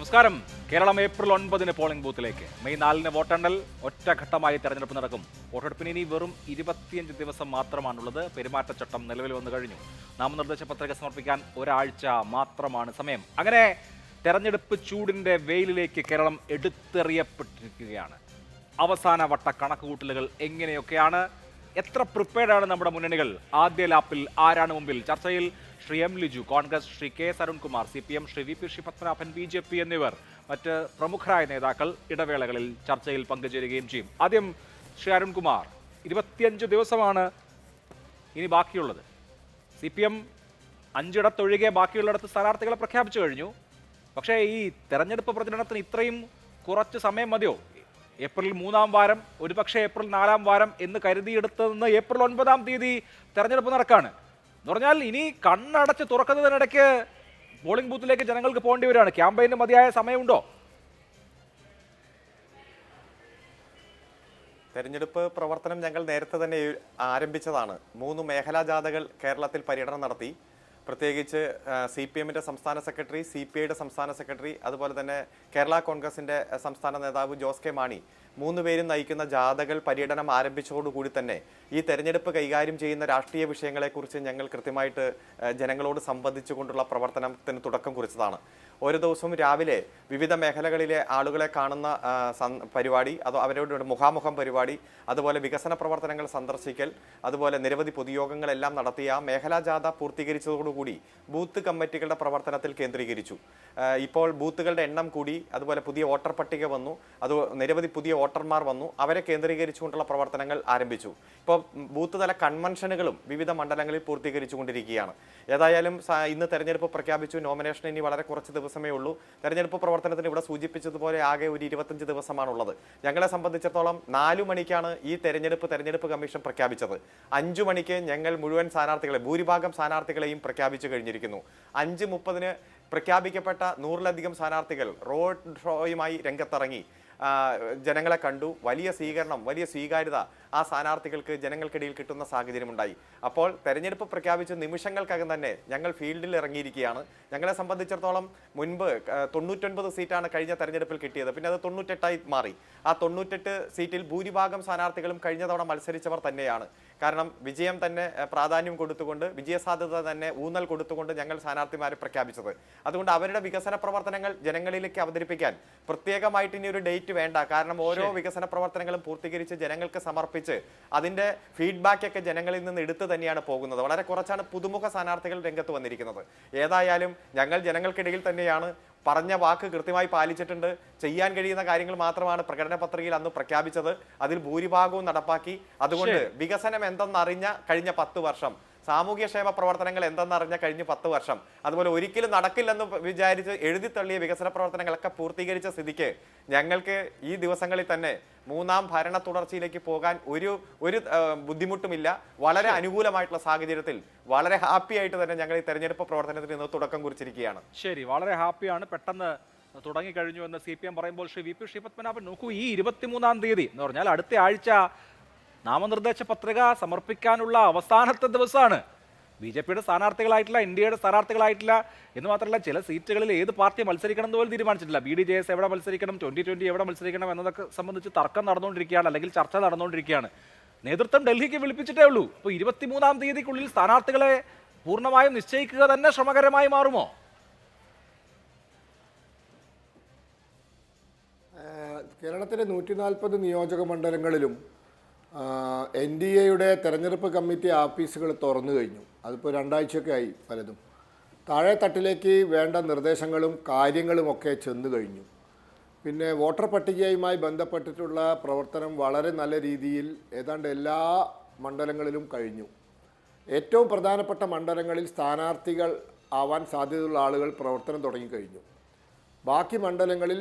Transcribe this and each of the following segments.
നമസ്കാരം. Keralam April 9 polling ബൂത്തിലേക്ക്. May 4 വോട്ടെണ്ണൽ. ഒറ്റഘട്ടമായി തെരഞ്ഞെടുപ്പ് നടക്കും. വോട്ടെടുപ്പിന് ഇനി വെറും 25 ദിവസം മാത്രമാണുള്ളത്. പെരുമാറ്റച്ചട്ടം നിലവിൽ വന്നു കഴിഞ്ഞു. നാമനിർദ്ദേശ പത്രിക സമർപ്പിക്കാൻ ഒരാഴ്ച മാത്രമാണ് സമയം. അങ്ങനെ തെരഞ്ഞെടുപ്പ് ചൂടിന്റെ വെയിലിലേക്ക് കേരളം എടുത്തെറിയപ്പെട്ടിരിക്കുകയാണ്. അവസാന വട്ട കണക്കുകൂട്ടലുകൾ എങ്ങനെയൊക്കെയാണ്? എത്ര പ്രിപ്പയർഡാണ് നമ്മുടെ മുന്നണികൾ? ആദ്യ ലാപ്പിൽ ആരാണ് മുമ്പിൽ? ചർച്ചയിൽ Shri M Liju, Congress, Shri K S Arunkumar, CPM, Shri VP Shri Padmanabhan, BJP എന്നിവർ, മറ്റ് പ്രമുഖരായ നേതാക്കൾ ഇടവേളകളിൽ ചർച്ചയിൽ പങ്കുചേരുകയും ചെയ്യും. ആദ്യം ശ്രീ അരുൺകുമാർ, 25 ദിവസമാണ് ഇനി ബാക്കിയുള്ളത്. CPM 5 ഇടത്തൊഴികെ ബാക്കിയുള്ളിടത്ത് സ്ഥാനാർത്ഥികളെ പ്രഖ്യാപിച്ചു കഴിഞ്ഞു. പക്ഷേ ഈ തെരഞ്ഞെടുപ്പ് പ്രചരണത്തിന് ഇത്രയും കുറച്ച് സമയം മതിയോ? ഏപ്രിൽ 3-ാം വാരം, ഒരുപക്ഷെ ഏപ്രിൽ 4-ാം വാരം എന്ന് കരുതിയെടുത്തതെന്ന് ഏപ്രിൽ 9-ാം തീയതി തെരഞ്ഞെടുപ്പ് നടക്കാണ് എന്ന് പറഞ്ഞാൽ ഇനി കണ്ണടച്ച് തുറക്കുന്നതിനിടയ്ക്ക് പോളിംഗ് ബൂത്തിലേക്ക് ജനങ്ങൾക്ക് പോകേണ്ടി വരികയാണ്. ക്യാമ്പയിന് മതിയായ സമയമുണ്ടോ? തെരഞ്ഞെടുപ്പ് പ്രവർത്തനം ഞങ്ങൾ നേരത്തെ തന്നെ ആരംഭിച്ചതാണ്. 3 മേഖലാ ജാഥകൾ കേരളത്തിൽ പര്യടനം നടത്തി. പ്രത്യേകിച്ച് CPM-ന്റെ സംസ്ഥാന സെക്രട്ടറി, CPI-യുടെ സംസ്ഥാന സെക്രട്ടറി, അതുപോലെ തന്നെ കേരള കോൺഗ്രസിൻ്റെ സംസ്ഥാന നേതാവ് ജോസ് കെ മാണി 3 പേരും നയിക്കുന്ന ജാഥകൾ പര്യടനം ആരംഭിച്ചതോടുകൂടി തന്നെ ഈ തെരഞ്ഞെടുപ്പ് കൈകാര്യം ചെയ്യുന്ന രാഷ്ട്രീയ വിഷയങ്ങളെക്കുറിച്ച് ഞങ്ങൾ കൃത്യമായിട്ട് ജനങ്ങളോട് സംവദിച്ചുകൊണ്ടുള്ള പ്രവർത്തനത്തിന് തുടക്കം കുറിച്ചതാണ്. ഓരോ ദിവസവും രാവിലെ വിവിധ മേഖലകളിലെ ആളുകളെ കാണുന്ന പരിപാടി, അവരോട് മുഖാമുഖം പരിപാടി, അതുപോലെ വികസന പ്രവർത്തനങ്ങൾ സന്ദർശിക്കൽ, അതുപോലെ നിരവധി പൊതുയോഗങ്ങളെല്ലാം നടത്തിയ മേഖലാ ജാഥ പൂർത്തീകരിച്ചതോടുകൂടി ബൂത്ത് കമ്മിറ്റികളുടെ പ്രവർത്തനത്തിൽ കേന്ദ്രീകരിച്ചു. ഇപ്പോൾ ബൂത്തുകളുടെ എണ്ണം കൂടി, അതുപോലെ പുതിയ വോട്ടർ പട്ടിക വന്നു, നിരവധി പുതിയ വോട്ടർമാർ വന്നു. അവരെ കേന്ദ്രീകരിച്ചുകൊണ്ടുള്ള പ്രവർത്തനങ്ങൾ ആരംഭിച്ചു. ഇപ്പോൾ ബൂത്ത് തല കൺവെൻഷനുകളും വിവിധ മണ്ഡലങ്ങളിൽ പൂർത്തീകരിച്ചുകൊണ്ടിരിക്കുകയാണ്. ഏതായാലും ഇന്ന് തെരഞ്ഞെടുപ്പ് പ്രഖ്യാപിച്ചു. നോമിനേഷൻ ഇനി വളരെ കുറച്ച് ദിവസമേ ഉള്ളൂ. തെരഞ്ഞെടുപ്പ് പ്രവർത്തനത്തിന് ഇവിടെ സൂചിപ്പിച്ചതുപോലെ ആകെ ഒരു 25 ദിവസമാണുള്ളത്. ഞങ്ങളെ സംബന്ധിച്ചിടത്തോളം 4 മണിക്കാണ് ഈ തെരഞ്ഞെടുപ്പ് കമ്മീഷൻ പ്രഖ്യാപിച്ചത്. 5 മണിക്ക് ഞങ്ങൾ മുഴുവൻ സ്ഥാനാർത്ഥികളെ, ഭൂരിഭാഗം സ്ഥാനാർത്ഥികളെയും പ്രഖ്യാപിച്ചു കഴിഞ്ഞിരിക്കുന്നു. 5:30 പ്രഖ്യാപിക്കപ്പെട്ട 100-ലധികം സ്ഥാനാർത്ഥികൾ റോഡ് ഷോയുമായി രംഗത്തിറങ്ങി ജനങ്ങളെ കണ്ടു. വലിയ സ്വീകരണം, വലിയ സ്വീകാര്യത ആ സ്ഥാനാർത്ഥികൾക്ക് ജനങ്ങൾക്കിടയിൽ കിട്ടുന്ന സാഹചര്യമുണ്ടായി. അപ്പോൾ തെരഞ്ഞെടുപ്പ് പ്രഖ്യാപിച്ച നിമിഷങ്ങൾക്കകം തന്നെ ഞങ്ങൾ ഫീൽഡിൽ ഇറങ്ങിയിരിക്കുകയാണ്. ഞങ്ങളെ സംബന്ധിച്ചിടത്തോളം മുൻപ് 99 സീറ്റാണ് കഴിഞ്ഞ തെരഞ്ഞെടുപ്പിൽ കിട്ടിയത്. പിന്നെ അത് 98ആയി മാറി. ആ 98 സീറ്റിൽ ഭൂരിഭാഗം സ്ഥാനാർത്ഥികളും കഴിഞ്ഞ തവണ മത്സരിച്ചവർ തന്നെയാണ്. കാരണം വിജയം തന്നെ പ്രാധാന്യം കൊടുത്തുകൊണ്ട്, വിജയസാധ്യത തന്നെ ഊന്നൽ കൊടുത്തുകൊണ്ട് ഞങ്ങൾ സ്ഥാനാർത്ഥിമാരെ പ്രഖ്യാപിച്ചത്. അതുകൊണ്ട് അവരുടെ വികസന പ്രവർത്തനങ്ങൾ ജനങ്ങളിലേക്ക് അവതരിപ്പിക്കാൻ പ്രത്യേകമായിട്ട് ഇനി ഒരു ഡേറ്റ് വേണ്ട. കാരണം ഓരോ വികസന പ്രവർത്തനങ്ങളും പൂർത്തീകരിച്ച് ജനങ്ങൾക്ക് സമർപ്പിച്ച് അതിന്റെ ഫീഡ്ബാക്ക് ഒക്കെ ജനങ്ങളിൽ നിന്ന് എടുത്ത് തന്നെയാണ് പോകുന്നത്. വളരെ കുറച്ചാണ് പുതുമുഖ സ്ഥാനാർത്ഥികൾ രംഗത്ത് വന്നിരിക്കുന്നത്. ഏതായാലും ഞങ്ങൾ ജനങ്ങൾക്കിടയിൽ തന്നെയാണ്. പറഞ്ഞ വാക്ക് കൃത്യമായി പാലിച്ചിട്ടുണ്ട്. ചെയ്യാൻ കഴിയുന്ന കാര്യങ്ങൾ മാത്രമാണ് പ്രകടന പത്രികയിൽ അന്ന് പ്രഖ്യാപിച്ചത്. അതിൽ ഭൂരിഭാഗവും നടപ്പാക്കി. അതുകൊണ്ട് വികസനം എന്തെന്നറിഞ്ഞ കഴിഞ്ഞ 10 വർഷം, സാമൂഹ്യക്ഷേമ പ്രവർത്തനങ്ങൾ എന്തെന്നറിഞ്ഞ കഴിഞ്ഞ 10 വർഷം, അതുപോലെ ഒരിക്കലും നടക്കില്ലെന്ന് വിചാരിച്ച് എഴുതിത്തള്ളിയ വികസന പ്രവർത്തനങ്ങളൊക്കെ പൂർത്തീകരിച്ച സ്ഥിതിക്ക് ഞങ്ങൾക്ക് ഈ ദിവസങ്ങളിൽ തന്നെ 3-ാം ഭരണ തുടർച്ചയിലേക്ക് പോകാൻ ഒരു ബുദ്ധിമുട്ടുമില്ല. വളരെ അനുകൂലമായിട്ടുള്ള സാഹചര്യത്തിൽ വളരെ ഹാപ്പി ആയിട്ട് തന്നെ ഞങ്ങൾ ഈ തെരഞ്ഞെടുപ്പ് പ്രവർത്തനത്തിന് ഇന്ന് തുടക്കം കുറിച്ചിരിക്കുകയാണ്. ശരി, വളരെ ഹാപ്പിയാണ്. പെട്ടെന്ന് തുടങ്ങിക്കഴിഞ്ഞു എന്ന് CPM പറയുമ്പോൾ ശ്രീ VP ശ്രീ പത്മനാഭൻ, നോക്കൂ, ഈ 23-ാം തീയതി എന്ന് പറഞ്ഞാൽ അടുത്ത ആഴ്ച നാമനിർദ്ദേശ പത്രിക സമർപ്പിക്കാനുള്ള അവസാനത്തെ ദിവസമാണ്. BJP-യുടെ സ്ഥാനാർത്ഥികളായിട്ടില്ല, NDA-യുടെ സ്ഥാനാർത്ഥികളായിട്ടില്ല എന്ന് മാത്രമല്ല, ചില സീറ്റുകളിൽ ഏത് പാർട്ടി മത്സരിക്കണം എന്ന് പോലും തീരുമാനിച്ചിട്ടില്ല. BDJS എവിടെ മത്സരിക്കണം, 2020 എവിടെ മത്സരിക്കണം എന്നതൊക്കെ സംബന്ധിച്ച് തർക്കം നടന്നുകൊണ്ടിരിക്കുകയാണ്, അല്ലെങ്കിൽ ചർച്ച നടന്നുകൊണ്ടിരിക്കുകയാണ്. നേതൃത്വം ഡൽഹിക്ക് വിളിപ്പിച്ചിട്ടേ ഉള്ളൂ. അപ്പോൾ 23-ാം തീയതിക്കുള്ളിൽ സ്ഥാനാർത്ഥികളെ പൂർണ്ണമായും നിശ്ചയിക്കുക തന്നെ ശ്രമകരമായി മാറുമോ? കേരളത്തിലെ 140 നിയോജക മണ്ഡലങ്ങളിലും NDA-യുടെ തെരഞ്ഞെടുപ്പ് കമ്മിറ്റി ഓഫീസുകൾ തുറന്നു കഴിഞ്ഞു. അതിപ്പോൾ 2 ആഴ്ചയൊക്കെ ആയി. പലതും താഴെ തട്ടിലേക്ക് വേണ്ട നിർദ്ദേശങ്ങളും കാര്യങ്ങളുമൊക്കെ ചെന്നു കഴിഞ്ഞു. പിന്നെ വോട്ടർ പട്ടികയുമായി ബന്ധപ്പെട്ടിട്ടുള്ള പ്രവർത്തനം വളരെ നല്ല രീതിയിൽ ഏതാണ്ട് എല്ലാ മണ്ഡലങ്ങളിലും കഴിഞ്ഞു. ഏറ്റവും പ്രധാനപ്പെട്ട മണ്ഡലങ്ങളിൽ സ്ഥാനാർത്ഥികൾ ആവാൻ സാധ്യതയുള്ള ആളുകൾ പ്രവർത്തനം തുടങ്ങിക്കഴിഞ്ഞു. ബാക്കി മണ്ഡലങ്ങളിൽ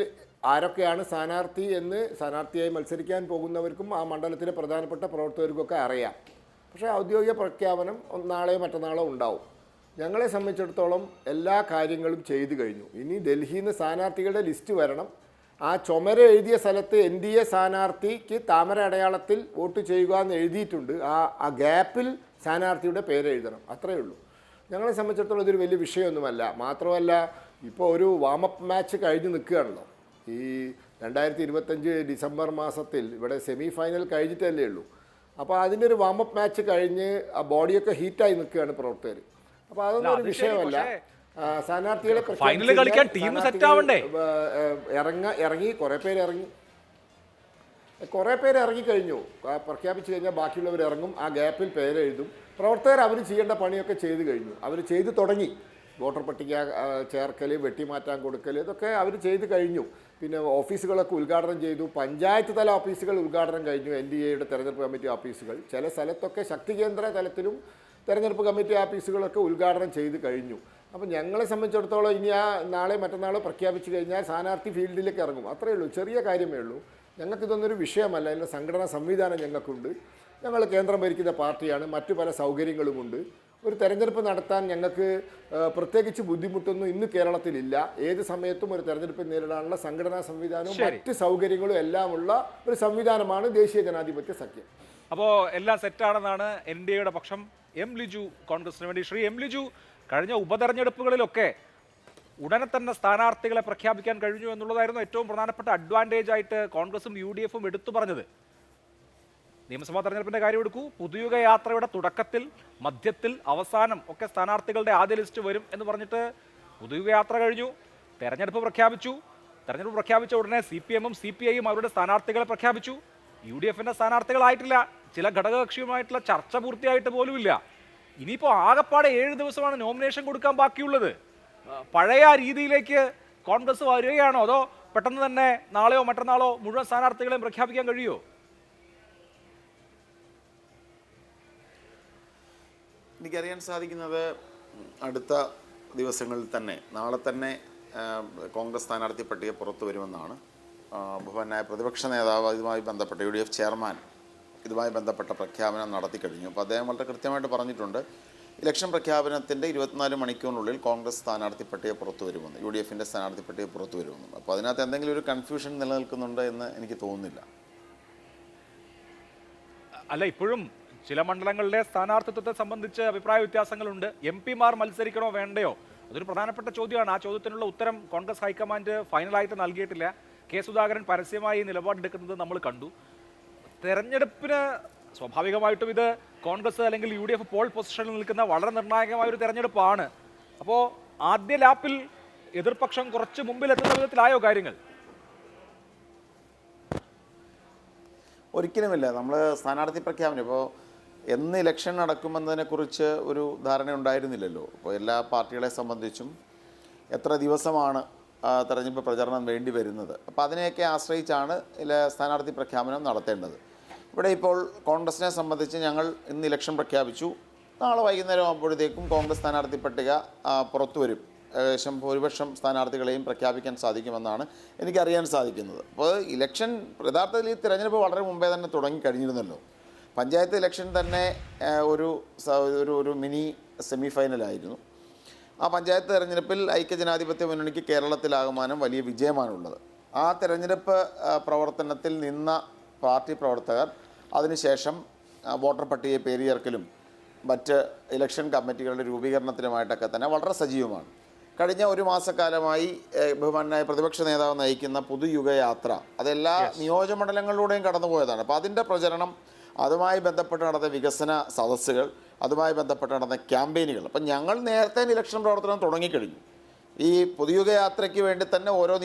ആരൊക്കെയാണ് സ്ഥാനാർത്ഥി എന്ന് സ്ഥാനാർത്ഥിയായി മത്സരിക്കാൻ പോകുന്നവർക്കും ആ മണ്ഡലത്തിലെ പ്രധാനപ്പെട്ട പ്രവർത്തകർക്കൊക്കെ അറിയാം. പക്ഷേ ഔദ്യോഗിക പ്രഖ്യാപനം നാളെയോ മറ്റന്നാളോ ഉണ്ടാവും. ഞങ്ങളെ സംബന്ധിച്ചിടത്തോളം എല്ലാ കാര്യങ്ങളും ചെയ്തു കഴിഞ്ഞു. ഇനി ഡൽഹിയിൽ നിന്ന് സ്ഥാനാർത്ഥികളുടെ ലിസ്റ്റ് വരണം. ആ ചുമര എഴുതിയ സ്ഥലത്ത് NDA സ്ഥാനാർത്ഥിക്ക് താമര അടയാളത്തിൽ വോട്ട് ചെയ്യുക എന്ന് എഴുതിയിട്ടുണ്ട്. ആ ഗ്യാപ്പിൽ സ്ഥാനാർത്ഥിയുടെ പേര് എഴുതണം. അത്രയേ ഉള്ളൂ. ഞങ്ങളെ സംബന്ധിച്ചിടത്തോളം ഇതൊരു വലിയ വിഷയമൊന്നുമല്ല. മാത്രമല്ല ഇപ്പോൾ ഒരു വാമപ്പ് മാച്ച് കഴിഞ്ഞ് നിൽക്കുകയാണല്ലോ. ഈ 2025 ഡിസംബർ മാസത്തിൽ ഇവിടെ സെമി ഫൈനൽ കഴിഞ്ഞിട്ടല്ലേ ഉള്ളൂ. അപ്പോൾ അതിൻ്റെ ഒരു വാമപ്പ് മാച്ച് കഴിഞ്ഞ് ആ ബോഡിയൊക്കെ ഹീറ്റായി നിൽക്കുകയാണ് പ്രവർത്തകർ. അപ്പോൾ അതൊന്നും ഒരു വിഷയമല്ല. സ്ഥാനാർത്ഥികളെ ഫൈനൽ കളിക്കാൻ ടീം സെറ്റ് ആവണ്ടേ? ഇറങ്ങി കുറേ പേര് ഇറങ്ങിക്കഴിഞ്ഞു. പ്രഖ്യാപിച്ചു കഴിഞ്ഞാൽ ബാക്കിയുള്ളവർ ഇറങ്ങും. ആ ഗ്യാപ്പിൽ പേരെഴുതും. പ്രവർത്തകർ അവർ ചെയ്യേണ്ട പണിയൊക്കെ ചെയ്തു കഴിഞ്ഞു. അവർ ചെയ്തു തുടങ്ങി. വോട്ടർ പട്ടിക ചേർക്കൽ, വെട്ടിമാറ്റാൻ കൊടുക്കൽ, ഇതൊക്കെ അവർ ചെയ്ത് കഴിഞ്ഞു. പിന്നെ ഓഫീസുകളൊക്കെ ഉദ്ഘാടനം ചെയ്തു. പഞ്ചായത്ത് തല ഓഫീസുകൾ ഉദ്ഘാടനം കഴിഞ്ഞു. NDAയുടെ തെരഞ്ഞെടുപ്പ് കമ്മിറ്റി ഓഫീസുകൾ. ചില സ്ഥലത്തൊക്കെ ശക്തി കേന്ദ്ര തലത്തിലും തെരഞ്ഞെടുപ്പ് കമ്മിറ്റി ഓഫീസുകളൊക്കെ ഉദ്ഘാടനം ചെയ്ത് കഴിഞ്ഞു. അപ്പോൾ ഞങ്ങളെ സംബന്ധിച്ചിടത്തോളം ഇനി നാളെ മറ്റന്നാളോ പ്രഖ്യാപിച്ചു കഴിഞ്ഞാൽ സ്ഥാനാർത്ഥി ഫീൽഡിലേക്ക് ഇറങ്ങും. അത്രയേ ഉള്ളൂ. ചെറിയ കാര്യമേ ഉള്ളൂ. ഞങ്ങൾക്കിതൊന്നൊരു വിഷയമല്ല. അതിൻ്റെ സംഘടനാ സംവിധാനം ഞങ്ങൾക്കുണ്ട്. ഞങ്ങൾ കേന്ദ്രം ഭരിക്കുന്ന പാർട്ടിയാണ്. മറ്റു പല സൗകര്യങ്ങളുമുണ്ട്. ഒരു തെരഞ്ഞെടുപ്പ് നടത്താൻ ഞങ്ങൾക്ക് പ്രത്യേകിച്ച് ബുദ്ധിമുട്ടൊന്നും ഇന്ന് കേരളത്തിലില്ല. ഏത് സമയത്തും ഒരു തെരഞ്ഞെടുപ്പ് നേരിടാനുള്ള സംഘടനാ സംവിധാനവും മറ്റ് സൗകര്യങ്ങളും എല്ലാമുള്ള ഒരു സംവിധാനമാണ് ദേശീയ ജനാധിപത്യ സഖ്യം. അപ്പോൾ എല്ലാം സെറ്റാണെന്നാണ് NDAയുടെ പക്ഷം. എം ലിജു കോൺഗ്രസിന് വേണ്ടി. ശ്രീ എം ലിജു, കഴിഞ്ഞ ഉപതെരഞ്ഞെടുപ്പുകളിലൊക്കെ ഉടനെ തന്നെ സ്ഥാനാർത്ഥികളെ പ്രഖ്യാപിക്കാൻ കഴിഞ്ഞു എന്നുള്ളതായിരുന്നു ഏറ്റവും പ്രധാനപ്പെട്ട അഡ്വാൻറ്റേജ് ആയിട്ട് കോൺഗ്രസും UDF-ഉം എടുത്തു പറഞ്ഞത്. നിയമസഭാ തെരഞ്ഞെടുപ്പിന്റെ കാര്യം എടുക്കൂ. പുതുയുഗ യാത്രയുടെ തുടക്കത്തിൽ, മധ്യത്തിൽ, അവസാനം ഒക്കെ സ്ഥാനാർത്ഥികളുടെ ആദ്യ ലിസ്റ്റ് വരും എന്ന് പറഞ്ഞിട്ട് പുതുയുഗ യാത്ര കഴിഞ്ഞു. തെരഞ്ഞെടുപ്പ് പ്രഖ്യാപിച്ചു. തെരഞ്ഞെടുപ്പ് പ്രഖ്യാപിച്ച ഉടനെ CPM-ഉം CPI-യും അവരുടെ സ്ഥാനാർത്ഥികളെ പ്രഖ്യാപിച്ചു. UDF-ന്റെ സ്ഥാനാർത്ഥികളായിട്ടില്ല. ചില ഘടകകക്ഷിയുമായിട്ടുള്ള ചർച്ച പൂർത്തിയായിട്ട് പോലുമില്ല. ഇനിയിപ്പോൾ ആകെപ്പാടെ 7 ദിവസമാണ് നോമിനേഷൻ കൊടുക്കാൻ ബാക്കിയുള്ളത്. പഴയ രീതിയിലേക്ക് കോൺഗ്രസ് വരികയാണോ, അതോ പെട്ടെന്ന് തന്നെ നാളെയോ മറ്റന്നാളോ മുഴുവൻ സ്ഥാനാർത്ഥികളെയും പ്രഖ്യാപിക്കാൻ കഴിയുമോ? എനിക്കറിയാൻ സാധിക്കുന്നത് അടുത്ത ദിവസങ്ങളിൽ തന്നെ, നാളെ തന്നെ കോൺഗ്രസ് സ്ഥാനാർത്ഥി പട്ടിക പുറത്തു വരുമെന്നാണ്. ബഹുമാനായ പ്രതിപക്ഷ നേതാവ് ഇതുമായി ബന്ധപ്പെട്ട UDF ചെയർമാൻ ഇതുമായി ബന്ധപ്പെട്ട പ്രഖ്യാപനം നടത്തി കഴിഞ്ഞു. അപ്പോൾ അദ്ദേഹം വളരെ കൃത്യമായിട്ട് പറഞ്ഞിട്ടുണ്ട്, ഇലക്ഷൻ പ്രഖ്യാപനത്തിൻ്റെ 24 മണിക്കൂറിനുള്ളിൽ കോൺഗ്രസ് സ്ഥാനാർത്ഥി പട്ടിക പുറത്തു വരുമെന്ന്, UDF-ന്റെ സ്ഥാനാർത്ഥി പട്ടിക പുറത്തു വരുമെന്ന്. അപ്പോൾ അതിനകത്ത് എന്തെങ്കിലും ഒരു കൺഫ്യൂഷൻ നിലനിൽക്കുന്നുണ്ട് എന്ന് എനിക്ക് തോന്നുന്നില്ല. അല്ല, ഇപ്പോഴും ചില മണ്ഡലങ്ങളിലെ സ്ഥാനാർത്ഥിത്വത്തെ സംബന്ധിച്ച് അഭിപ്രായ വ്യത്യാസങ്ങളുണ്ട്. MP-മാർ മത്സരിക്കണോ വേണ്ടയോ, അതൊരു പ്രധാനപ്പെട്ട ചോദ്യമാണ്. ആ ചോദ്യത്തിനുള്ള ഉത്തരം കോൺഗ്രസ് ഹൈക്കമാൻഡ് ഫൈനലായിട്ട് നൽകിയിട്ടില്ല. K. സുധാകരൻ പരസ്യമായി നിലപാടെടുക്കുന്നത് നമ്മൾ കണ്ടു. തെരഞ്ഞെടുപ്പിന് സ്വാഭാവികമായിട്ടും ഇത് കോൺഗ്രസ് അല്ലെങ്കിൽ UDF പോൾ പൊസിഷനിൽ നിൽക്കുന്ന വളരെ നിർണായകമായ ഒരു തെരഞ്ഞെടുപ്പാണ്. അപ്പോൾ ആദ്യ ലാപ്പിൽ എതിർപക്ഷം കുറച്ച് മുമ്പിലെത്തുന്ന വിധത്തിലായോ കാര്യങ്ങൾ? ഒരിക്കലുമില്ല. നമ്മൾ സ്ഥാനാർത്ഥി പ്രഖ്യാപനം ഇപ്പോൾ എന്ന് ഇലക്ഷൻ നടക്കുമെന്നതിനെക്കുറിച്ച് ഒരു ധാരണ ഉണ്ടായിരുന്നില്ലല്ലോ. അപ്പോൾ എല്ലാ പാർട്ടികളെ സംബന്ധിച്ചും എത്ര ദിവസമാണ് തെരഞ്ഞെടുപ്പ് പ്രചരണം വേണ്ടി വരുന്നത്, അപ്പോൾ അതിനെയൊക്കെ ആശ്രയിച്ചാണ് സ്ഥാനാർത്ഥി പ്രഖ്യാപനം നടത്തേണ്ടത്. ഇവിടെ ഇപ്പോൾ കോൺഗ്രസിനെ സംബന്ധിച്ച് ഞങ്ങൾ ഇന്ന് ഇലക്ഷൻ പ്രഖ്യാപിച്ചു. നാളെ വൈകുന്നേരം ആകുമ്പോഴത്തേക്കും കോൺഗ്രസ് സ്ഥാനാർത്ഥി പട്ടിക പുറത്തു വരും. ഏകദേശം ഭൂരിപക്ഷം സ്ഥാനാർത്ഥികളെയും പ്രഖ്യാപിക്കാൻ സാധിക്കുമെന്നാണ് എനിക്കറിയാൻ സാധിക്കുന്നത്. അപ്പോൾ ഇലക്ഷൻ യഥാർത്ഥത്തിൽ ഈ തിരഞ്ഞെടുപ്പ് വളരെ മുമ്പേ തന്നെ തുടങ്ങിക്കഴിഞ്ഞിരുന്നല്ലോ. പഞ്ചായത്ത് ഇലക്ഷൻ തന്നെ ഒരു മിനി സെമി ഫൈനലായിരുന്നു. ആ പഞ്ചായത്ത് തെരഞ്ഞെടുപ്പിൽ ഐക്യജനാധിപത്യ മുന്നണിക്ക് കേരളത്തിലാകമാനം വലിയ വിജയമാണുള്ളത്. ആ തെരഞ്ഞെടുപ്പ് പ്രവർത്തനത്തിൽ നിന്ന പാർട്ടി പ്രവർത്തകർ അതിനുശേഷം വോട്ടർ പട്ടിക പേര് ചേർക്കലും മറ്റ് ഇലക്ഷൻ കമ്മിറ്റികളുടെ രൂപീകരണത്തിനുമായിട്ടൊക്കെ തന്നെ വളരെ സജീവമാണ്. കഴിഞ്ഞ ഒരു മാസക്കാലമായി ബഹുമാനായ പ്രതിപക്ഷ നേതാവ് നയിക്കുന്ന പുതുയുഗ യാത്ര അതെല്ലാ നിയോജകമണ്ഡലങ്ങളിലൂടെയും കടന്നുപോയതാണ്. അപ്പോൾ അതിൻ്റെ പ്രചരണം, അതുമായി ബന്ധപ്പെട്ട് നടന്ന വികസന സദസ്സുകൾ, അതുമായി ബന്ധപ്പെട്ട് നടന്ന ക്യാമ്പയിനുകൾ, അപ്പം ഞങ്ങൾ നേരത്തെ ഇലക്ഷൻ പ്രവർത്തനം തുടങ്ങിക്കഴിഞ്ഞു. ഈ പുതുയുഗ യാത്രയ്ക്ക് വേണ്ടി തന്നെ ഓരോ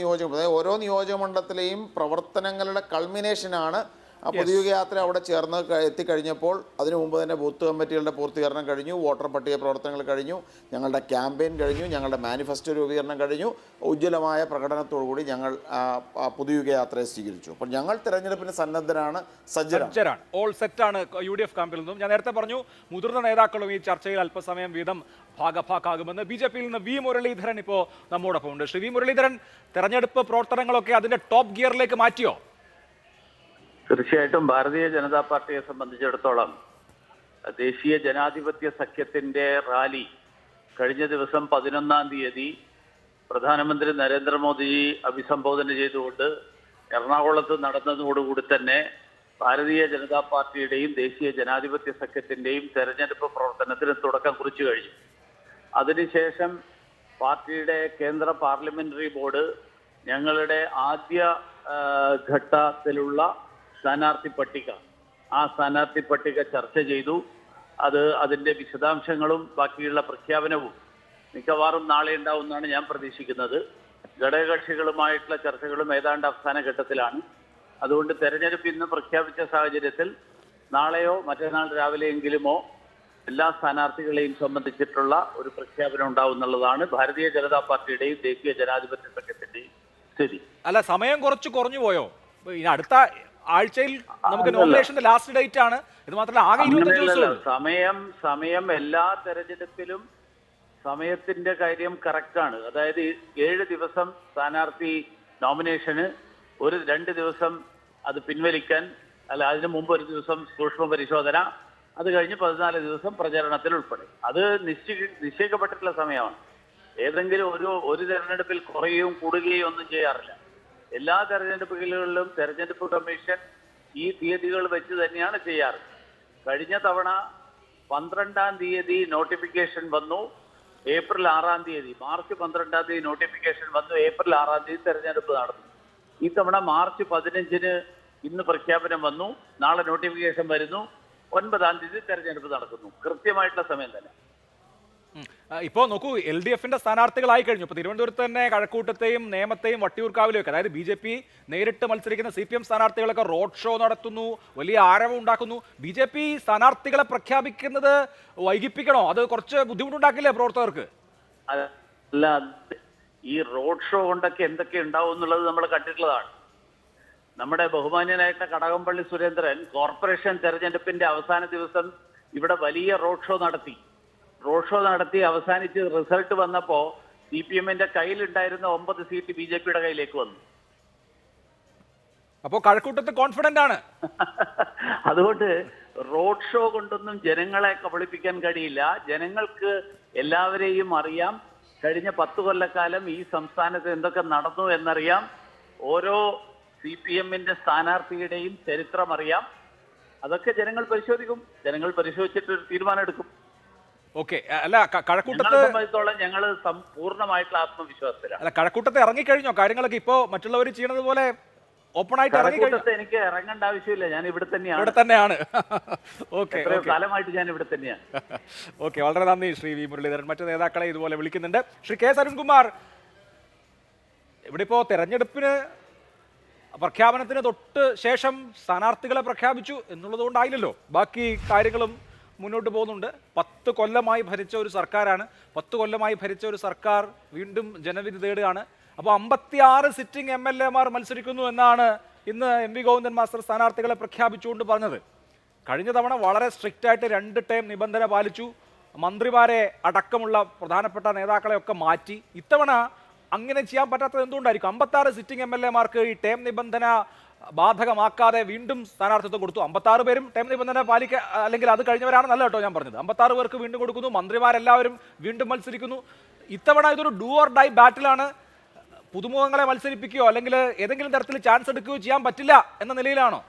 നിയോജകമണ്ഡലത്തിലെയും പ്രവർത്തനങ്ങളുടെ കൾമിനേഷനാണ് ആ പുതുയുഗ യാത്ര അവിടെ ചേർന്ന് എത്തിക്കഴിഞ്ഞപ്പോൾ അതിനു മുമ്പ് തന്നെ ബൂത്ത് കമ്മിറ്റികളുടെ പൂർത്തീകരണം കഴിഞ്ഞു, വോട്ടർ പട്ടിക പ്രവർത്തനങ്ങൾ കഴിഞ്ഞു, ഞങ്ങളുടെ ക്യാമ്പയിൻ കഴിഞ്ഞു, ഞങ്ങളുടെ മാനിഫെസ്റ്റോ രൂപീകരണം കഴിഞ്ഞു. ഉജ്ജ്വലമായ പ്രകടനത്തോടുകൂടി ഞങ്ങൾ പുതുയുഗ യാത്രയെ സ്വീകരിച്ചു. അപ്പോൾ ഞങ്ങൾ തെരഞ്ഞെടുപ്പിന് സജ്ജരാണ്. ഓൾ സെറ്റാണ് UDF ക്യാമ്പിൽ നിന്നും. ഞാൻ നേരത്തെ പറഞ്ഞു, മുതിർന്ന നേതാക്കളും ഈ ചർച്ചയിൽ അല്പസമയം വീതം ഭാഗഭാക്കാകുമെന്ന്. BJP-യിൽ നിന്ന് V. മുരളീധരൻ ഇപ്പോൾ നമ്മോടൊപ്പം ഉണ്ട്. ശ്രീ V. മുരളീധരൻ, തെരഞ്ഞെടുപ്പ് പ്രവർത്തനങ്ങളൊക്കെ അതിന്റെ ടോപ്പ് ഗിയറിലേക്ക് മാറ്റിയോ? തീർച്ചയായിട്ടും ഭാരതീയ ജനതാ പാർട്ടിയെ സംബന്ധിച്ചിടത്തോളം ദേശീയ ജനാധിപത്യ സഖ്യത്തിന്റെ റാലി കഴിഞ്ഞ ദിവസം 11-ാം തീയതി പ്രധാനമന്ത്രി നരേന്ദ്രമോദിജി അഭിസംബോധന ചെയ്തുകൊണ്ട് എറണാകുളത്ത് നടന്നതോടുകൂടി തന്നെ ഭാരതീയ ജനതാ പാർട്ടിയുടെയും ദേശീയ ജനാധിപത്യ സഖ്യത്തിന്റെയും തെരഞ്ഞെടുപ്പ് പ്രവർത്തനത്തിന് തുടക്കം കുറിച്ചു കഴിഞ്ഞു. അതിനുശേഷം പാർട്ടിയുടെ കേന്ദ്ര പാർലമെന്ററി ബോർഡ് ഞങ്ങളുടെ ആദ്യ ഘട്ടത്തിലുള്ള സ്ഥാനാർത്ഥി പട്ടിക, ആ സ്ഥാനാർത്ഥി പട്ടിക ചർച്ച ചെയ്തു. അതിന്റെ വിശദാംശങ്ങളും ബാക്കിയുള്ള പ്രഖ്യാപനവും മിക്കവാറും നാളെ ഉണ്ടാവുമെന്നാണ് ഞാൻ പ്രതീക്ഷിക്കുന്നത്. ഘടകകക്ഷികളുമായിട്ടുള്ള ചർച്ചകളും ഏതാണ്ട് അവസാന ഘട്ടത്തിലാണ്. അതുകൊണ്ട് തെരഞ്ഞെടുപ്പ് ഇന്ന് പ്രഖ്യാപിച്ച സാഹചര്യത്തിൽ നാളെയോ മറ്റന്നാൾ രാവിലെയെങ്കിലുമോ എല്ലാ സ്ഥാനാർത്ഥികളെയും സംബന്ധിച്ചിട്ടുള്ള ഒരു പ്രഖ്യാപനം ഉണ്ടാവും എന്നുള്ളതാണ് ഭാരതീയ ജനതാ പാർട്ടിയുടെയും ദേശീയ ജനാധിപത്യ സഖ്യത്തിന്റെയും സ്ഥിതി. അല്ല, സമയം കുറഞ്ഞു പോയോ? ഇനി അടുത്ത ആഴ്ചയിൽ നമുക്ക് നോമിനേഷന്റെ ലാസ്റ്റ് ഡേറ്റ് ആണ്. ഇത് മാത്രമല്ല, ആകെ 25 ദിവസം സമയം എല്ലാ തെരഞ്ഞെടുപ്പിലും സമയത്തിന്റെ കാര്യം കറക്റ്റാണ്. അതായത് 7 ദിവസം സ്ഥാനാർത്ഥി നോമിനേഷന്, 2 ദിവസം അത് പിൻവലിക്കാൻ, അല്ല അതിനു മുമ്പ് 1 ദിവസം സൂക്ഷ്മ പരിശോധന, അത് കഴിഞ്ഞ് 14 ദിവസം പ്രചരണത്തിൽ ഉൾപ്പെടെ. അത് നിശ്ചയിക്കപ്പെട്ടിട്ടുള്ള സമയമാണ്. ഏതെങ്കിലും ഒരു തെരഞ്ഞെടുപ്പിൽ കുറയുകയും കൂടുകയും ഒന്നും ചെയ്യാറില്ല. എല്ലാ തെരഞ്ഞെടുപ്പുകളിലും തെരഞ്ഞെടുപ്പ് കമ്മീഷൻ ഈ തീയതികൾ വെച്ച് തന്നെയാണ് ചെയ്യാറ്. കഴിഞ്ഞ തവണ 12-ാം തീയതി നോട്ടിഫിക്കേഷൻ വന്നു, ഏപ്രിൽ 6-ാം തീയതി, മാർച്ച് 12-ാം തീയതി നോട്ടിഫിക്കേഷൻ വന്നു, ഏപ്രിൽ 6-ാം തീയതി തെരഞ്ഞെടുപ്പ് നടന്നു. ഈ തവണ മാർച്ച് 15-ന് ഇന്ന് പ്രഖ്യാപനം വന്നു, നാളെ നോട്ടിഫിക്കേഷൻ വരുന്നു, 9-ാം തീയതി തെരഞ്ഞെടുപ്പ് നടക്കുന്നു. കൃത്യമായിട്ടുള്ള സമയം തന്നെ. ഇപ്പോൾ നോക്കൂ, LDFന്റെ സ്ഥാനാർത്ഥികളായി കഴിഞ്ഞു. ഇപ്പോൾ തിരുവനന്തപുരത്ത് തന്നെ കഴക്കൂട്ടത്തെയും നേമത്തെയും വട്ടിയൂർക്കാവിലെയൊക്കെ, അതായത് BJP നേരിട്ട് മത്സരിക്കുന്ന CPM സ്ഥാനാർത്ഥികളൊക്കെ റോഡ് ഷോ നടത്തുന്നു, വലിയ ആരവം ഉണ്ടാക്കുന്നു. BJP സ്ഥാനാർത്ഥികളെ പ്രഖ്യാപിക്കുന്നത് വൈകിപ്പിക്കണോ? അത് കുറച്ച് ബുദ്ധിമുട്ടുണ്ടാക്കില്ലേ പ്രവർത്തകർക്ക്? അല്ല, ഈ റോഡ് ഷോ കൊണ്ടൊക്കെ എന്തൊക്കെ ഉണ്ടാവും എന്നുള്ളത് നമ്മൾ കണ്ടിട്ടുള്ളതാണ്. നമ്മുടെ ബഹുമാന്യനായിട്ട് കടകംപള്ളി സുരേന്ദ്രൻ കോർപ്പറേഷൻ തെരഞ്ഞെടുപ്പിന്റെ അവസാന ദിവസം ഇവിടെ വലിയ റോഡ് ഷോ നടത്തി അവസാനിച്ച് റിസൾട്ട് വന്നപ്പോ CPMന്റെ കയ്യിലുണ്ടായിരുന്ന 9 സീറ്റ് BJPയുടെ കയ്യിലേക്ക് വന്നു. അപ്പോ കഴക്കൂട്ടത്ത് കോൺഫിഡന്റ് ആണ്. അതുകൊണ്ട് റോഡ് ഷോ കൊണ്ടൊന്നും ജനങ്ങളെ കബളിപ്പിക്കാൻ കഴിയില്ല. ജനങ്ങൾക്ക് എല്ലാവരെയും അറിയാം. കഴിഞ്ഞ 10 കൊല്ലക്കാലം ഈ സംസ്ഥാനത്ത് എന്തൊക്കെ നടന്നു എന്നറിയാം. ഓരോ CPMന്റെ സ്ഥാനാർത്ഥിയുടെയും ചരിത്രം അറിയാം. അതൊക്കെ ജനങ്ങൾ പരിശോധിക്കും. ജനങ്ങൾ പരിശോധിച്ചിട്ട് ഒരു തീരുമാനം എടുക്കും. ഓക്കെ. അല്ല, കഴക്കൂട്ടത്തെ സംബന്ധിച്ചോളം ഞങ്ങൾ പൂർണ്ണമായിട്ടുള്ള ആത്മവിശ്വാസത്തിലാണ്. അല്ല, കഴക്കൂട്ടത്തെ ഇറങ്ങിക്കഴിഞ്ഞോ കാര്യങ്ങളൊക്കെ? ഇപ്പോ മറ്റുള്ളവർ ചെയ്യണത് പോലെ ഓപ്പൺ ആയിട്ട് കഴക്കൂട്ടത്തെ എനിക്ക് ഇറങ്ങേണ്ട ആവശ്യമില്ല. ഞാൻ ഇവിടെ തന്നെയാണ്. ഓക്കെ, കാലമായിട്ട് ഞാൻ ഇവിടെ തന്നെയാണ്. ഓക്കെ, വളരെ നന്ദി ശ്രീ വി മുരളീധരൻ. മറ്റു നേതാക്കളെ ഇതുപോലെ വിളിക്കുന്നുണ്ട്. ശ്രീ കെ അരുൺകുമാർ, ഇവിടെ ഇപ്പോ തെരഞ്ഞെടുപ്പിന് പ്രഖ്യാപനത്തിന് തൊട്ട് ശേഷം സ്ഥാനാർത്ഥികളെ പ്രഖ്യാപിച്ചു എന്നുള്ളത് കൊണ്ടായില്ലല്ലോ, ബാക്കി കാര്യങ്ങളും മുന്നോട്ട് പോകുന്നുണ്ട്. 10 കൊല്ലമായി ഭരിച്ച ഒരു സർക്കാരാണ്. 10 കൊല്ലമായി ഭരിച്ച ഒരു സർക്കാർ വീണ്ടും ജനവിധി തേടുകയാണ്. അപ്പോൾ 56 സിറ്റിംഗ് MLA-മാർ മത്സരിക്കുന്നു എന്നാണ് ഇന്ന് MV ഗോവിന്ദൻ മാസ്റ്റർ സ്ഥാനാർത്ഥികളെ പ്രഖ്യാപിച്ചുകൊണ്ട് പറഞ്ഞത്. കഴിഞ്ഞ തവണ വളരെ സ്ട്രിക്റ്റ് ആയിട്ട് 2 ടേം നിബന്ധന പാലിച്ചു, മന്ത്രിമാരെ അടക്കമുള്ള പ്രധാനപ്പെട്ട നേതാക്കളെയൊക്കെ മാറ്റി. ഇത്തവണ അങ്ങനെ ചെയ്യാൻ പറ്റാത്തത് എന്തുകൊണ്ടായിരിക്കും? 56 സിറ്റിംഗ് MLA-മാർക്ക് ഈ ടേം നിബന്ധന ബാധകമാക്കാതെ വീണ്ടും സ്ഥാനാർത്ഥിത്വം കൊടുത്തു. 56 പേരും ടേം നിബന്ധന അല്ലെങ്കിൽ അത് കഴിഞ്ഞവരാണെന്നല്ല കേട്ടോ ഞാൻ പറഞ്ഞത്. 56 പേർക്ക് വീണ്ടും കൊടുക്കുന്നു. മന്ത്രിമാരെല്ലാവരും വീണ്ടും മത്സരിക്കുന്നു. ഇത്തവണ ഇതൊരു ഡു ഓർ ഡൈ ബാറ്റിലാണ്. പുതുമുഖങ്ങളെ മത്സരിപ്പിക്കുകയോ അല്ലെങ്കിൽ ഏതെങ്കിലും തരത്തിൽ ചാൻസ് എടുക്കുകയോ ചെയ്യാൻ പറ്റില്ല എന്ന നിലയിലാണോ?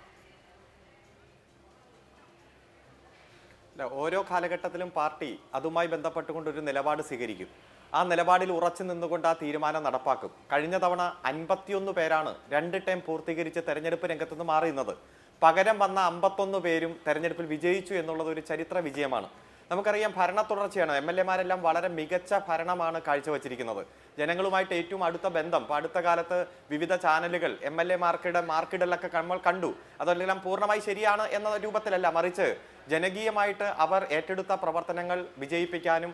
ഓരോ കാലഘട്ടത്തിലും പാർട്ടി അതുമായി ബന്ധപ്പെട്ടുകൊണ്ടൊരു നിലപാട് സ്വീകരിക്കും. ആ നിലപാടിൽ ഉറച്ചു നിന്നുകൊണ്ട് ആ തീരുമാനം നടപ്പാക്കും. കഴിഞ്ഞ തവണ 51 പേരാണ് 2 ടേം പൂർത്തീകരിച്ച് തെരഞ്ഞെടുപ്പ് രംഗത്തുനിന്ന് മാറിയുന്നത്. പകരം വന്ന 51 പേരും തെരഞ്ഞെടുപ്പിൽ വിജയിച്ചു എന്നുള്ളത് ഒരു ചരിത്ര വിജയമാണ്. നമുക്കറിയാം, ഭരണ തുടർച്ചയാണ്. MLA-മാരെല്ലാം വളരെ മികച്ച ഭരണമാണ് കാഴ്ചവെച്ചിരിക്കുന്നത്. ജനങ്ങളുമായിട്ട് ഏറ്റവും അടുത്ത ബന്ധം. ഇപ്പോൾ അടുത്ത കാലത്ത് വിവിധ ചാനലുകൾ MLA-മാർക്കിടെ മാർക്കിടലൊക്കെ നമ്മൾ കണ്ടു. അതെല്ലാം പൂർണ്ണമായി ശരിയാണ് എന്ന രൂപത്തിലല്ല, മറിച്ച് ജനകീയമായിട്ട് അവർ ഏറ്റെടുത്ത പ്രവർത്തനങ്ങൾ വിജയിപ്പിക്കാനും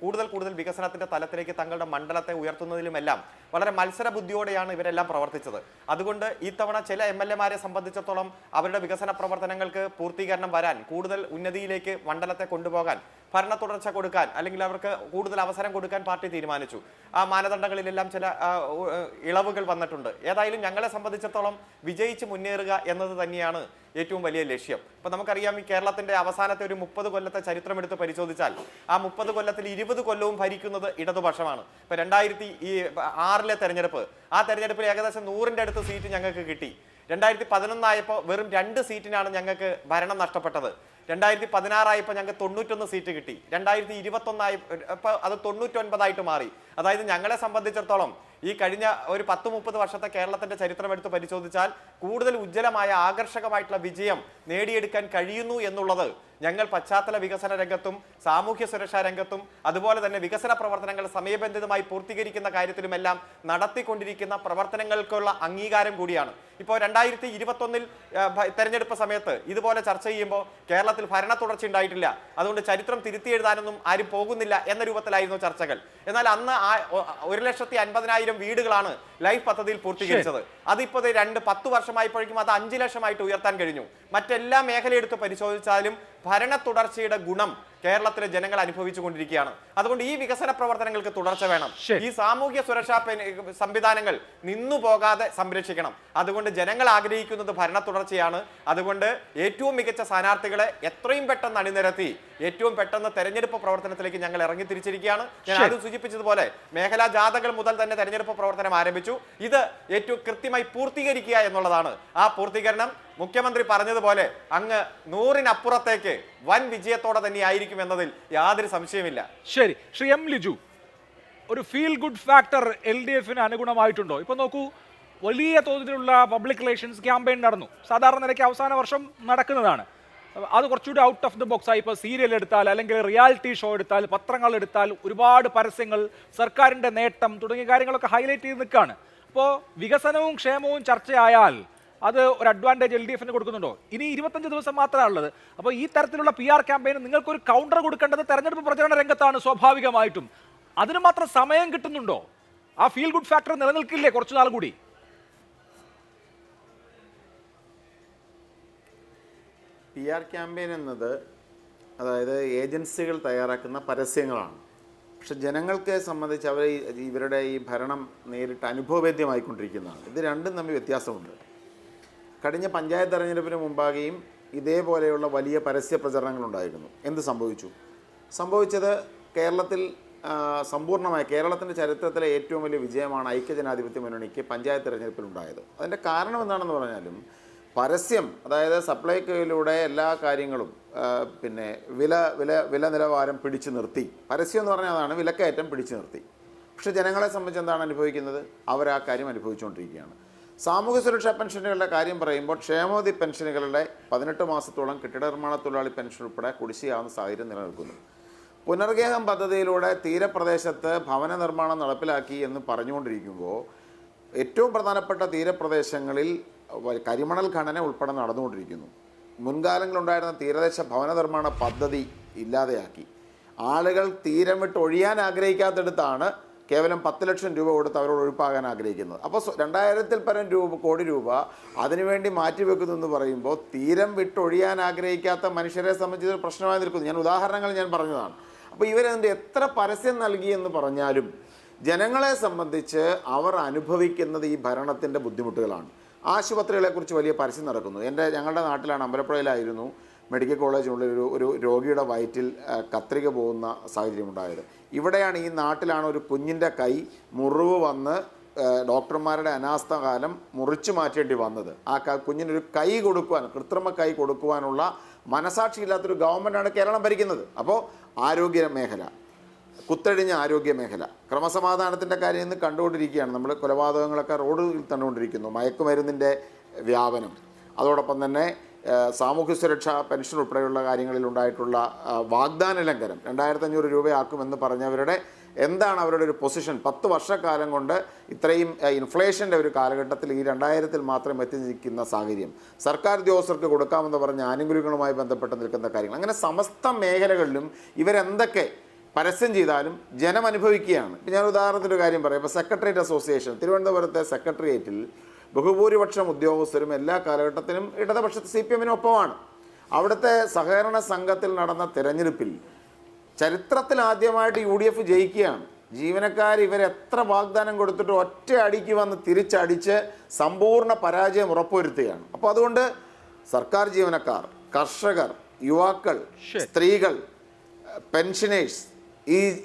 കൂടുതൽ വികസനത്തിന്റെ തലത്തിലേക്ക് തങ്ങളുടെ മണ്ഡലത്തെ ഉയർത്തുന്നതിലുമെല്ലാം വളരെ മത്സര ബുദ്ധിയോടെയാണ് ഇവരെല്ലാം പ്രവർത്തിച്ചത്. അതുകൊണ്ട് ഇത്തവണ ചില MLA-മാരെ സംബന്ധിച്ചിടത്തോളം അവരുടെ വികസന പ്രവർത്തനങ്ങൾക്ക് പൂർത്തീകരണം വരാൻ, കൂടുതൽ ഉന്നതിയിലേക്ക് മണ്ഡലത്തെ കൊണ്ടുപോകാൻ, ഭരണ തുടർച്ച കൊടുക്കാൻ, അല്ലെങ്കിൽ അവർക്ക് കൂടുതൽ അവസരം കൊടുക്കാൻ പാർട്ടി തീരുമാനിച്ചു. ആ മാനദണ്ഡങ്ങളിലെല്ലാം ചില ഇളവുകൾ വന്നിട്ടുണ്ട്. ഏതായാലും ഞങ്ങളെ സംബന്ധിച്ചിടത്തോളം വിജയിച്ച് മുന്നേറുക എന്നത് തന്നെയാണ് ഏറ്റവും വലിയ ലക്ഷ്യം. ഇപ്പൊ നമുക്കറിയാം, ഈ കേരളത്തിന്റെ അവസാനത്തെ ഒരു 30 കൊല്ലത്തെ ചരിത്രം എടുത്ത് പരിശോധിച്ചാൽ ആ 30 കൊല്ലത്തിൽ 20 കൊല്ലവും ഭരിക്കുന്നത് ഇടതുപക്ഷമാണ്. ഇപ്പൊ 2006-ലെ തെരഞ്ഞെടുപ്പ്, ആ തെരഞ്ഞെടുപ്പിൽ ഏകദേശം 100-ന്റെ അടുത്ത് സീറ്റ് ഞങ്ങൾക്ക് കിട്ടി. 2011 ആയപ്പോൾ വെറും 2 സീറ്റിനാണ് ഞങ്ങൾക്ക് ഭരണം നഷ്ടപ്പെട്ടത്. 2016 ഞങ്ങൾക്ക് 91 സീറ്റ് കിട്ടി. 2021 അത് 99 മാറി. അതായത് ഞങ്ങളെ സംബന്ധിച്ചിടത്തോളം ഈ കഴിഞ്ഞ ഒരു 10-30 വർഷത്തെ കേരളത്തിന്റെ ചരിത്രം എടുത്ത് പരിശോധിച്ചാൽ കൂടുതൽ ഉജ്ജ്വലമായ ആകർഷകമായിട്ടുള്ള വിജയം നേടിയെടുക്കാൻ കഴിയുന്നു എന്നുള്ളത് ഞങ്ങൾ പശ്ചാത്തല വികസന രംഗത്തും സാമൂഹ്യ സുരക്ഷാ രംഗത്തും അതുപോലെ തന്നെ വികസന പ്രവർത്തനങ്ങൾ സമയബന്ധിതമായി പൂർത്തീകരിക്കുന്ന കാര്യത്തിലുമെല്ലാം നടത്തിക്കൊണ്ടിരിക്കുന്ന പ്രവർത്തനങ്ങൾക്കുള്ള അംഗീകാരം കൂടിയാണ്. ഇപ്പോൾ 2021 തെരഞ്ഞെടുപ്പ് സമയത്ത് ഇതുപോലെ ചർച്ച ചെയ്യുമ്പോൾ കേരളത്തിൽ ഭരണ തുടർച്ച ഉണ്ടായിട്ടില്ല, അതുകൊണ്ട് ചരിത്രം തിരുത്തി എഴുതാനൊന്നും ആരും പോകുന്നില്ല എന്ന രൂപത്തിലായിരുന്നു ചർച്ചകൾ. എന്നാൽ അന്ന് 1,50,000 വീടുകളാണ് ലൈഫ് പദ്ധതിയിൽ പൂർത്തീകരിച്ചത്. അതിപ്പോൾ 10 വർഷമായപ്പോഴേക്കും അത് 5 ലക്ഷമായിട്ട് ഉയർത്താൻ കഴിഞ്ഞു. മറ്റെല്ലാ മേഖലയെടുത്ത് പരിശോധിച്ചാലും ഭരണ തുടർച്ചയുടെ ഗുണം കേരളത്തിലെ ജനങ്ങൾ അനുഭവിച്ചു കൊണ്ടിരിക്കുകയാണ്. അതുകൊണ്ട് ഈ വികസന പ്രവർത്തനങ്ങൾക്ക് തുടർച്ച വേണം. ഈ സാമൂഹ്യ സുരക്ഷാ സംവിധാനങ്ങൾ നിന്നു പോകാതെ സംരക്ഷിക്കണം. അതുകൊണ്ട് ജനങ്ങൾ ആഗ്രഹിക്കുന്നത് ഭരണ തുടർച്ചയാണ്. അതുകൊണ്ട് ഏറ്റവും മികച്ച സ്ഥാനാർത്ഥികളെ എത്രയും പെട്ടെന്ന് അണിനിരത്തി ഏറ്റവും പെട്ടെന്ന് തെരഞ്ഞെടുപ്പ് പ്രവർത്തനത്തിലേക്ക് ഞങ്ങൾ ഇറങ്ങി തിരിച്ചിരിക്കുകയാണ്. ഞാൻ ആദ്യം സൂചിപ്പിച്ചതുപോലെ മേഖലാ ജാഥകൾ മുതൽ തന്നെ തെരഞ്ഞെടുപ്പ് പ്രവർത്തനം ആരംഭിച്ചു. ഇത് ഏറ്റവും കൃത്യമായി പൂർത്തീകരിക്കുക എന്നുള്ളതാണ്. ആ പൂർത്തീകരണം മുഖ്യമന്ത്രി പറഞ്ഞതുപോലെ അങ്ങ് 100-നപ്പുറത്തേക്ക് വൻ വിജയത്തോടെ തന്നെ ആയിരിക്കും എന്നതിൽ യാതൊരു സംശയമില്ല. ശരി, ശ്രീ എം ലിജു, ഒരു ഫീൽ ഗുഡ് ഫാക്ടർ LDF-ന് അനുഗുണമായിട്ടുണ്ടോ? ഇപ്പൊ നോക്കൂ, വലിയ തോതിലുള്ള പബ്ലിക് റിലേഷൻസ് ക്യാമ്പയിൻ നടന്നു. സാധാരണ നിലയ്ക്ക് അവസാന വർഷം നടക്കുന്നതാണ്. അത് കുറച്ചുകൂടി ഔട്ട് ഓഫ് ദി ബോക്സ് ആയി. ഇപ്പോൾ സീരിയൽ എടുത്താൽ, അല്ലെങ്കിൽ റിയാലിറ്റി ഷോ എടുത്താൽ, പത്രങ്ങൾ എടുത്താൽ, ഒരുപാട് പരസ്യങ്ങൾ, സർക്കാരിൻ്റെ നേട്ടം തുടങ്ങിയ കാര്യങ്ങളൊക്കെ ഹൈലൈറ്റ് ചെയ്ത് നിൽക്കുകയാണ്. അപ്പോൾ വികസനവും ക്ഷേമവും ചർച്ചയായാൽ അത് ഒരു അഡ്വാൻറ്റേജ് LDF-ന് കൊടുക്കുന്നുണ്ടോ? ഇനി 25 ദിവസം മാത്രമേ ഉള്ളത്. അപ്പോൾ ഈ തരത്തിലുള്ള PR ക്യാമ്പയിന് നിങ്ങൾക്കൊരു കൗണ്ടർ കൊടുക്കേണ്ടത് തെരഞ്ഞെടുപ്പ് പ്രചരണ രംഗത്താണ് സ്വാഭാവികമായിട്ടും. അതിന് മാത്രം സമയം കിട്ടുന്നുണ്ടോ? ആ ഫീൽ ഗുഡ് ഫാക്ടർ നിലനിൽക്കില്ലേ കുറച്ചു നാൾ കൂടി? PR ക്യാമ്പയിൻ എന്നത് അതായത് ഏജൻസികൾ തയ്യാറാക്കുന്ന പരസ്യങ്ങളാണ്. പക്ഷെ ജനങ്ങൾക്ക് സംബന്ധിച്ച് ഇവരുടെ ഈ ഭരണം നേരിട്ട് അനുഭവവേദ്യമായിക്കൊണ്ടിരിക്കുന്നതാണ്. ഇത് രണ്ടും തമ്മിൽ വ്യത്യാസമുണ്ട്. കഴിഞ്ഞ പഞ്ചായത്ത് തെരഞ്ഞെടുപ്പിന് മുമ്പാകെയും ഇതേപോലെയുള്ള വലിയ പരസ്യ പ്രചരണങ്ങളുണ്ടായിരുന്നു. എന്ത് സംഭവിച്ചത് കേരളത്തിൽ സമ്പൂർണ്ണമായ കേരളത്തിൻ്റെ ചരിത്രത്തിലെ ഏറ്റവും വലിയ വിജയമാണ് ഐക്യജനാധിപത്യ മുന്നണിക്ക് പഞ്ചായത്ത് തെരഞ്ഞെടുപ്പിലുണ്ടായത്. അതിൻ്റെ കാരണം എന്താണെന്ന് പറഞ്ഞാലും പരസ്യം, അതായത് സപ്ലൈകോയിലൂടെ എല്ലാ കാര്യങ്ങളും പിന്നെ വില നിലവാരം പിടിച്ചു നിർത്തി. പരസ്യം എന്ന് പറഞ്ഞാൽ അതാണ്, വിലക്കയറ്റം പിടിച്ചു നിർത്തി. പക്ഷേ ജനങ്ങളെ സംബന്ധിച്ച് എന്താണ് അനുഭവിക്കുന്നത്? അവർ ആ കാര്യം അനുഭവിച്ചുകൊണ്ടിരിക്കുകയാണ്. സാമൂഹ്യ സുരക്ഷാ പെൻഷനുകളുടെ കാര്യം പറയുമ്പോൾ ക്ഷേമനിധി പെൻഷനുകളുടെ 18 മാസത്തോളം കെട്ടിട നിർമ്മാണ തൊഴിലാളി പെൻഷൻ ഉൾപ്പെടെ കുടിശ്ശികയാവുന്ന സാഹചര്യം നിലനിൽക്കുന്നു. പുനർഗേഹം പദ്ധതിയിലൂടെ തീരപ്രദേശത്ത് ഭവന നിർമ്മാണം നടപ്പിലാക്കി എന്ന് പറഞ്ഞുകൊണ്ടിരിക്കുമ്പോൾ ഏറ്റവും പ്രധാനപ്പെട്ട തീരപ്രദേശങ്ങളിൽ കരിമണൽ ഖനന ഉൾപ്പെടെ നടന്നുകൊണ്ടിരിക്കുന്നു. മുൻകാലങ്ങളുണ്ടായിരുന്ന തീരദേശ ഭവന നിർമ്മാണ പദ്ധതി ഇല്ലാതെയാക്കി. ആളുകൾ തീരം വിട്ട് ഒഴിയാൻ ആഗ്രഹിക്കാത്തടുത്താണ് കേവലം 10 ലക്ഷം രൂപ കൊടുത്ത് അവരോട് ഒഴിപ്പാകാൻ ആഗ്രഹിക്കുന്നത്. അപ്പോൾ 2000-ൽ പരം കോടി രൂപ അതിനുവേണ്ടി മാറ്റിവെക്കുന്നു എന്ന് പറയുമ്പോൾ തീരം വിട്ടൊഴിയാൻ ആഗ്രഹിക്കാത്ത മനുഷ്യരെ സംബന്ധിച്ച് ഒരു പ്രശ്നമായി നിൽക്കുന്നു. ഉദാഹരണങ്ങൾ ഞാൻ പറഞ്ഞതാണ്. അപ്പോൾ ഇവരെന്ത് എത്ര പരസ്യം നൽകിയെന്ന് പറഞ്ഞാലും ജനങ്ങളെ സംബന്ധിച്ച് അവർ അനുഭവിക്കുന്നത് ഈ ഭരണത്തിൻ്റെ ബുദ്ധിമുട്ടുകളാണ്. ആശുപത്രികളെക്കുറിച്ച് വലിയ പരസ്യം നടക്കുന്നു. ഞങ്ങളുടെ നാട്ടിലാണ്, അമ്പലപ്പുഴയിലായിരുന്നു മെഡിക്കൽ കോളേജിനുള്ളിൽ ഒരു രോഗിയുടെ വയറ്റിൽ കത്രിക പോകുന്ന സാഹചര്യം ഉണ്ടായത്. ഇവിടെയാണ്, ഈ നാട്ടിലാണ് ഒരു കുഞ്ഞിൻ്റെ കൈ മുറിവ് വന്ന് ഡോക്ടർമാരുടെ അനാസ്ഥ കാലം മുറിച്ചു മാറ്റേണ്ടി വന്നത്. ആ കുഞ്ഞിനൊരു കൈ കൊടുക്കുവാൻ, കൃത്രിമ കൈ കൊടുക്കുവാനുള്ള മനസാക്ഷിയില്ലാത്തൊരു ഗവൺമെൻറ്റാണ് കേരളം ഭരിക്കുന്നത്. അപ്പോൾ ആരോഗ്യ മേഖല, കുത്തഴിഞ്ഞ ആരോഗ്യ മേഖല, ക്രമസമാധാനത്തിൻ്റെ കാര്യം ഇന്ന് കണ്ടുകൊണ്ടിരിക്കുകയാണ്. നമ്മൾ കൊലപാതകങ്ങളൊക്കെ റോഡിൽ കണ്ടുകൊണ്ടിരിക്കുന്നു. മയക്കുമരുന്നിൻ്റെ വ്യാപനം, അതോടൊപ്പം തന്നെ സാമൂഹ്യ സുരക്ഷാ പെൻഷൻ ഉൾപ്പെടെയുള്ള കാര്യങ്ങളിൽ ഉണ്ടായിട്ടുള്ള വാഗ്ദാന ലംഘനം. 2500 രൂപയാക്കുമെന്ന് പറഞ്ഞവരുടെ എന്താണ് അവരുടെ ഒരു പൊസിഷൻ? 10 വർഷക്കാലം കൊണ്ട് ഇത്രയും ഇൻഫ്ലേഷൻ്റെ ഒരു കാലഘട്ടത്തിൽ ഈ 2000-ൽ മാത്രം എത്തി നിൽക്കുന്ന സാഹചര്യം, സർക്കാർ ഉദ്യോഗസ്ഥർക്ക് കൊടുക്കാമെന്ന് പറഞ്ഞ ആനുകൂല്യങ്ങളുമായി ബന്ധപ്പെട്ട് നിൽക്കുന്ന കാര്യങ്ങൾ, അങ്ങനെ സമസ്ത മേഖലകളിലും ഇവരെന്തൊക്കെ പരസ്യം ചെയ്താലും ജനം അനുഭവിക്കുകയാണ്. ഇപ്പം ഞാൻ ഉദാഹരണത്തിൻ്റെ കാര്യം പറയാം. ഇപ്പോൾ സെക്രട്ടേറിയറ്റ് അസോസിയേഷൻ, തിരുവനന്തപുരത്തെ സെക്രട്ടേറിയറ്റിൽ ബഹുഭൂരിപക്ഷം ഉദ്യോഗസ്ഥരും എല്ലാ കാലഘട്ടത്തിലും ഇടതുപക്ഷ CPM-ന് ഒപ്പമാണ്. അവിടുത്തെ സഹകരണ സംഘത്തിൽ നടന്ന തിരഞ്ഞെടുപ്പിൽ ചരിത്രത്തിൽ ആദ്യമായിട്ട് UDF ജയിക്കുകയാണ്. ജീവനക്കാർ ഇവരെത്ര വാഗ്ദാനം കൊടുത്തിട്ട് ഒറ്റ അടിക്ക് വന്ന് തിരിച്ചടിച്ച് സമ്പൂർണ്ണ പരാജയം ഉറപ്പുവരുത്തുകയാണ്. അപ്പോൾ അതുകൊണ്ട് സർക്കാർ ജീവനക്കാർ, കർഷകർ, യുവാക്കൾ, സ്ത്രീകൾ, പെൻഷനേഴ്സ്,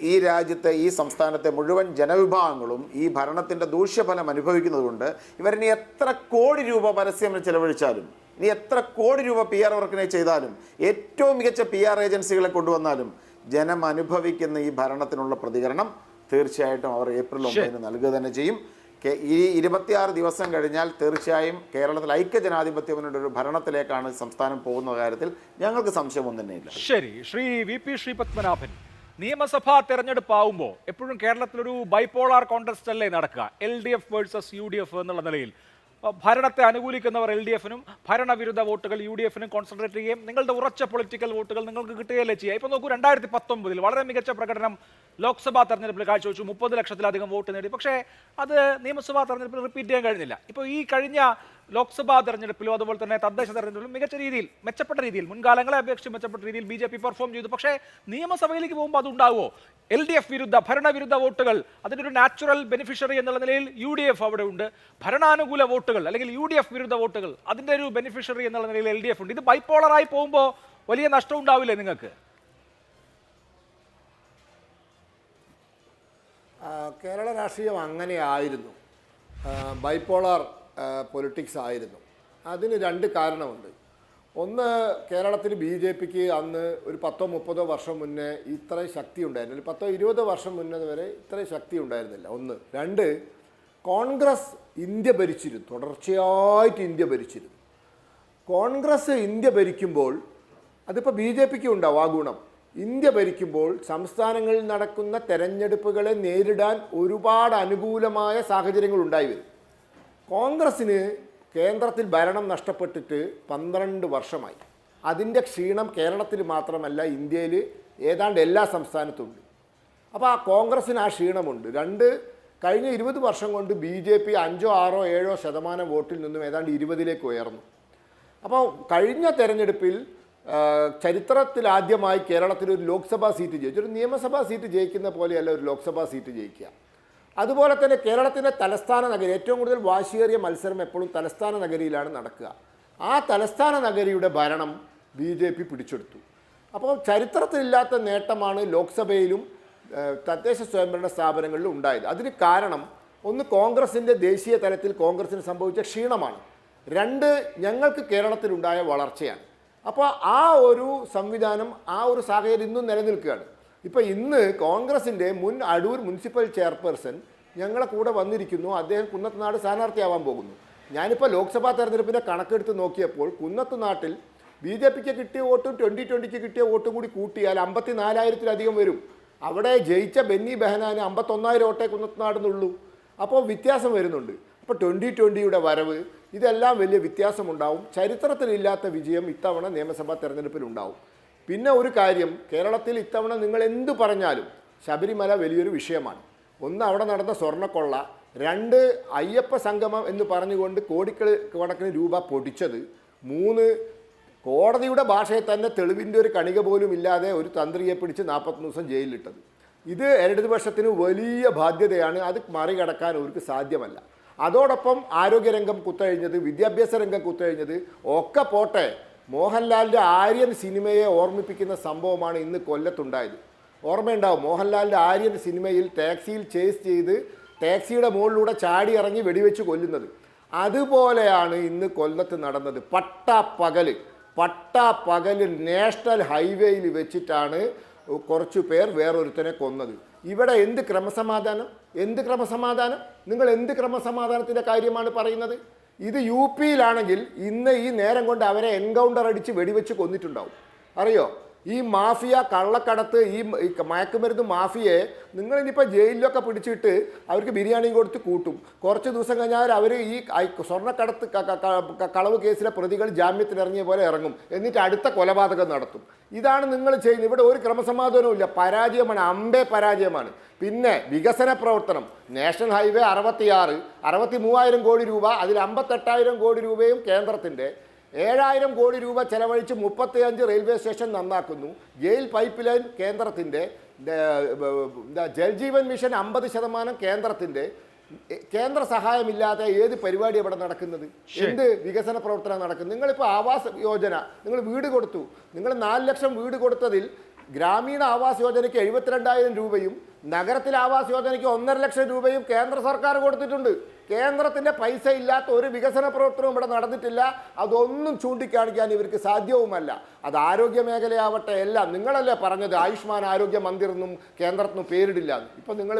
ഈ രാജ്യത്തെ, ഈ സംസ്ഥാനത്തെ മുഴുവൻ ജനവിഭാഗങ്ങളും ഈ ഭരണത്തിൻ്റെ ദൂഷ്യഫലം അനുഭവിക്കുന്നതുകൊണ്ട് ഇവരിനി എത്ര കോടി രൂപ പരസ്യം ചെലവഴിച്ചാലും ഇനി എത്ര കോടി രൂപ PR വർക്കിനെ ചെയ്താലും, ഏറ്റവും മികച്ച PR ഏജൻസികളെ കൊണ്ടുവന്നാലും ജനം അനുഭവിക്കുന്ന ഈ ഭരണത്തിനുള്ള പ്രതികരണം തീർച്ചയായിട്ടും അവർ ഏപ്രിൽ 9 നൽകുക തന്നെ ചെയ്യും. ഈ 26 ദിവസം കഴിഞ്ഞാൽ തീർച്ചയായും കേരളത്തിൽ ഐക്യജനാധിപത്യ മുന്നണിയുടെ ഒരു ഭരണത്തിലേക്കാണ് സംസ്ഥാനം പോകുന്ന കാര്യത്തിൽ ഞങ്ങൾക്ക് സംശയമൊന്നും തന്നെയില്ല. ശരി, ശ്രീ VP ശ്രീപത്മനാഭൻ, നിയമസഭാ തെരഞ്ഞെടുപ്പാവുമ്പോൾ എപ്പോഴും കേരളത്തിലൊരു ബൈപോളാർ കോൺടെസ്റ്റ് അല്ലേ നടക്കുക? LDF വേഴ്സസ് UDF എന്നുള്ള നിലയിൽ ഭരണത്തെ അനുകൂലിക്കുന്നവർ LDF-നും ഭരണവിരുദ്ധ വോട്ടുകൾ UDF-നും കോൺസെൻട്രേറ്റ് ചെയ്യുകയും നിങ്ങളുടെ ഉറച്ച പൊളിറ്റിക്കൽ വോട്ടുകൾ നിങ്ങൾക്ക് കിട്ടുകയല്ലേ ചെയ്യുക. ഇപ്പോൾ നോക്കൂ, 2019 വളരെ മികച്ച പ്രകടനം ലോക്സഭാ തെരഞ്ഞെടുപ്പിൽ കാഴ്ചവെച്ചു, 30 ലക്ഷത്തിലധികം വോട്ട് നേടി. പക്ഷേ അത് നിയമസഭാ തെരഞ്ഞെടുപ്പിൽ റിപ്പീറ്റ് ചെയ്യാൻ കഴിഞ്ഞില്ല. ഇപ്പോൾ ഈ കഴിഞ്ഞ ലോക്സഭാ തെരഞ്ഞെടുപ്പിലും അതുപോലെ തന്നെ തദ്ദേശ തെരഞ്ഞെടുപ്പിലും മികച്ച രീതിയിൽ, മെച്ചപ്പെട്ട രീതിയിൽ, മുൻകാലങ്ങളെ അപേക്ഷിച്ച് മെച്ചപ്പെട്ട രീതിയിൽ BJP പെർഫോം ചെയ്തു. പക്ഷേ നിയമസഭയിലേക്ക് പോകുമ്പോൾ അതുണ്ടാവുമോ? LDF വിരുദ്ധ ഭരണവിരുദ്ധ വോട്ടുകൾ അതിൻ്റെ ഒരു നാച്ചുറൽ ബെനിഫിഷ്യറി എന്നുള്ള നിലയിൽ UDF അവിടെ ഉണ്ട്. ഭരണാനുകൂല വോട്ടുകൾ അല്ലെങ്കിൽ UDF വിരുദ്ധ വോട്ടുകൾ അതിൻ്റെ ഒരു ബെനിഫിഷ്യറി എന്നുള്ള നിലയിൽ LDF ഉണ്ട്. ഇത് ബൈപോളറായി പോകുമ്പോൾ വലിയ നഷ്ടം ഉണ്ടാവില്ലേ നിങ്ങൾക്ക്? കേരള രാഷ്ട്രീയം അങ്ങനെയായിരുന്നു, ബൈപോളാർ പൊളിറ്റിക്സ് ആയിരുന്നു. അതിന് 2 കാരണമുണ്ട്. ഒന്ന്, കേരളത്തിൽ BJPക്ക് അന്ന് ഒരു 10-30 വർഷം മുന്നേ ഇത്രയും ശക്തി ഉണ്ടായിരുന്നില്ല. 10-20 വർഷം മുന്നേ വരെ ഇത്രയും ശക്തി ഉണ്ടായിരുന്നില്ല. 1. 2, കോൺഗ്രസ് ഇന്ത്യ ഭരിച്ചിരുന്നു, തുടർച്ചയായിട്ട് ഇന്ത്യ ഭരിച്ചിരുന്നു. കോൺഗ്രസ് ഇന്ത്യ ഭരിക്കുമ്പോൾ അതിപ്പോൾ BJPക്ക് ഉണ്ടാവും ആ ഗുണം. ഇന്ത്യ ഭരിക്കുമ്പോൾ സംസ്ഥാനങ്ങളിൽ നടക്കുന്ന തെരഞ്ഞെടുപ്പുകളെ നേരിടാൻ ഒരുപാട് അനുകൂലമായ സാഹചര്യങ്ങൾ ഉണ്ടായി വരും. കോൺഗ്രസ്സിന് കേന്ദ്രത്തിൽ ഭരണം നഷ്ടപ്പെട്ടിട്ട് 12 വർഷമായി. അതിൻ്റെ ക്ഷീണം കേരളത്തിൽ മാത്രമല്ല, ഇന്ത്യയിൽ ഏതാണ്ട് എല്ലാ സംസ്ഥാനത്തും ഉണ്ട്. അപ്പോൾ ആ കോൺഗ്രസ്സിന് ആ ക്ഷീണമുണ്ട്. 2, കഴിഞ്ഞ 20 വർഷം കൊണ്ട് BJP 5, 6, 7% വോട്ടിൽ നിന്നും ഏതാണ്ട് 20-ലേക്ക് ഉയർന്നു. അപ്പോൾ കഴിഞ്ഞ തെരഞ്ഞെടുപ്പിൽ ചരിത്രത്തിലാദ്യമായി കേരളത്തിൽ ഒരു ലോക്സഭാ സീറ്റ് ജയിച്ചു. ഒരു നിയമസഭാ സീറ്റ് ജയിക്കുന്ന പോലെയല്ല ഒരു ലോക്സഭാ സീറ്റ് ജയിക്കുക. അതുപോലെ തന്നെ കേരളത്തിൻ്റെ തലസ്ഥാന നഗരി, ഏറ്റവും കൂടുതൽ വാശിയേറിയ മത്സരം എപ്പോഴും തലസ്ഥാന നഗരിയിലാണ് നടക്കുക. ആ തലസ്ഥാന നഗരിയുടെ ഭരണം BJP പിടിച്ചെടുത്തു. അപ്പോൾ ചരിത്രത്തിലില്ലാത്ത നേട്ടമാണ് ലോക്സഭയിലും തദ്ദേശ സ്വയംഭരണ സ്ഥാപനങ്ങളിലും ഉണ്ടായത്. അതിന് കാരണം, ഒന്ന്, കോൺഗ്രസിൻ്റെ ദേശീയ തലത്തിൽ കോൺഗ്രസിന് സംഭവിച്ച ക്ഷീണമാണ്. 2, ഞങ്ങൾക്ക് കേരളത്തിലുണ്ടായ വളർച്ചയാണ്. അപ്പോൾ ആ ഒരു സംവിധാനം, ആ ഒരു സാഹചര്യം ഇന്നും നിലനിൽക്കുകയാണ്. ഇപ്പോൾ ഇന്ന് കോൺഗ്രസിൻ്റെ മുൻ അടൂർ മുനിസിപ്പൽ ചെയർപേഴ്സൺ ഞങ്ങളെ കൂടെ വന്നിരിക്കുന്നു. അദ്ദേഹം കുന്നത്തുനാട് സ്ഥാനാർത്ഥിയാവാൻ പോകുന്നു. ഞാനിപ്പോൾ ലോക്സഭാ തെരഞ്ഞെടുപ്പിൻ്റെ കണക്കെടുത്ത് നോക്കിയപ്പോൾ കുന്നത്തുനാട്ടിൽ BJPക്ക് കിട്ടിയ വോട്ടും 2020ക്ക് കിട്ടിയ വോട്ടും കൂടി കൂട്ടിയാൽ 54,000-ലധികം വരും. അവിടെ ജയിച്ച ബെന്നി ബെഹനാന് 51,000 വോട്ടേ കുന്നത്തുനാടുന്നുള്ളൂ. അപ്പോൾ വ്യത്യാസം വരുന്നുണ്ട്. അപ്പോൾ 2020യുടെ വരവ്, ഇതെല്ലാം വലിയ വ്യത്യാസമുണ്ടാവും. ചരിത്രത്തിലില്ലാത്ത വിജയം ഇത്തവണ നിയമസഭാ തെരഞ്ഞെടുപ്പിലുണ്ടാവും. പിന്നെ ഒരു കാര്യം, കേരളത്തിൽ ഇത്തവണ നിങ്ങൾ എന്തു പറഞ്ഞാലും ശബരിമല വലിയൊരു വിഷയമാണ്. 1, അവിടെ നടന്ന സ്വർണ്ണക്കൊള്ള. 2, അയ്യപ്പ സംഗമം എന്ന് പറഞ്ഞുകൊണ്ട് കോടിക്കണക്കിന് രൂപ പൊടിച്ചത്. 3, കോടതിയുടെ ഭാഷയിൽ തന്നെ തെളിവിൻ്റെ ഒരു കണിക പോലും ഇല്ലാതെ ഒരു തന്ത്രിയെ പിടിച്ച് 40 ദിവസം ജയിലിലിട്ടത്. ഇത് ഇടതുപക്ഷത്തിന് വലിയ ബാധ്യതയാണ്. അത് മറികടക്കാൻ അവർക്ക് സാധ്യമല്ല. അതോടൊപ്പം ആരോഗ്യരംഗം കുത്തഴിഞ്ഞത്, വിദ്യാഭ്യാസ രംഗം കുത്തഴിഞ്ഞത് ഒക്കെ പോട്ടെ, മോഹൻലാലിൻ്റെ ആര്യൻ സിനിമയെ ഓർമ്മിപ്പിക്കുന്ന സംഭവമാണ് ഇന്ന് കൊല്ലത്തുണ്ടായത്. ഓർമ്മയുണ്ടാവും, മോഹൻലാലിൻ്റെ ആര്യൻ സിനിമയിൽ ടാക്സിയിൽ ചേസ് ചെയ്ത് ടാക്സിയുടെ മുകളിലൂടെ ചാടി ഇറങ്ങി വെടിവെച്ച് കൊല്ലുന്നത്. അതുപോലെയാണ് ഇന്ന് കൊല്ലത്ത് നടന്നത്. പട്ടാപ്പകൽ നാഷണൽ ഹൈവേയിൽ വെച്ചിട്ടാണ് കുറച്ചു പേർ വേറൊരുത്തനെ കൊന്നത്. ഇവിടെ എന്ത് ക്രമസമാധാനം? നിങ്ങൾ എന്ത് ക്രമസമാധാനത്തിൻ്റെ കാര്യമാണ് പറയുന്നത്? ഇത് UPയിലാണെങ്കിൽ ഇന്ന് ഈ നേരം കൊണ്ട് അവരെ എൻകൗണ്ടർ അടിച്ച് വെടിവെച്ച് കൊന്നിട്ടുണ്ടാവും. അറിയോ? ഈ മാഫിയ, കള്ളക്കടത്ത്, ഈ മയക്കുമരുന്ന് മാഫിയയെ നിങ്ങളിനിപ്പോൾ ജയിലിലൊക്കെ പിടിച്ചിട്ട് അവർക്ക് ബിരിയാണി കൊടുത്ത് കൂട്ടും. കുറച്ച് ദിവസം കഴിഞ്ഞാൽ അവർ ഈ സ്വർണ്ണക്കടത്ത് കളവ് കേസിലെ പ്രതികൾ ജാമ്യത്തിലിറങ്ങിയ പോലെ ഇറങ്ങും. എന്നിട്ട് അടുത്ത കൊലപാതകം നടത്തും. ഇതാണ് നിങ്ങൾ ചെയ്യുന്നത്. ഇവിടെ ഒരു ക്രമസമാധാനവും ഇല്ല. പരാജയമാണ്, അമ്പേ പരാജയമാണ്. പിന്നെ വികസന പ്രവർത്തനം, നാഷണൽ ഹൈവേ 63,000 കോടി രൂപ, അതിൽ 58,000 കോടി രൂപയും കേന്ദ്രത്തിൻ്റെ, 7,000 കോടി രൂപ ചെലവഴിച്ച് 35 റെയിൽവേ സ്റ്റേഷൻ നന്നാക്കുന്നു. ജയിൽ പൈപ്പ് ലൈൻ കേന്ദ്രത്തിൻ്റെ, ജൽജീവൻ മിഷൻ 50% കേന്ദ്രത്തിൻ്റെ. കേന്ദ്ര സഹായമില്ലാതെ ഏത് പരിപാടി ഇവിടെ നടക്കുന്നത്? എന്ത് വികസന പ്രവർത്തനം നടക്കുന്നത്? നിങ്ങളിപ്പോൾ ആവാസ് യോജന, നിങ്ങൾ വീട് കൊടുത്തു. നിങ്ങൾ 4 ലക്ഷം വീട് കൊടുത്തതിൽ ഗ്രാമീണ ആവാസ് യോജനയ്ക്ക് 72,000 രൂപയും നഗരത്തിലെ ആവാസ് യോജനയ്ക്ക് 1.5 ലക്ഷം രൂപയും കേന്ദ്ര സർക്കാർ കൊടുത്തിട്ടുണ്ട്. കേന്ദ്രത്തിൻ്റെ പൈസ ഇല്ലാത്ത ഒരു വികസന പ്രവർത്തനവും ഇവിടെ നടന്നിട്ടില്ല. അതൊന്നും ചൂണ്ടിക്കാണിക്കാൻ ഇവർക്ക് സാധ്യവുമല്ല. അത് ആരോഗ്യ മേഖലയാവട്ടെ എല്ലാം. നിങ്ങളല്ലേ പറഞ്ഞത് ആയുഷ്മാൻ ആരോഗ്യ മന്ദിർ എന്നും കേന്ദ്രത്തിനും പേരിടില്ല എന്ന്. ഇപ്പം നിങ്ങൾ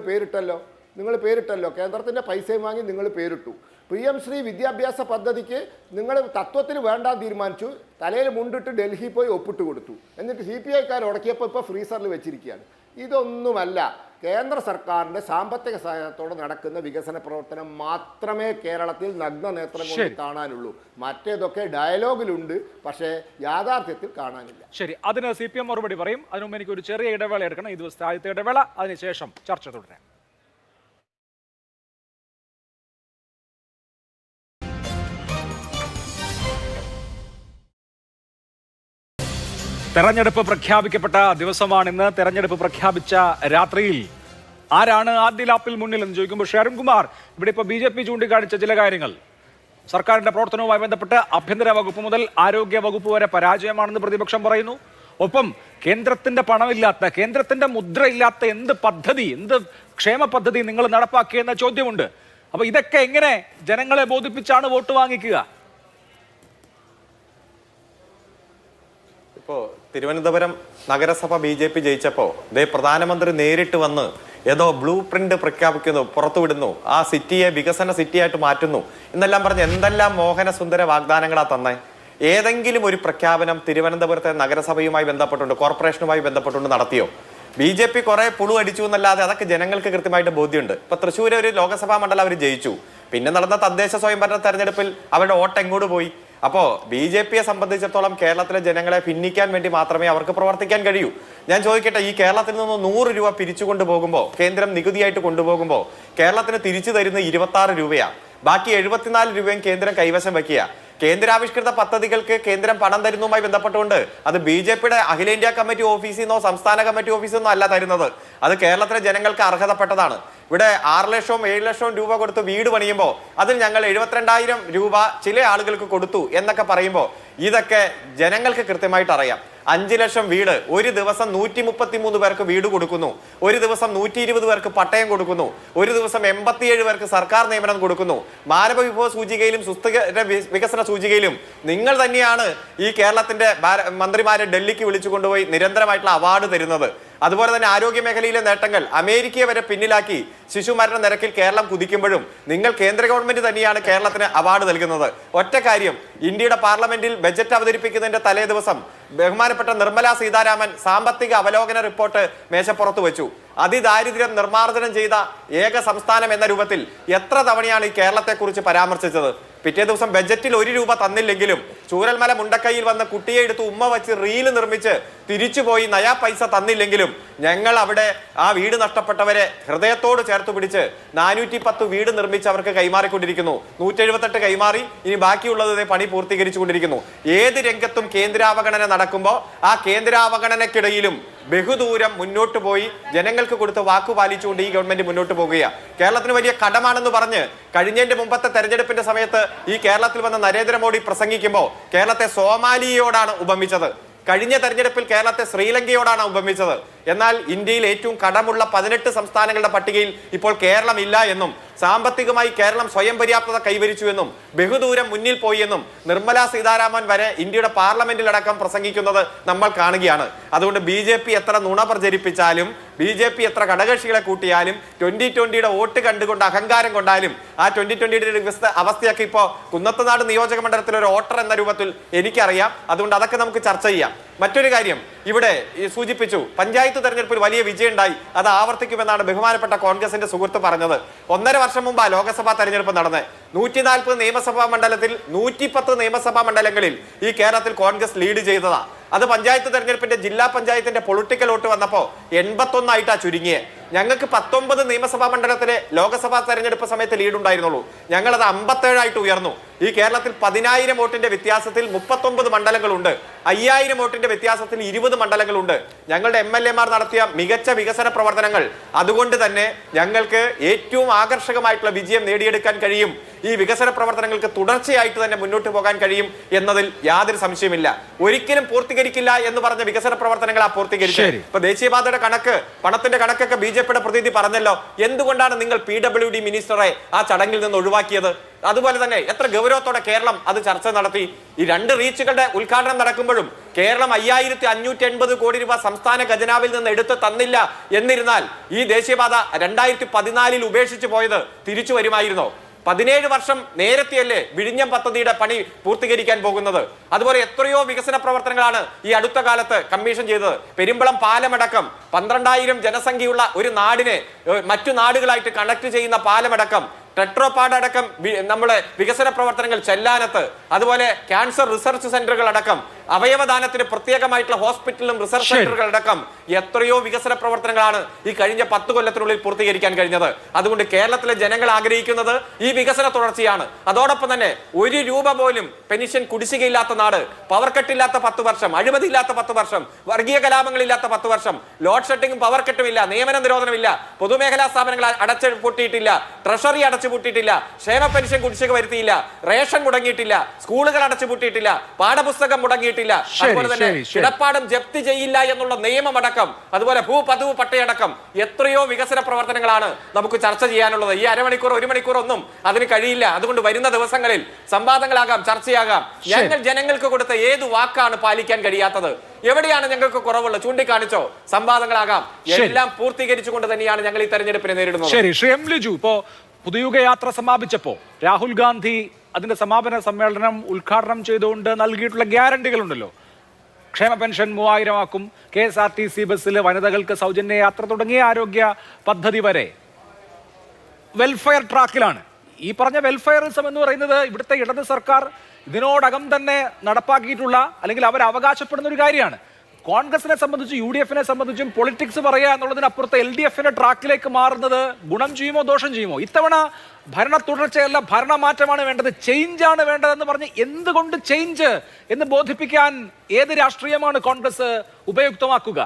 പേരിട്ടല്ലോ. കേന്ദ്രത്തിൻ്റെ പൈസയും വാങ്ങി നിങ്ങൾ പേരിട്ടു. PM ശ്രീ വിദ്യാഭ്യാസ പദ്ധതിക്ക് നിങ്ങൾ തത്വത്തിൽ വേണ്ടാൻ തീരുമാനിച്ചു. തലയിൽ മുണ്ടിട്ട് ഡൽഹി പോയി ഒപ്പിട്ട് കൊടുത്തു. എന്നിട്ട് CPI-ക്കാർ ഉടക്കിയപ്പോൾ ഇപ്പോൾ ഫ്രീസറിൽ വെച്ചിരിക്കുകയാണ്. ഇതൊന്നുമല്ല. കേന്ദ്ര സർക്കാരിൻ്റെ സാമ്പത്തിക സഹായത്തോടെ നടക്കുന്ന വികസന പ്രവർത്തനം മാത്രമേ കേരളത്തിൽ നഗ്ന നേത്രം കൊണ്ട് കാണാനുള്ളൂ. മറ്റേതൊക്കെ ഡയലോഗിലുണ്ട്, പക്ഷേ യാഥാർത്ഥ്യത്തിൽ കാണാനില്ല. ശരി, അതിന് CPM മറുപടി പറയും. അതിനുമുമ്പ് എനിക്ക് ഒരു ചെറിയ ഇടവേള എടുക്കണം. ഈ ദിവസത്തെ ആദ്യത്തെ ഇടവേള, അതിനുശേഷം ചർച്ച തുടരാം. തെരഞ്ഞെടുപ്പ് പ്രഖ്യാപിക്കപ്പെട്ട ദിവസമാണിന്ന്. തെരഞ്ഞെടുപ്പ് പ്രഖ്യാപിച്ച രാത്രിയിൽ ആരാണ് ആദ്യ ലാപ്പിൽ മുന്നിൽ എന്ന് ചോദിക്കുമ്പോൾ ഷെയർകുമാർ, ഇവിടെ ഇപ്പോൾ BJP ചൂണ്ടിക്കാണിച്ച ചില കാര്യങ്ങൾ, സർക്കാരിന്റെ പ്രവർത്തനവുമായി ബന്ധപ്പെട്ട് ആഭ്യന്തര വകുപ്പ് മുതൽ ആരോഗ്യ വകുപ്പ് വരെ പരാജയമാണെന്ന് പ്രതിപക്ഷം പറയുന്നു. ഒപ്പം കേന്ദ്രത്തിന്റെ പണമില്ലാത്ത, കേന്ദ്രത്തിന്റെ മുദ്രയില്ലാത്ത എന്ത് പദ്ധതി, എന്ത് ക്ഷേമ പദ്ധതി നിങ്ങൾ നടപ്പാക്കിയെന്ന ചോദ്യമുണ്ട്. അപ്പൊ ഇതൊക്കെ എങ്ങനെ ജനങ്ങളെ ബോധിപ്പിച്ചാണ് വോട്ട് വാങ്ങിക്കുക? ഇപ്പോൾ തിരുവനന്തപുരം നഗരസഭ BJP ജയിച്ചപ്പോൾ പ്രധാനമന്ത്രി നേരിട്ട് വന്ന് ഏതോ ബ്ലൂ പ്രിന്റ് പ്രഖ്യാപിക്കുന്നു, പുറത്തുവിടുന്നു, ആ സിറ്റിയെ വികസന സിറ്റിയായിട്ട് മാറ്റുന്നു എന്നെല്ലാം പറഞ്ഞ് എന്തെല്ലാം മോഹന സുന്ദര വാഗ്ദാനങ്ങളാ തന്നെ. ഏതെങ്കിലും ഒരു പ്രഖ്യാപനം തിരുവനന്തപുരത്തെ നഗരസഭയുമായി ബന്ധപ്പെട്ടുണ്ട്, കോർപ്പറേഷനുമായി ബന്ധപ്പെട്ടുണ്ട് നടത്തിയോ? BJP കുറെ പുളു അടിച്ചു എന്നല്ലാതെ അതൊക്കെ ജനങ്ങൾക്ക് കൃത്യമായിട്ട് ബോധ്യമുണ്ട്. ഇപ്പൊ തൃശ്ശൂർ ഒരു ലോക്സഭാ മണ്ഡലം അവർ ജയിച്ചു. പിന്നെ നടന്ന തദ്ദേശ സ്വയംഭരണ തെരഞ്ഞെടുപ്പിൽ അവരുടെ വോട്ട് എങ്ങോട്ട് പോയി? അപ്പോ BJP-യെ സംബന്ധിച്ചിടത്തോളം കേരളത്തിലെ ജനങ്ങളെ ഭിന്നിക്കാൻ വേണ്ടി മാത്രമേ അവർക്ക് പ്രവർത്തിക്കാൻ കഴിയൂ. ഞാൻ ചോദിക്കട്ടെ, ഈ കേരളത്തിൽ നിന്ന് 100 രൂപ പിരിച്ചു കൊണ്ടുപോകുമ്പോൾ, കേന്ദ്രം നികുതിയായിട്ട് കൊണ്ടുപോകുമ്പോൾ കേരളത്തിന് തിരിച്ചു തരുന്ന 26 രൂപയാണ്. ബാക്കി 74 രൂപയും കേന്ദ്രം കൈവശം വയ്ക്കുക. കേന്ദ്രാവിഷ്കൃത പദ്ധതികൾക്ക് കേന്ദ്രം പണം തരുന്നതുമായി ബന്ധപ്പെട്ടുകൊണ്ട് അത് BJP-യുടെ അഖിലേന്ത്യാ കമ്മിറ്റി ഓഫീസിൽ നിന്നോ സംസ്ഥാന കമ്മിറ്റി ഓഫീസിൽ നിന്നോ അല്ല തരുന്നത്. അത് കേരളത്തിലെ ജനങ്ങൾക്ക് അർഹതപ്പെട്ടതാണ്. ഇവിടെ 6 ലക്ഷവും 7 ലക്ഷവും രൂപ കൊടുത്ത് വീട് പണിയുമ്പോൾ അതിൽ ഞങ്ങൾ 72,000 രൂപ ചില ആളുകൾക്ക് കൊടുത്തു എന്നൊക്കെ പറയുമ്പോൾ ഇതൊക്കെ ജനങ്ങൾക്ക് കൃത്യമായിട്ട് അറിയാം. 5 ലക്ഷം വീട് ഒരു ദിവസം 133 പേർക്ക് വീട് കൊടുക്കുന്നു, ഒരു ദിവസം 120 പേർക്ക് പട്ടയം കൊടുക്കുന്നു, ഒരു ദിവസം 87 പേർക്ക് സർക്കാർ നിയമനം കൊടുക്കുന്നു. മാനവ വിഭവ സൂചികയിലും സുസ്ഥിര വികസന സൂചികയിലും നിങ്ങൾ തന്നെയാണ് ഈ കേരളത്തിന്റെ മന്ത്രിമാരെ ഡൽഹിക്ക് വിളിച്ചു കൊണ്ടുപോയി നിരന്തരമായിട്ടുള്ള അവാർഡ് തരുന്നത്. അതുപോലെ തന്നെ ആരോഗ്യ മേഖലയിലെ നേട്ടങ്ങൾ അമേരിക്കയെ വരെ പിന്നിലാക്കി ശിശുമരണ നിരക്കിൽ കേരളം കുതിക്കുമ്പോഴും നിങ്ങൾ കേന്ദ്ര ഗവൺമെന്റ് തന്നെയാണ് കേരളത്തിന് അവാർഡ് നൽകുന്നത്. ഒറ്റ കാര്യം, ഇന്ത്യയുടെ പാർലമെന്റിൽ ബജറ്റ് അവതരിപ്പിക്കുന്നതിന്റെ തലേ ദിവസം ബഹുമാനപ്പെട്ട നിർമ്മല സീതാരാമൻ സാമ്പത്തിക അവലോകന റിപ്പോർട്ട് മേശപ്പുറത്ത് വെച്ചു. അതിദാരിദ്ര്യം നിർമ്മാർജ്ജനം ചെയ്ത ഏക സംസ്ഥാനം എന്ന രൂപത്തിൽ എത്ര തവണയാണ് ഈ കേരളത്തെക്കുറിച്ച് പരാമർശിച്ചത്? പിറ്റേ ദിവസം ബജറ്റിൽ 1 രൂപ തന്നില്ലെങ്കിലും ചൂരൽമല മുണ്ടക്കൈയിൽ വന്ന കുട്ടിയെ എടുത്ത് ഉമ്മ വെച്ച് റീല് നിർമ്മിച്ച് തിരിച്ചുപോയി നയാ പൈസ തന്നില്ലെങ്കിലും ഞങ്ങൾ അവിടെ ആ വീട് നഷ്ടപ്പെട്ടവരെ ഹൃദയത്തോട് ചേർത്ത് പിടിച്ച് 410 വീട് നിർമ്മിച്ച് അവർക്ക് കൈമാറിക്കൊണ്ടിരിക്കുന്നു. 178 കൈമാറി, ഇനി ബാക്കിയുള്ളത് പണി പൂർത്തീകരിച്ചു കൊണ്ടിരിക്കുന്നു. ഏത് രംഗത്തും കേന്ദ്രാവഗണന നടക്കുമ്പോൾ ആ കേന്ദ്രാവഗണനക്കിടയിലും ബഹുദൂരം മുന്നോട്ട് പോയി ജനങ്ങൾക്ക് കൊടുത്ത് വാക്കു പാലിച്ചുകൊണ്ട് ഈ ഗവൺമെന്റ് മുന്നോട്ട് പോകുകയാണ്. കേരളത്തിന് വലിയ കടമാണെന്ന് പറഞ്ഞ് കഴിഞ്ഞതിന്റെ മുമ്പത്തെ തെരഞ്ഞെടുപ്പിന്റെ സമയത്ത് ഈ കേരളത്തിൽ വന്ന നരേന്ദ്രമോദി പ്രസംഗിക്കുമ്പോൾ കേരളത്തെ സോമാലിയയോടാണ് ഉപമിച്ചത്. കഴിഞ്ഞ തെരഞ്ഞെടുപ്പിൽ കേരളത്തെ ശ്രീലങ്കയോടാണ് ഉപമിച്ചത്. എന്നാൽ ഇന്ത്യയിൽ ഏറ്റവും കടമുള്ള 18 സംസ്ഥാനങ്ങളുടെ പട്ടികയിൽ ഇപ്പോൾ കേരളം ഇല്ല എന്നും സാമ്പത്തികമായി കേരളം സ്വയം പര്യാപ്തത കൈവരിച്ചു എന്നും ബഹുദൂരം മുന്നിൽ പോയി എന്നും നിർമ്മല സീതാരാമൻ വരെ ഇന്ത്യയുടെ പാർലമെന്റിലടക്കം പ്രസംഗിക്കുന്നത് നമ്മൾ കാണുകയാണ്. അതുകൊണ്ട് BJP എത്ര നുണ പ്രചരിപ്പിച്ചാലും, BJP എത്ര ഘടകകക്ഷികളെ കൂട്ടിയാലും, 2020-യുടെ വോട്ട് കണ്ടുകൊണ്ട് അഹങ്കാരം കൊണ്ടാലും ആ 2020-യുടെ അവസ്ഥയൊക്കെ ഇപ്പോൾ കുന്നത്തുനാട് നിയോജക മണ്ഡലത്തിൽ ഒരു വോട്ടർ എന്ന രൂപത്തിൽ എനിക്കറിയാം. അതുകൊണ്ട് അതൊക്കെ നമുക്ക് ചർച്ച ചെയ്യാം. മറ്റൊരു കാര്യം ഇവിടെ സൂചിപ്പിച്ചു, പഞ്ചായത്ത് തെരഞ്ഞെടുപ്പിൽ വലിയ വിജയം ഉണ്ടായി, അത് ആവർത്തിക്കുമെന്നാണ് ബഹുമാനപ്പെട്ട കോൺഗ്രസിന്റെ സുഹൃത്ത് പറഞ്ഞത്. 1.5 വർഷം മുമ്പ് ലോക്സഭാ തെരഞ്ഞെടുപ്പ് നടന്നത്. 140 നിയമസഭാ മണ്ഡലത്തിൽ 110 നിയമസഭാ മണ്ഡലങ്ങളിൽ ഈ കേരളത്തിൽ കോൺഗ്രസ് ലീഡ് ചെയ്തതാ. അത് പഞ്ചായത്ത് തെരഞ്ഞെടുപ്പിന്റെ ജില്ലാ പഞ്ചായത്തിന്റെ പൊളിറ്റിക്കൽ വോട്ട് വന്നപ്പോൾ 81 ആയിട്ടാ ചുരുങ്ങിയേ. ഞങ്ങൾക്ക് 19 നിയമസഭാ മണ്ഡലത്തിലെ ലോക്സഭാ തെരഞ്ഞെടുപ്പ് സമയത്ത് ലീഡ് ഉണ്ടായിരുന്നുള്ളൂ. ഞങ്ങളത് 57 ആയിട്ട് ഉയർന്നു. ഈ കേരളത്തിൽ 10,000 വോട്ടിന്റെ വ്യത്യാസത്തിൽ 39 മണ്ഡലങ്ങളുണ്ട്. 5,000 വോട്ടിന്റെ വ്യത്യാസത്തിൽ 20 മണ്ഡലങ്ങളുണ്ട്. ഞങ്ങളുടെ MLA-മാർ നടത്തിയ മികച്ച വികസന പ്രവർത്തനങ്ങൾ, അതുകൊണ്ട് തന്നെ ഞങ്ങൾക്ക് ഏറ്റവും ആകർഷകമായിട്ടുള്ള വിജയം നേടിയെടുക്കാൻ കഴിയും. ഈ വികസന പ്രവർത്തനങ്ങൾക്ക് തുടർച്ചയായിട്ട് തന്നെ മുന്നോട്ട് പോകാൻ കഴിയും എന്നതിൽ യാതൊരു സംശയമില്ല. ഒരിക്കലും പൂർത്തീകരിക്കില്ല എന്ന് പറഞ്ഞ വികസന പ്രവർത്തനങ്ങൾ പൂർത്തീകരിച്ചു. ഇപ്പൊ ദേശീയപാതയുടെ കണക്ക്, പണത്തിന്റെ കണക്കൊക്കെ BJP-യുടെ പ്രതിനിധി പറഞ്ഞല്ലോ. എന്തുകൊണ്ടാണ് നിങ്ങൾ PWD മിനിസ്റ്ററെ ആ ചടങ്ങിൽ നിന്ന് ഒഴിവാക്കിയത്? അതുപോലെ തന്നെ എത്ര ഗൗരവത്തോടെ കേരളം അത് ചർച്ച നടത്തി. ഈ 2 റീച്ചുകളുടെ ഉദ്ഘാടനം നടക്കുമ്പോഴും കേരളം 5,580 കോടി രൂപ സംസ്ഥാന ഖജനാവിൽ നിന്ന് എടുത്ത് തന്നില്ല എന്നിരുന്നാൽ ഈ ദേശീയപാത 2014 ഉപേക്ഷിച്ചു പോയത് തിരിച്ചു വരുമായിരുന്നോ? 17 വർഷം നേരത്തെയല്ലേ വിഴിഞ്ഞം പദ്ധതിയുടെ പണി പൂർത്തീകരിക്കാൻ പോകുന്നത്? അതുപോലെ എത്രയോ വികസന പ്രവർത്തനങ്ങളാണ് ഈ അടുത്ത കാലത്ത് കമ്മീഷൻ ചെയ്തത്. പെരുമ്പളം പാലമടക്കം 12,000 ജനസംഖ്യയുള്ള ഒരു നാടിനെ മറ്റു നാടുകളായിട്ട് കണക്ട് ചെയ്യുന്ന പാലമടക്കം, ടെട്രോപാഡ് അടക്കം നമ്മുടെ വികസന പ്രവർത്തനങ്ങൾ ചെല്ലാനത്ത്, അതുപോലെ ക്യാൻസർ റിസർച്ച് സെന്ററുകൾ അടക്കം, അവയവദാനത്തിന് പ്രത്യേകമായിട്ടുള്ള ഹോസ്പിറ്റലും റിസർച്ച് സെന്ററുകൾ അടക്കം എത്രയോ വികസന പ്രവർത്തനങ്ങളാണ് ഈ കഴിഞ്ഞ 10 കൊല്ലത്തിനുള്ളിൽ പൂർത്തീകരിക്കാൻ കഴിഞ്ഞത്. അതുകൊണ്ട് കേരളത്തിലെ ജനങ്ങൾ ആഗ്രഹിക്കുന്നത് ഈ വികസന തുടർച്ചയാണ്. അതോടൊപ്പം തന്നെ 1 രൂപ പോലും പെൻഷൻ കുടിശ്ശികയില്ലാത്ത നാട്, പവർ കട്ടില്ലാത്ത 10 വർഷം, അഴിമതിയില്ലാത്ത 10 വർഷം, വർഗീയ കലാപങ്ങളില്ലാത്ത 10 വർഷം, ലോഡ് ഷെഡിങ്ങും പവർ കട്ടും ഇല്ല, നിയമന നിരോധനമില്ല, പൊതുമേഖലാ സ്ഥാപനങ്ങൾ അടച്ചു പൂട്ടിയിട്ടില്ല, ട്രഷറി അടച്ചു പൂട്ടിയിട്ടില്ല, ക്ഷേമ പെൻഷൻ കുടിശ്ശിക വരുത്തിയില്ല, റേഷൻ മുടങ്ങിയിട്ടില്ല, സ്കൂളുകൾ അടച്ചു പൂട്ടിയിട്ടില്ല, പാഠപുസ്തകം മുടങ്ങിയിട്ടില്ല, അതുപോലെ തന്നെ കിടപ്പാടം ജപ്തി ചെയ്യില്ല എന്നുള്ള നിയമമടക്കം, അതുപോലെ ഭൂപതിവ് പട്ടയടക്കം എത്രയോ വികസന പ്രവർത്തനങ്ങളാണ് നമുക്ക് ചർച്ച ചെയ്യാനുള്ളത്. ഈ അരമണിക്കൂർ 1 മണിക്കൂർ ഒന്നും അതിന് കഴിയില്ല. അതുകൊണ്ട് വരുന്ന ദിവസങ്ങളിൽ സംവാദങ്ങളാകാം, ചർച്ചയാകാം. ഞങ്ങൾ ജനങ്ങൾക്ക് കൊടുത്ത ഏത് വാക്കാണ് പാലിക്കാൻ കഴിയാത്തത്? എവിടെയാണ് ഞങ്ങൾക്ക് കുറവുള്ളത്? ചൂണ്ടിക്കാണിച്ചോ? സംവാദങ്ങളാകാം. എല്ലാം പൂർത്തീകരിച്ചുകൊണ്ട് തന്നെയാണ് ഞങ്ങൾ ഈ തെരഞ്ഞെടുപ്പിനെ നേരിടുന്നത്. ശരി, ശ്രീ എം ലിജു, ഇപ്പോ പുതുയുഗ യാത്ര സമാപിച്ചപ്പോ രാഹുൽ ഗാന്ധി അതിന്റെ സമാപന സമ്മേളനം ഉദ്ഘാടനം ചെയ്തുകൊണ്ട് നൽകിയിട്ടുള്ള ഗ്യാരണ്ടികളുണ്ടല്ലോ. ക്ഷേമ പെൻഷൻ 3000 ആക്കും, KSRTC ബസ്സിൽ വനിതകൾക്ക് സൗജന്യ യാത്ര തുടങ്ങിയ ആരോഗ്യ പദ്ധതി വരെ വെൽഫെയർ ട്രാക്കിലാണ്. ഈ പറഞ്ഞ വെൽഫെയറിസം എന്ന് പറയുന്നത് ഇവിടുത്തെ ഇടത് സർക്കാർ ഇതിനോടകം തന്നെ നടപ്പാക്കിയിട്ടുള്ള, അല്ലെങ്കിൽ അവർ അവകാശപ്പെടുന്ന ഒരു കാര്യമാണ്. കോൺഗ്രസിനെ സംബന്ധിച്ചും UDF-നെ സംബന്ധിച്ചും പൊളിറ്റിക്സ് പറയുക എന്നുള്ളതിനപ്പുറത്ത് LDF-ന്റെ ട്രാക്കിലേക്ക് മാറുന്നത് ഗുണം ചെയ്യുമോ ദോഷം ചെയ്യുമോ? ഇത്തവണ ഭരണ തുടർച്ചയല്ല, ഭരണമാറ്റമാണ് വേണ്ടത്, ചേഞ്ചാണ് വേണ്ടതെന്ന് പറഞ്ഞ് എന്തുകൊണ്ട് ചേഞ്ച് എന്ന് ബോധിപ്പിക്കാൻ ഏത് രാഷ്ട്രീയമാണ് കോൺഗ്രസ് ഉപയുക്തമാക്കുക?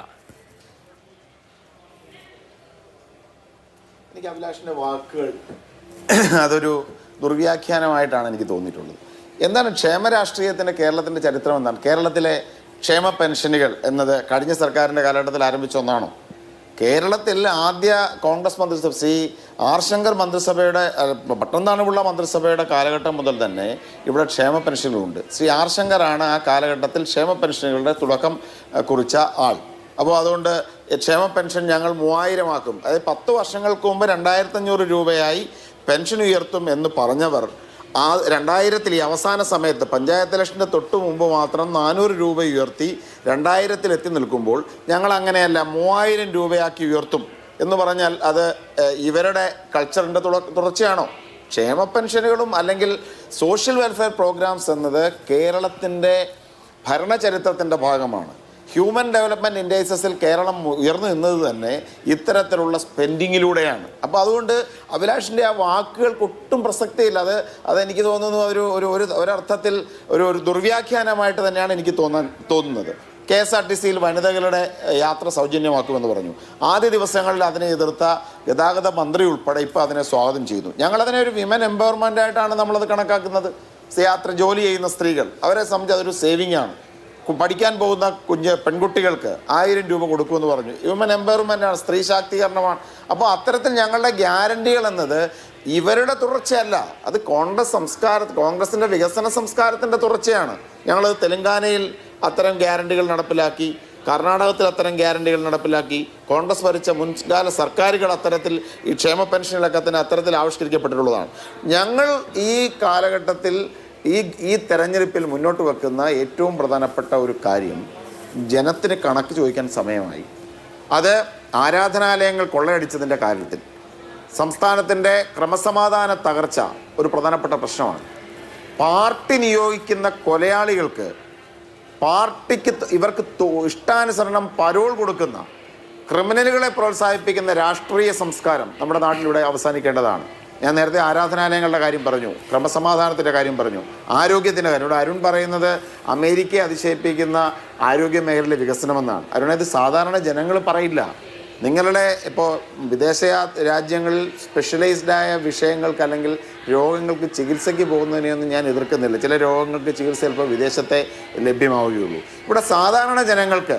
എനിക്ക് അഭിലാഷിന്റെ വാക്കുകൾ അതൊരു ദുർവ്യാഖ്യാനമായിട്ടാണ് എനിക്ക് തോന്നിയിട്ടുള്ളത്. എന്താണ് ക്ഷേമ രാഷ്ട്രീയത്തിന്റെ കേരളത്തിന്റെ ചരിത്രം? എന്താണ് കേരളത്തിലെ ക്ഷേമ പെൻഷനുകൾ എന്നത് കഴിഞ്ഞ സർക്കാരിൻ്റെ കാലഘട്ടത്തിൽ ആരംഭിച്ച ഒന്നാണോ? കേരളത്തിൽ ആദ്യ കോൺഗ്രസ് മന്ത്രിസഭ ശ്രീ ആർ ശങ്കർ മന്ത്രിസഭയുടെ പട്ടംതാണിയുള്ള മന്ത്രിസഭയുടെ കാലഘട്ടം മുതൽ തന്നെ ഇവിടെ ക്ഷേമ പെൻഷനുകളുണ്ട്. ശ്രീ ആർ ശങ്കറാണ് ആ കാലഘട്ടത്തിൽ ക്ഷേമ പെൻഷനുകളുടെ തുടക്കം കുറിച്ച ആൾ. അപ്പോൾ അതുകൊണ്ട് ക്ഷേമ പെൻഷൻ ഞങ്ങൾ 3000 ആക്കും, അതായത് 10 വർഷങ്ങൾക്ക് മുമ്പ് 2500 രൂപയായി പെൻഷൻ ഉയർത്തും എന്ന് പറഞ്ഞവർ ആ 2000 ഈ അവസാന സമയത്ത് പഞ്ചായത്ത് ഇലക്ഷൻ്റെ തൊട്ട് മുമ്പ് മാത്രം 400 രൂപ ഉയർത്തി 2000 എത്തി നിൽക്കുമ്പോൾ ഞങ്ങൾ അങ്ങനെയല്ല 3000 രൂപയാക്കി ഉയർത്തും എന്ന് പറഞ്ഞാൽ അത് ഇവരുടെ കൾച്ചറിൻ്റെ തുടർച്ചയാണോ? ക്ഷേമ പെൻഷനുകളും അല്ലെങ്കിൽ സോഷ്യൽ വെൽഫെയർ പ്രോഗ്രാംസ് എന്നത് കേരളത്തിൻ്റെ ഭരണചരിത്രത്തിൻ്റെ ഭാഗമാണ്. ഹ്യൂമൻ ഡെവലപ്മെൻറ്റ് ഇൻഡെക്സസിൽ കേരളം ഉയർന്നു നിന്നത് തന്നെ ഇത്തരത്തിലുള്ള സ്പെൻഡിങ്ങിലൂടെയാണ്. അപ്പോൾ അതുകൊണ്ട് അഭിലാഷിൻ്റെ ആ വാക്കുകൾക്ക് ഒട്ടും പ്രസക്തിയില്ല. അതെനിക്ക് തോന്നുന്നു ഒരർത്ഥത്തിൽ ഒരു ദുർവ്യാഖ്യാനമായിട്ട് തന്നെയാണ് എനിക്ക് തോന്നുന്നത്. KSRTC-യിൽ വനിതകളുടെ യാത്ര സൗജന്യമാക്കുമെന്ന് പറഞ്ഞു. ആദ്യ ദിവസങ്ങളിൽ അതിനെ എതിർത്ത ഗതാഗത മന്ത്രി ഉൾപ്പെടെ ഇപ്പോൾ അതിനെ സ്വാഗതം ചെയ്തു. ഞങ്ങളതിനെ ഒരു വിമൻ എംപവർമെൻ്റ് ആയിട്ടാണ് നമ്മളത് കണക്കാക്കുന്നത്. യാത്ര ജോലി ചെയ്യുന്ന സ്ത്രീകൾ, അവരെ സംബന്ധിച്ച് അതൊരു സേവിങ് ആണ്. പഠിക്കാൻ പോകുന്ന പെൺകുട്ടികൾക്ക് 1000 രൂപ കൊടുക്കുമെന്ന് പറഞ്ഞു. ഹ്യൂമൻ എംപവർമെൻ്റാണ്, സ്ത്രീ ശാക്തീകരണമാണ്. അപ്പോൾ അത്തരത്തിൽ ഞങ്ങളുടെ ഗ്യാരണ്ടികൾ എന്നത് ഇവരുടെ തുടർച്ചയല്ല, അത് കോൺഗ്രസിൻ്റെ വികസന സംസ്കാരത്തിൻ്റെ തുടർച്ചയാണ്. ഞങ്ങൾ തെലങ്കാനയിൽ അത്തരം ഗ്യാരണ്ടികൾ നടപ്പിലാക്കി, കർണാടകത്തിൽ അത്തരം ഗ്യാരണ്ടികൾ നടപ്പിലാക്കി, കോൺഗ്രസ് ഭരിച്ച മുൻകാല സർക്കാരുകൾ അത്തരത്തിൽ ഈ ക്ഷേമ പെൻഷനുകളൊക്കെ തന്നെ അത്തരത്തിൽ ആവിഷ്കരിക്കപ്പെട്ടിട്ടുള്ളതാണ്. ഞങ്ങൾ ഈ കാലഘട്ടത്തിൽ ഈ തെരഞ്ഞെടുപ്പിൽ മുന്നോട്ട് വെക്കുന്ന ഏറ്റവും പ്രധാനപ്പെട്ട ഒരു കാര്യം, ജനത്തിന് കണക്ക് ചോദിക്കാൻ സമയമായി. അത് ആരാധനാലയങ്ങൾ കൊള്ളയടിച്ചതിൻ്റെ കാര്യത്തിൽ സംസ്ഥാനത്തിൻ്റെ ക്രമസമാധാന തകർച്ച ഒരു പ്രധാനപ്പെട്ട പ്രശ്നമാണ്. പാർട്ടി നിയോഗിക്കുന്ന കൊലയാളികൾക്ക് ഇവർക്ക് ഇഷ്ടാനുസരണം പരോൾ കൊടുക്കുന്ന ക്രിമിനലുകളെ പ്രോത്സാഹിപ്പിക്കുന്ന രാഷ്ട്രീയ സംസ്കാരം നമ്മുടെ നാട്ടിലൂടെ അവസാനിക്കേണ്ടതാണ്. ഞാൻ നേരത്തെ ആരാധനാലയങ്ങളുടെ കാര്യം പറഞ്ഞു, ക്രമസമാധാനത്തിൻ്റെ കാര്യം പറഞ്ഞു, ആരോഗ്യത്തിൻ്റെ കാര്യം. ഇവിടെ അരുൺ പറയുന്നത് അമേരിക്കയെ അതിശയിപ്പിക്കുന്ന ആരോഗ്യ മേഖലയിലെ വികസനമെന്നാണ്. അരുൺ, ഇത് സാധാരണ ജനങ്ങൾ പറയില്ല. നിങ്ങളുടെ ഇപ്പോൾ വിദേശ രാജ്യങ്ങളിൽ സ്പെഷ്യലൈസ്ഡായ വിഷയങ്ങൾക്ക് അല്ലെങ്കിൽ രോഗങ്ങൾക്ക് ചികിത്സയ്ക്ക് പോകുന്നതിനെയൊന്നും ഞാൻ എതിർക്കുന്നില്ല. ചില രോഗങ്ങൾക്ക് ചികിത്സ ചിലപ്പോൾ വിദേശത്തെ ലഭ്യമാവുകയുള്ളൂ. ഇവിടെ സാധാരണ ജനങ്ങൾക്ക്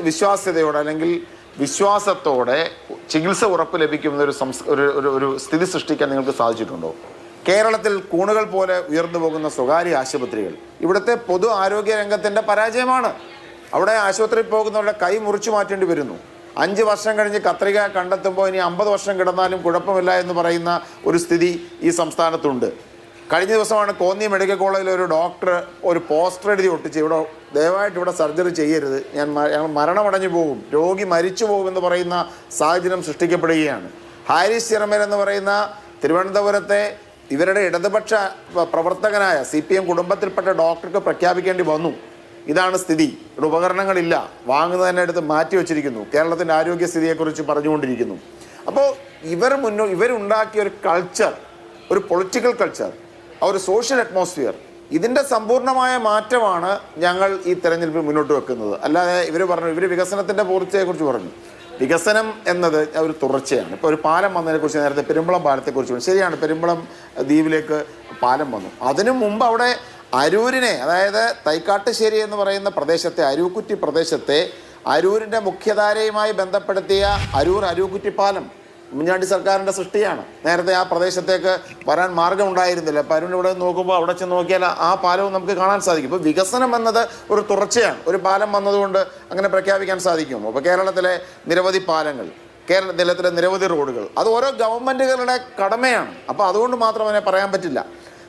വിശ്വാസ്യതയോടെ അല്ലെങ്കിൽ വിശ്വാസത്തോടെ ചികിത്സ ഉറപ്പ് ലഭിക്കുന്ന ഒരു സ്ഥിതി സൃഷ്ടിക്കാൻ നിങ്ങൾക്ക് സാധിച്ചിട്ടുണ്ടോ? കേരളത്തിൽ കൂണുകൾ പോലെ ഉയർന്നു പോകുന്ന സ്വകാര്യ ആശുപത്രികൾ ഇവിടുത്തെ പൊതു ആരോഗ്യ രംഗത്തിൻ്റെ പരാജയമാണ്. അവിടെ ആശുപത്രിയിൽ പോകുന്നവരുടെ കൈ മുറിച്ചു മാറ്റേണ്ടി വരുന്നു. 5 വർഷം കഴിഞ്ഞ് കത്രിക കണ്ടെത്തുമ്പോൾ ഇനി 50 വർഷം കിടന്നാലും കുഴപ്പമില്ല എന്ന് പറയുന്ന ഒരു സ്ഥിതി ഈ സംസ്ഥാനത്തുണ്ട്. കഴിഞ്ഞ ദിവസമാണ് കോന്നി മെഡിക്കൽ കോളേജിൽ ഒരു ഡോക്ടർ ഒരു പോസ്റ്റർ എഴുതി ഒട്ടിച്ച്, ഇവിടെ ദയവായിട്ട് ഇവിടെ സർജറി ചെയ്യരുത്, ഞങ്ങൾ മരണമടഞ്ഞു പോകും, രോഗി മരിച്ചു പോകുമെന്ന് പറയുന്ന സാഹചര്യം സൃഷ്ടിക്കപ്പെടുകയാണ്. ഹാരിസ് ചിറമേൽ എന്ന് പറയുന്ന തിരുവനന്തപുരത്തെ ഇവരുടെ ഇടതുപക്ഷ പ്രവർത്തകനായ CPM കുടുംബത്തിൽപ്പെട്ട ഡോക്ടർക്ക് പ്രഖ്യാപിക്കേണ്ടി വന്നു. ഇതാണ് സ്ഥിതി. ഇവിടെ ഉപകരണങ്ങളില്ല, വാങ്ങുന്നതിനെ എടുത്ത് മാറ്റി വെച്ചിരിക്കുന്നു. കേരളത്തിൻ്റെ ആരോഗ്യസ്ഥിതിയെക്കുറിച്ച് പറഞ്ഞുകൊണ്ടിരിക്കുന്നു. അപ്പോൾ ഇവരുണ്ടാക്കിയ ഒരു കൾച്ചർ, ഒരു പൊളിറ്റിക്കൽ കൾച്ചർ, ഒരു സോഷ്യൽ അറ്റ്മോസ്ഫിയർ, ഇതിൻ്റെ സമ്പൂർണ്ണമായ മാറ്റമാണ് ഞങ്ങൾ ഈ തെരഞ്ഞെടുപ്പിൽ മുന്നോട്ട് വെക്കുന്നത്. അല്ലാതെ ഇവർ വികസനത്തിൻ്റെ പൂർത്തിയെക്കുറിച്ച് പറഞ്ഞു. വികസനം എന്നത് ഒരു തുടർച്ചയാണ്. ഇപ്പോൾ ഒരു പാലം വന്നതിനെക്കുറിച്ച് നേരത്തെ പെരുമ്പളം പാലത്തെക്കുറിച്ച് പറഞ്ഞു. ശരിയാണ്, പെരുമ്പളം ദ്വീപിലേക്ക് പാലം വന്നു. അതിനു മുമ്പ് അവിടെ അരൂരിനെ, അതായത് തൈക്കാട്ടുശ്ശേരി എന്ന് പറയുന്ന പ്രദേശത്തെ, അരൂക്കുറ്റി പ്രദേശത്തെ അരൂരിൻ്റെ മുഖ്യധാരയുമായി ബന്ധപ്പെടുത്തിയ അരൂക്കുറ്റി പാലം ഉമ്മൻചാണ്ടി സർക്കാരിൻ്റെ സൃഷ്ടിയാണ്. നേരത്തെ ആ പ്രദേശത്തേക്ക് വരാൻ മാർഗം ഉണ്ടായിരുന്നില്ല. അപ്പോൾ അരുൺ ഇവിടെ നോക്കുമ്പോൾ അവിടെ ചെന്ന് നോക്കിയാൽ ആ പാലവും നമുക്ക് കാണാൻ സാധിക്കും. ഇപ്പോൾ വികസനം എന്നത് ഒരു തുടർച്ചയാണ്. ഒരു പാലം വന്നതുകൊണ്ട് അങ്ങനെ പ്രഖ്യാപിക്കാൻ സാധിക്കുമോ? അപ്പോൾ കേരളത്തിലെ നിരവധി പാലങ്ങൾ, കേരളത്തിലെ നിരവധി റോഡുകൾ, അത് ഓരോ ഗവൺമെൻറ്റുകളുടെ കടമയാണ്. അപ്പോൾ അതുകൊണ്ട് മാത്രം അതിനെ പറയാൻ പറ്റില്ല.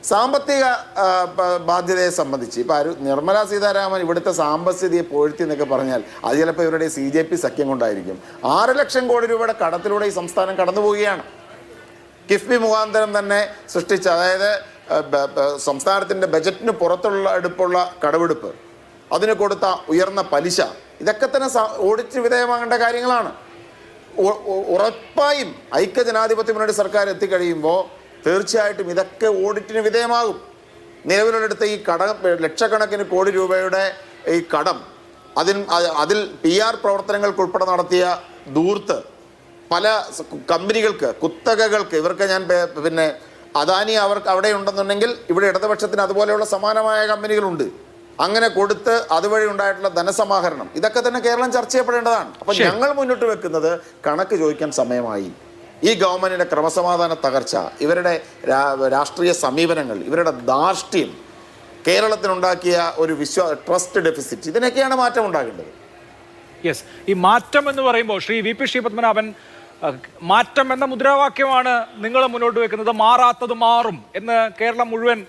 സാമ്പത്തിക ബാധ്യതയെ സംബന്ധിച്ച് ഇപ്പോൾ നിർമ്മലാ സീതാരാമൻ ഇവിടുത്തെ സാമ്പത്തികതയെ പൊഴുത്തി എന്നൊക്കെ പറഞ്ഞാൽ അത് ചിലപ്പോൾ ഇവരുടെ CJP സഖ്യം കൊണ്ടായിരിക്കും. 6 ലക്ഷം കോടി രൂപയുടെ കടത്തിലൂടെ ഈ സംസ്ഥാനം കടന്നു പോവുകയാണ്. കിഫ്ബി മുഖാന്തരം തന്നെ സൃഷ്ടിച്ച, അതായത് സംസ്ഥാനത്തിൻ്റെ ബജറ്റിന് പുറത്തുള്ള എടുപ്പുള്ള കടമെടുപ്പ്, അതിന് കൊടുത്ത ഉയർന്ന പലിശ, ഇതൊക്കെ തന്നെ ഓഡിറ്റ് വിധേയമാകേണ്ട കാര്യങ്ങളാണ്. ഉറപ്പായും ഐക്യജനാധിപത്യ മുന്നണി സർക്കാർ എത്തിക്കഴിയുമ്പോൾ തീർച്ചയായിട്ടും ഇതൊക്കെ ഓഡിറ്റിന് വിധേയമാകും. നിലവിലെടുത്ത ഈ ലക്ഷക്കണക്കിന് കോടി രൂപയുടെ ഈ കടം, അതിൽ PR പ്രവർത്തനങ്ങൾക്കുൾപ്പെടെ നടത്തിയ ധൂർത്ത്, പല കമ്പനികൾക്ക്, കുത്തകകൾക്ക്, ഇവർക്ക് ഞാൻ പിന്നെ അദാനി അവർക്ക് അവിടെ ഉണ്ടെന്നുണ്ടെങ്കിൽ ഇവിടെ ഇടതുപക്ഷത്തിന് അതുപോലെയുള്ള സമാനമായ കമ്പനികളുണ്ട്. അങ്ങനെ കൊടുത്ത് അതുവഴി ഉണ്ടായിട്ടുള്ള ധനസമാഹരണം, ഇതൊക്കെ തന്നെ കേരളം ചർച്ച ചെയ്യപ്പെടേണ്ടതാണ്. അപ്പം ഞങ്ങൾ മുന്നോട്ട് വെക്കുന്നത് കണക്ക് ചോദിക്കാൻ സമയമായി. ഈ ഗവൺമെൻറ്റിൻ്റെ ക്രമസമാധാന തകർച്ച, ഇവരുടെ രാഷ്ട്രീയ സമീപനങ്ങൾ, ഇവരുടെ ധാർഷ്ട്യം, കേരളത്തിനുണ്ടാക്കിയ ഒരു ട്രസ്റ്റ് ഡെഫിസിറ്റ്, ഇതിനൊക്കെയാണ് മാറ്റം ഉണ്ടാകേണ്ടത്. യെസ്, ഈ മാറ്റം എന്ന് പറയുമ്പോൾ ശ്രീ VP ശ്രീപത്മനാഭൻ, മാറ്റം എന്ന മുദ്രാവാക്യമാണ് നിങ്ങൾ മുന്നോട്ട് വെക്കുന്നത്. മാറാത്തത് മാറും എന്ന് കേരളം മുഴുവൻ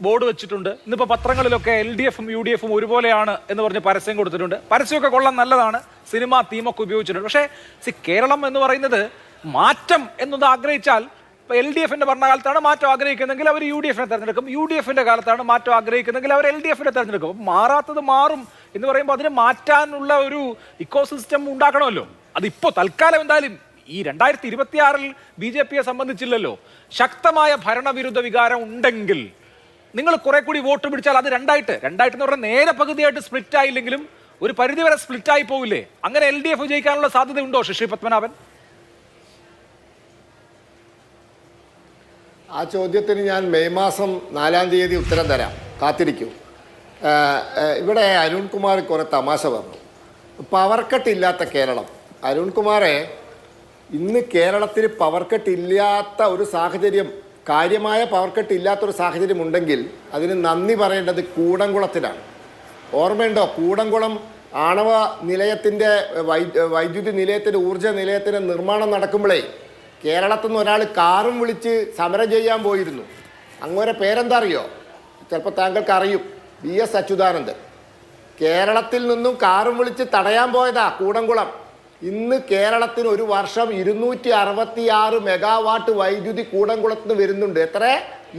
ബോർഡ് വെച്ചിട്ടുണ്ട്. ഇന്നിപ്പോൾ പത്രങ്ങളിലൊക്കെ LDFും UDFും ഒരുപോലെയാണ് എന്ന് പറഞ്ഞ് പരസ്യം കൊടുത്തിട്ടുണ്ട്. പരസ്യമൊക്കെ കൊള്ളാൻ നല്ലതാണ്, സിനിമ തീമൊക്കെ ഉപയോഗിച്ചിട്ടുണ്ട്. പക്ഷേ കേരളം എന്ന് പറയുന്നത് മാറ്റം എന്നത് ആഗ്രഹിച്ചാൽ, ഇപ്പോൾ LDFിൻ്റെ ഭരണകാലത്താണ് മാറ്റം ആഗ്രഹിക്കുന്നതെങ്കിൽ അവർ UDFിനെ തിരഞ്ഞെടുക്കും, UDFിൻ്റെ കാലത്താണ് മാറ്റം ആഗ്രഹിക്കുന്നതെങ്കിൽ അവർ LDFിനെ തിരഞ്ഞെടുക്കും. അപ്പം മാറാത്തത് മാറും എന്ന് പറയുമ്പോൾ അതിന് മാറ്റാനുള്ള ഒരു ഇക്കോസിസ്റ്റം ഉണ്ടാക്കണമല്ലോ. അതിപ്പോൾ തൽക്കാലം എന്തായാലും ഈ 2026 BJPയെ സംബന്ധിച്ചില്ലല്ലോ. ശക്തമായ ഭരണവിരുദ്ധ വികാരം ഉണ്ടെങ്കിൽ നിങ്ങൾ കുറെ കൂടി വോട്ട് പിടിച്ചാൽ അത് രണ്ടായിട്ട് എന്ന് പറഞ്ഞാൽ നേരെ പകുതിയായിട്ട് സ്പ്ലിറ്റ് ആയില്ലെങ്കിലും ഒരു പരിധിവരെ സ്പ്ലിറ്റ് ആയി പോവില്ലേ? അങ്ങനെ LDF ജയിക്കാനുള്ള സാധ്യത ഉണ്ടോ ശ്രീ പത്മനാഭൻ? ആ ചോദ്യത്തിന് ഞാൻ മെയ് മാസം 4-ാം തീയതി ഉത്തരം തരാം, കാത്തിരിക്കും. ഇവിടെ അരുൺകുമാർ കുറേ തമാശ പറഞ്ഞു. പവർ കട്ട് ഇല്ലാത്ത കേരളം. അരുൺകുമാറെ, ഇന്ന് കേരളത്തിൽ പവർ കട്ട് ഇല്ലാത്ത ഒരു സാഹചര്യം, കാര്യമായ പവർ കട്ട് ഇല്ലാത്തൊരു സാഹചര്യം ഉണ്ടെങ്കിൽ അതിന് നന്ദി പറയേണ്ടത് കൂടംകുളത്തിനാണ്. ഓർമ്മയുണ്ടോ? കൂടംകുളം ആണവ നിലയത്തിൻ്റെ വൈദ്യുതി നിലയത്തിൻ്റെ ഊർജ്ജ നിലയത്തിൻ്റെ നിർമ്മാണം നടക്കുമ്പോഴേ കേരളത്തിൽ നിന്ന് ഒരാൾ കാറും വിളിച്ച് സമരം ചെയ്യാൻ പോയിരുന്നു. അങ്ങോരെ പേരെന്താ അറിയോ? ചിലപ്പോൾ താങ്കൾക്ക് അറിയും. VS അച്യുതാനന്ദൻ. കേരളത്തിൽ നിന്നും കാറും വിളിച്ച് തടയാൻ പോയതാ കൂടംകുളം. ഇന്ന് കേരളത്തിന് ഒരു വർഷം 266 മെഗാവാട്ട് വൈദ്യുതി കൂടംകുളത്ത് നിന്ന് വരുന്നുണ്ട്. എത്ര?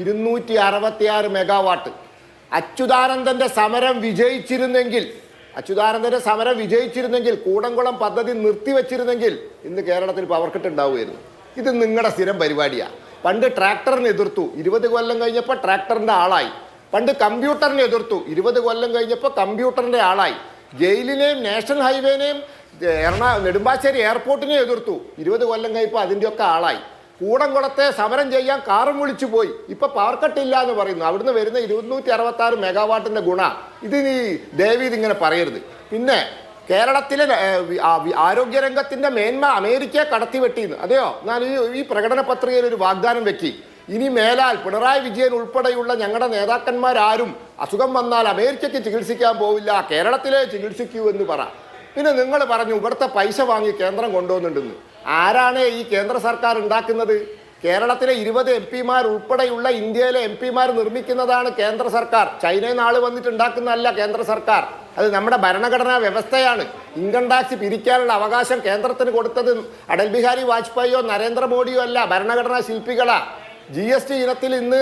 266 മെഗാവാട്ട്. അച്യുതാനന്ദൻ്റെ സമരം വിജയിച്ചിരുന്നെങ്കിൽ കൂടംകുളം പദ്ധതി നിർത്തിവെച്ചിരുന്നെങ്കിൽ ഇന്ന് കേരളത്തിൽ പവർ കട്ട് ഉണ്ടാവുമായിരുന്നു. ഇത് നിങ്ങളുടെ സ്ഥിരം പരിപാടിയാണ്. പണ്ട് ട്രാക്ടറിനെ എതിർത്തു, 20 കൊല്ലം കഴിഞ്ഞപ്പോൾ ട്രാക്ടറിൻ്റെ ആളായി. പണ്ട് കമ്പ്യൂട്ടറിനെ എതിർത്തു, 20 കൊല്ലം കഴിഞ്ഞപ്പോൾ കമ്പ്യൂട്ടറിൻ്റെ ആളായി. ജയിലിനെയും നാഷണൽ ഹൈവേനെയും നെടുമ്പാശ്ശേരി എയർപോർട്ടിനെയും എതിർത്തു, 20 കൊല്ലം കഴിഞ്ഞപ്പോൾ അതിൻ്റെയൊക്കെ ആളായി. കൂടംകുളത്തെ സമരം ചെയ്യാൻ കാറും വിളിച്ചു പോയി, ഇപ്പം പവർ കട്ടില്ല എന്ന് പറയുന്നു. അവിടുന്ന് വരുന്ന 266 മെഗാവാട്ടിൻ്റെ ഗുണ ഇത് നീ ദേവി ഇതിങ്ങനെ പറയരുത്. പിന്നെ കേരളത്തിലെ ആരോഗ്യരംഗത്തിൻ്റെ മേന്മ അമേരിക്കയെ കടത്തിവെട്ടിന്ന്, അതെയോ? ഞാൻ ഈ പ്രകടന പത്രികയിൽ ഒരു വാഗ്ദാനം വെക്കി, ഇനി മേലാൽ പിണറായി വിജയൻ ഉൾപ്പെടെയുള്ള ഞങ്ങളുടെ നേതാക്കന്മാരാരും അസുഖം വന്നാൽ അമേരിക്കയ്ക്ക് ചികിത്സിക്കാൻ പോവില്ല, കേരളത്തിലെ ചികിത്സിക്കൂ എന്ന് പറ. പിന്നെ നിങ്ങൾ പറഞ്ഞു ഇവിടുത്തെ പൈസ വാങ്ങി കേന്ദ്രം കൊണ്ടുവന്നിട്ടുണ്ടെന്ന്. ആരാണ് ഈ കേന്ദ്ര സർക്കാർ ഉണ്ടാക്കുന്നത്? കേരളത്തിലെ 20 MP ഉൾപ്പെടെയുള്ള ഇന്ത്യയിലെ MP നിർമ്മിക്കുന്നതാണ് കേന്ദ്ര സർക്കാർ. ചൈനയിൽ നിന്ന് ആള് വന്നിട്ട് ഉണ്ടാക്കുന്നതല്ല കേന്ദ്ര സർക്കാർ. അത് നമ്മുടെ ഭരണഘടനാ വ്യവസ്ഥയാണ്. ഇൻകം ടാക്സ് പിരിക്കാനുള്ള അവകാശം കേന്ദ്രത്തിന് കൊടുത്തത് അടൽ ബിഹാരി വാജ്പേയിയോ നരേന്ദ്രമോദിയോ അല്ല, ഭരണഘടനാ ശില്പികളാ. GST ഇനത്തിൽ ഇന്ന്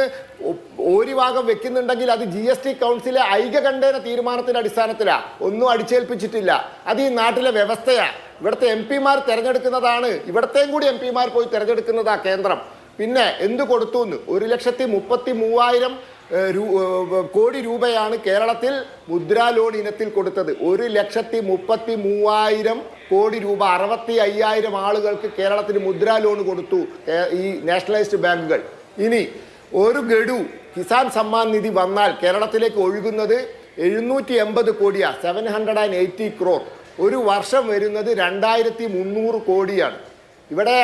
ഒരു ഭാഗം വെക്കുന്നുണ്ടെങ്കിൽ അത് GST കൗൺസിലെ ഐകകണ്ഠേന തീരുമാനത്തിന്റെ അടിസ്ഥാനത്തിലാണ്, ഒന്നും അടിച്ചേൽപ്പിച്ചിട്ടില്ല. അത് ഈ നാട്ടിലെ വ്യവസ്ഥയാണ്. ഇവിടുത്തെ MP തിരഞ്ഞെടുക്കുന്നതാണ്, ഇവിടത്തെയും കൂടി MP പോയി തിരഞ്ഞെടുക്കുന്നതാ കേന്ദ്രം. പിന്നെ എന്ത് കൊടുത്തു എന്ന്? 1,33,000 കോടി രൂപയാണ് കേരളത്തിൽ മുദ്രാ ലോൺ ഇനത്തിൽ കൊടുത്തത്. 1,33,000 കോടി രൂപ 65,000 ആളുകൾക്ക് കേരളത്തിന് മുദ്രാ ലോൺ കൊടുത്തു ഈ നാഷണലൈസ്ഡ് ബാങ്കുകൾ. ഇനി ഒരു ഗഡു കിസാൻ സമ്മാൻ നിധി വന്നാൽ കേരളത്തിലേക്ക് ഒഴുകുന്നത് 780 കോടിയാണ്, 780 crore. ഒരു വർഷം വരുന്നത് 2,300 കോടിയാണ്. ഇവിടെ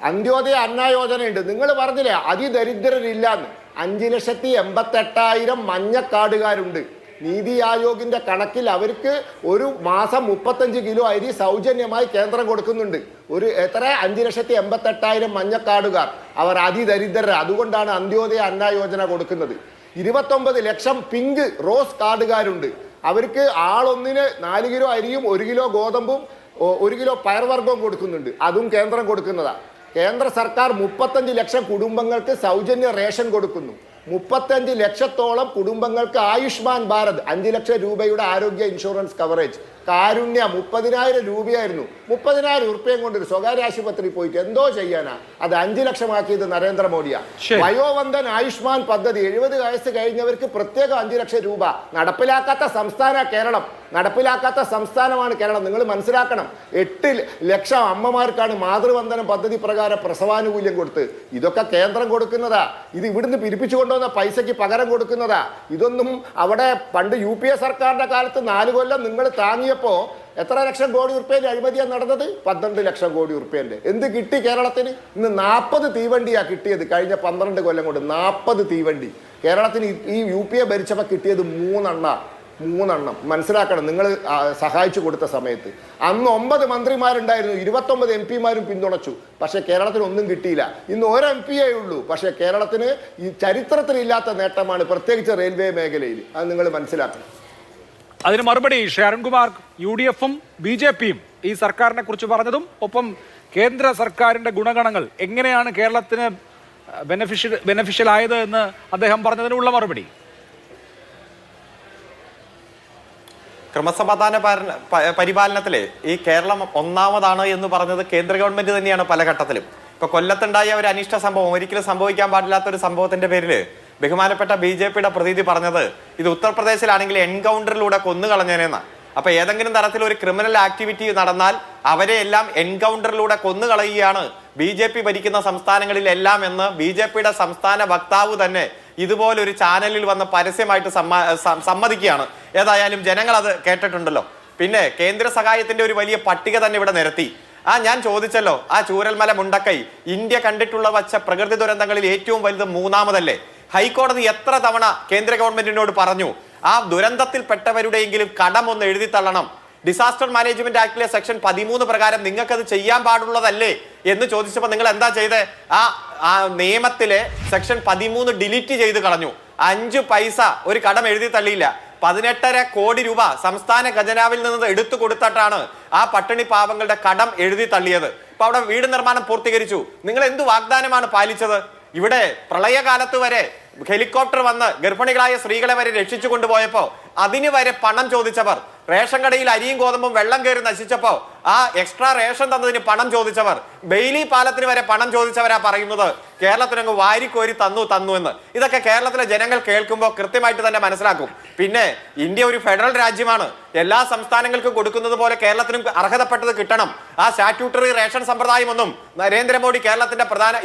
അന്ത്യോദയ അന്ന യോജനയുണ്ട്. നിങ്ങൾ പറഞ്ഞില്ലേ അതിദരിദ്രരില്ലാന്ന്. 5,88,000 മഞ്ഞക്കാർഡുകാരുണ്ട്. നീതി ആയോഗിന്റെ കണക്കിൽ അവർക്ക് ഒരു മാസം 35 കിലോ അരി സൗജന്യമായി കേന്ദ്രം കൊടുക്കുന്നുണ്ട്. 5,88,000 മഞ്ഞക്കാർഡുകാർ, അവർ അതിദരിദ്രർ. അതുകൊണ്ടാണ് അന്ത്യോദയ അന്ന യോജന കൊടുക്കുന്നത്. 29 ലക്ഷം പിങ്ക് റോസ് കാർഡുകാരുണ്ട്. അവർക്ക് ആളൊന്നിന് 4 കിലോ അരിയും 1 കിലോ ഗോതമ്പും 1 കിലോ പയർവർഗവും കൊടുക്കുന്നുണ്ട്. അതും കേന്ദ്രം കൊടുക്കുന്നതാണ്. കേന്ദ്ര സർക്കാർ 35 ലക്ഷം കുടുംബങ്ങൾക്ക് സൗജന്യ റേഷൻ കൊടുക്കുന്നു. 35 ലക്ഷത്തോളം കുടുംബങ്ങൾക്ക് ആയുഷ്മാൻ ഭാരത് 5 ലക്ഷം രൂപയുടെ ആരോഗ്യ ഇൻഷുറൻസ് കവറേജ്. കാരുണ്യ 30,000 രൂപയായിരുന്നു. 30,000 രൂപയും കൊണ്ട് ഒരു സ്വകാര്യ ആശുപത്രി പോയിട്ട് എന്തോ ചെയ്യാനാ? അത് 5 ലക്ഷമാക്കിയത് നരേന്ദ്രമോദിയാണ്. വയോവന്ദൻ ആയുഷ്മാൻ പദ്ധതി 70 വയസ്സ് കഴിഞ്ഞവർക്ക് പ്രത്യേകം 5 ലക്ഷം രൂപ നടപ്പിലാക്കാത്ത സംസ്ഥാന കേരളം. നടപ്പിലാക്കാത്ത സംസ്ഥാനമാണ് കേരളം. നിങ്ങൾ മനസ്സിലാക്കണം. 8 ലക്ഷം അമ്മമാർക്കാണ് മാതൃവന്ദനം പദ്ധതി പ്രകാരം പ്രസവാനുകൂല്യം കൊടുത്ത്. ഇതൊക്കെ കേന്ദ്രം കൊടുക്കുന്നതാ. ഇത് ഇവിടുന്ന് പിരിപ്പിച്ചു കൊണ്ടുവന്ന പൈസയ്ക്ക് പകരം കൊടുക്കുന്നതാ. ഇതൊന്നും അവിടെ പണ്ട് UPA സർക്കാരിന്റെ കാലത്ത് 4 കൊല്ലം നിങ്ങൾ താങ്ങിയപ്പോ എത്ര ലക്ഷം കോടി റുപ്യന്റെ അഴിമതിയാണ് നടന്നത്? 12 ലക്ഷം കോടി റുപ്യന്റെ. എന്ത് കിട്ടി കേരളത്തിന്? ഇന്ന് 40 തീവണ്ടിയാ കിട്ടിയത്. കഴിഞ്ഞ 12 കൊല്ലം കൊണ്ട് 40 തീവണ്ടി കേരളത്തിന് ഈ UPA ഭരിച്ചപ്പോൾ കിട്ടിയത് 3 മനസ്സിലാക്കണം. നിങ്ങൾ സഹായിച്ചു കൊടുത്ത സമയത്ത് അന്ന് 9 മന്ത്രിമാരുണ്ടായിരുന്നു, 29 MP പിന്തുണച്ചു. പക്ഷേ കേരളത്തിന് ഒന്നും കിട്ടിയില്ല. ഇന്ന് 1 MP ഉള്ളൂ. പക്ഷേ കേരളത്തിന് ഈ ചരിത്രത്തിലില്ലാത്ത നേട്ടമാണ്, പ്രത്യേകിച്ച് റെയിൽവേ മേഖലയിൽ. അത് നിങ്ങൾ മനസ്സിലാക്കണം. അതിന് മറുപടി അരുൺകുമാർ, UDF-ഉം BJP-യും ഈ സർക്കാരിനെ കുറിച്ച് പറഞ്ഞതും ഒപ്പം കേന്ദ്ര സർക്കാരിന്റെ ഗുണഗണങ്ങൾ എങ്ങനെയാണ് കേരളത്തിന് ബെനഫിഷ്യൽ ആയത് എന്ന് അദ്ദേഹം പറഞ്ഞതിനുള്ള മറുപടി. ക്രമസമാധാന പരിപാലനത്തിലെ ഈ കേരളം ഒന്നാമതാണ് എന്ന് പറഞ്ഞത് കേന്ദ്ര ഗവൺമെന്റ് തന്നെയാണ് പല ഘട്ടത്തിലും. ഇപ്പൊ കൊല്ലത്തുണ്ടായ ഒരു അനിഷ്ട സംഭവം, ഒരിക്കലും സംഭവിക്കാൻ പാടില്ലാത്ത ഒരു സംഭവത്തിന്റെ പേരിൽ ബഹുമാനപ്പെട്ട BJP-യുടെ പ്രതിനിധി പറഞ്ഞത് ഇത് ഉത്തർപ്രദേശിലാണെങ്കിൽ എൻകൗണ്ടറിലൂടെ കൊന്നുകളഞ്ഞേനെന്നാ. അപ്പൊ ഏതെങ്കിലും തരത്തിൽ ഒരു ക്രിമിനൽ ആക്ടിവിറ്റി നടന്നാൽ അവരെ എല്ലാം എൻകൗണ്ടറിലൂടെ കൊന്നുകളയുകയാണ് BJP ഭരിക്കുന്ന സംസ്ഥാനങ്ങളിലെല്ലാം എന്ന് BJP-യുടെ സംസ്ഥാന വക്താവ് തന്നെ ഇതുപോലൊരു ചാനലിൽ വന്ന് പരസ്യമായിട്ട് സമ്മതിക്കുകയാണ്. ഏതായാലും ജനങ്ങൾ അത് കേട്ടിട്ടുണ്ടല്ലോ. പിന്നെ കേന്ദ്ര സഹായത്തിന്റെ ഒരു വലിയ പട്ടിക തന്നെ ഇവിടെ നിരത്തി. ഞാൻ ചോദിച്ചല്ലോ, ആ ചൂരൽമല മുണ്ടക്കൈ ഇന്ത്യ കണ്ടിട്ടുള്ള വച്ച പ്രകൃതി ദുരന്തങ്ങളിൽ ഏറ്റവും വലുത് 3ാമതല്ലേ? ഹൈക്കോടതി എത്ര തവണ കേന്ദ്ര ഗവൺമെന്റിനോട് പറഞ്ഞു ആ ദുരന്തത്തിൽപ്പെട്ടവരുടെയെങ്കിലും കടം ഒന്ന് എഴുതി തള്ളണം. ഡിസാസ്റ്റർ മാനേജ്മെന്റ് ആക്ടിലെ സെക്ഷൻ 13 പ്രകാരം നിങ്ങൾക്കത് ചെയ്യാൻ പാടുള്ളതല്ലേ എന്ന് ചോദിച്ചപ്പോൾ നിങ്ങൾ എന്താ ചെയ്തേ? ആ നിയമത്തിലെ സെക്ഷൻ 13 ഡിലീറ്റ് ചെയ്ത് കളഞ്ഞു. 5 പൈസ ഒരു കടം എഴുതി തള്ളിയില്ല. 18.5 കോടി രൂപ സംസ്ഥാന ഖജനാവിൽ നിന്ന് എടുത്തു കൊടുത്തിട്ടാണ് ആ പട്ടിണി പാവങ്ങളുടെ കടം എഴുതി തള്ളിയത്. ഇപ്പൊ അവിടെ വീട് നിർമ്മാണം പൂർത്തീകരിച്ചു. നിങ്ങൾ എന്ത് വാഗ്ദാനമാണ് പാലിച്ചത്? ഇവിടെ പ്രളയകാലത്ത് വരെ ഹെലികോപ്റ്റർ വന്ന് ഗർഭിണികളായ സ്ത്രീകളെ വരെ രക്ഷിച്ചു കൊണ്ടുപോയപ്പോ അതിന് വരെ പണം ചോദിച്ചവർ റേഷൻ കടയിൽ അരിയും ഗോതമ്പും വെള്ളം കയറി നശിച്ചപ്പോ ആ എക്സ്ട്രാ റേഷൻ തന്നതിന് പണം ചോദിച്ചവർ, ബെയിലി പാലത്തിന് വരെ പണം ചോദിച്ചവരാ പറയുന്നത് കേരളത്തിനങ്ങ് വാരിക്കോരി തന്നു എന്ന്. ഇതൊക്കെ കേരളത്തിലെ ജനങ്ങൾ കേൾക്കുമ്പോൾ കൃത്യമായിട്ട് തന്നെ മനസ്സിലാക്കും. പിന്നെ ഇന്ത്യ ഒരു ഫെഡറൽ രാജ്യമാണ്. എല്ലാ സംസ്ഥാനങ്ങൾക്കും കൊടുക്കുന്നത് പോലെ കേരളത്തിനും അർഹതപ്പെട്ടത് കിട്ടണം. ആ സ്റ്റാറ്റ്യൂട്ടറി റേഷൻ സമ്പ്രദായമൊന്നും നരേന്ദ്രമോദി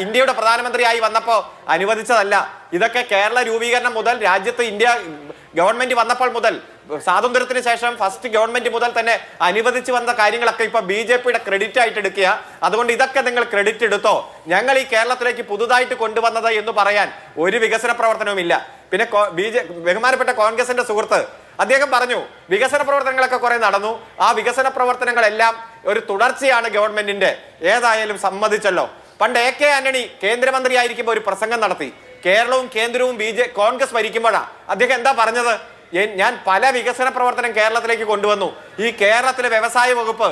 ഇന്ത്യയുടെ പ്രധാനമന്ത്രിയായി വന്നപ്പോൾ അനുവദിച്ചതല്ല. ഇതൊക്കെ കേരള രൂപീകരണം മുതൽ, രാജ്യത്ത് ഇന്ത്യ ഗവൺമെന്റ് വന്നപ്പോൾ മുതൽ, സ്വാതന്ത്ര്യത്തിന് ശേഷം ഫസ്റ്റ് ഗവൺമെന്റ് മുതൽ തന്നെ അനുവദിച്ചു വന്ന കാര്യങ്ങളൊക്കെ ഇപ്പൊ BJPയുടെ ക്രെഡിറ്റ് ആയിട്ട് എടുക്കുക. അതുകൊണ്ട് ഇതൊക്കെ നിങ്ങൾ ക്രെഡിറ്റ് എടുത്തോ. ഞങ്ങൾ ഈ കേരളത്തിലേക്ക് പുതുതായിട്ട് കൊണ്ടുവന്നത് എന്ന് പറയാൻ ഒരു വികസന പ്രവർത്തനവും ഇല്ല. പിന്നെ ബഹുമാനപ്പെട്ട കോൺഗ്രസിന്റെ സുഹൃത്ത് അദ്ദേഹം പറഞ്ഞു വികസന പ്രവർത്തനങ്ങളൊക്കെ കുറെ നടന്നു. ആ വികസന പ്രവർത്തനങ്ങളെല്ലാം ഒരു തുടർച്ചയാണ് ഗവൺമെന്റിന്റെ. ഏതായാലും സമ്മതിച്ചല്ലോ. പണ്ട് AK ആന്റണി കേന്ദ്രമന്ത്രിയായിരിക്കുമ്പോൾ ഒരു പ്രസംഗം നടത്തി. കേരളവും കേന്ദ്രവും കോൺഗ്രസ് ഭരിക്കുമ്പോഴാണ് അദ്ദേഹം എന്താ പറഞ്ഞത്? ഞാൻ പല വികസന പ്രവർത്തനം കേരളത്തിലേക്ക് കൊണ്ടുവന്നു. ഈ കേരളത്തിലെ വ്യവസായ വകുപ്പ്,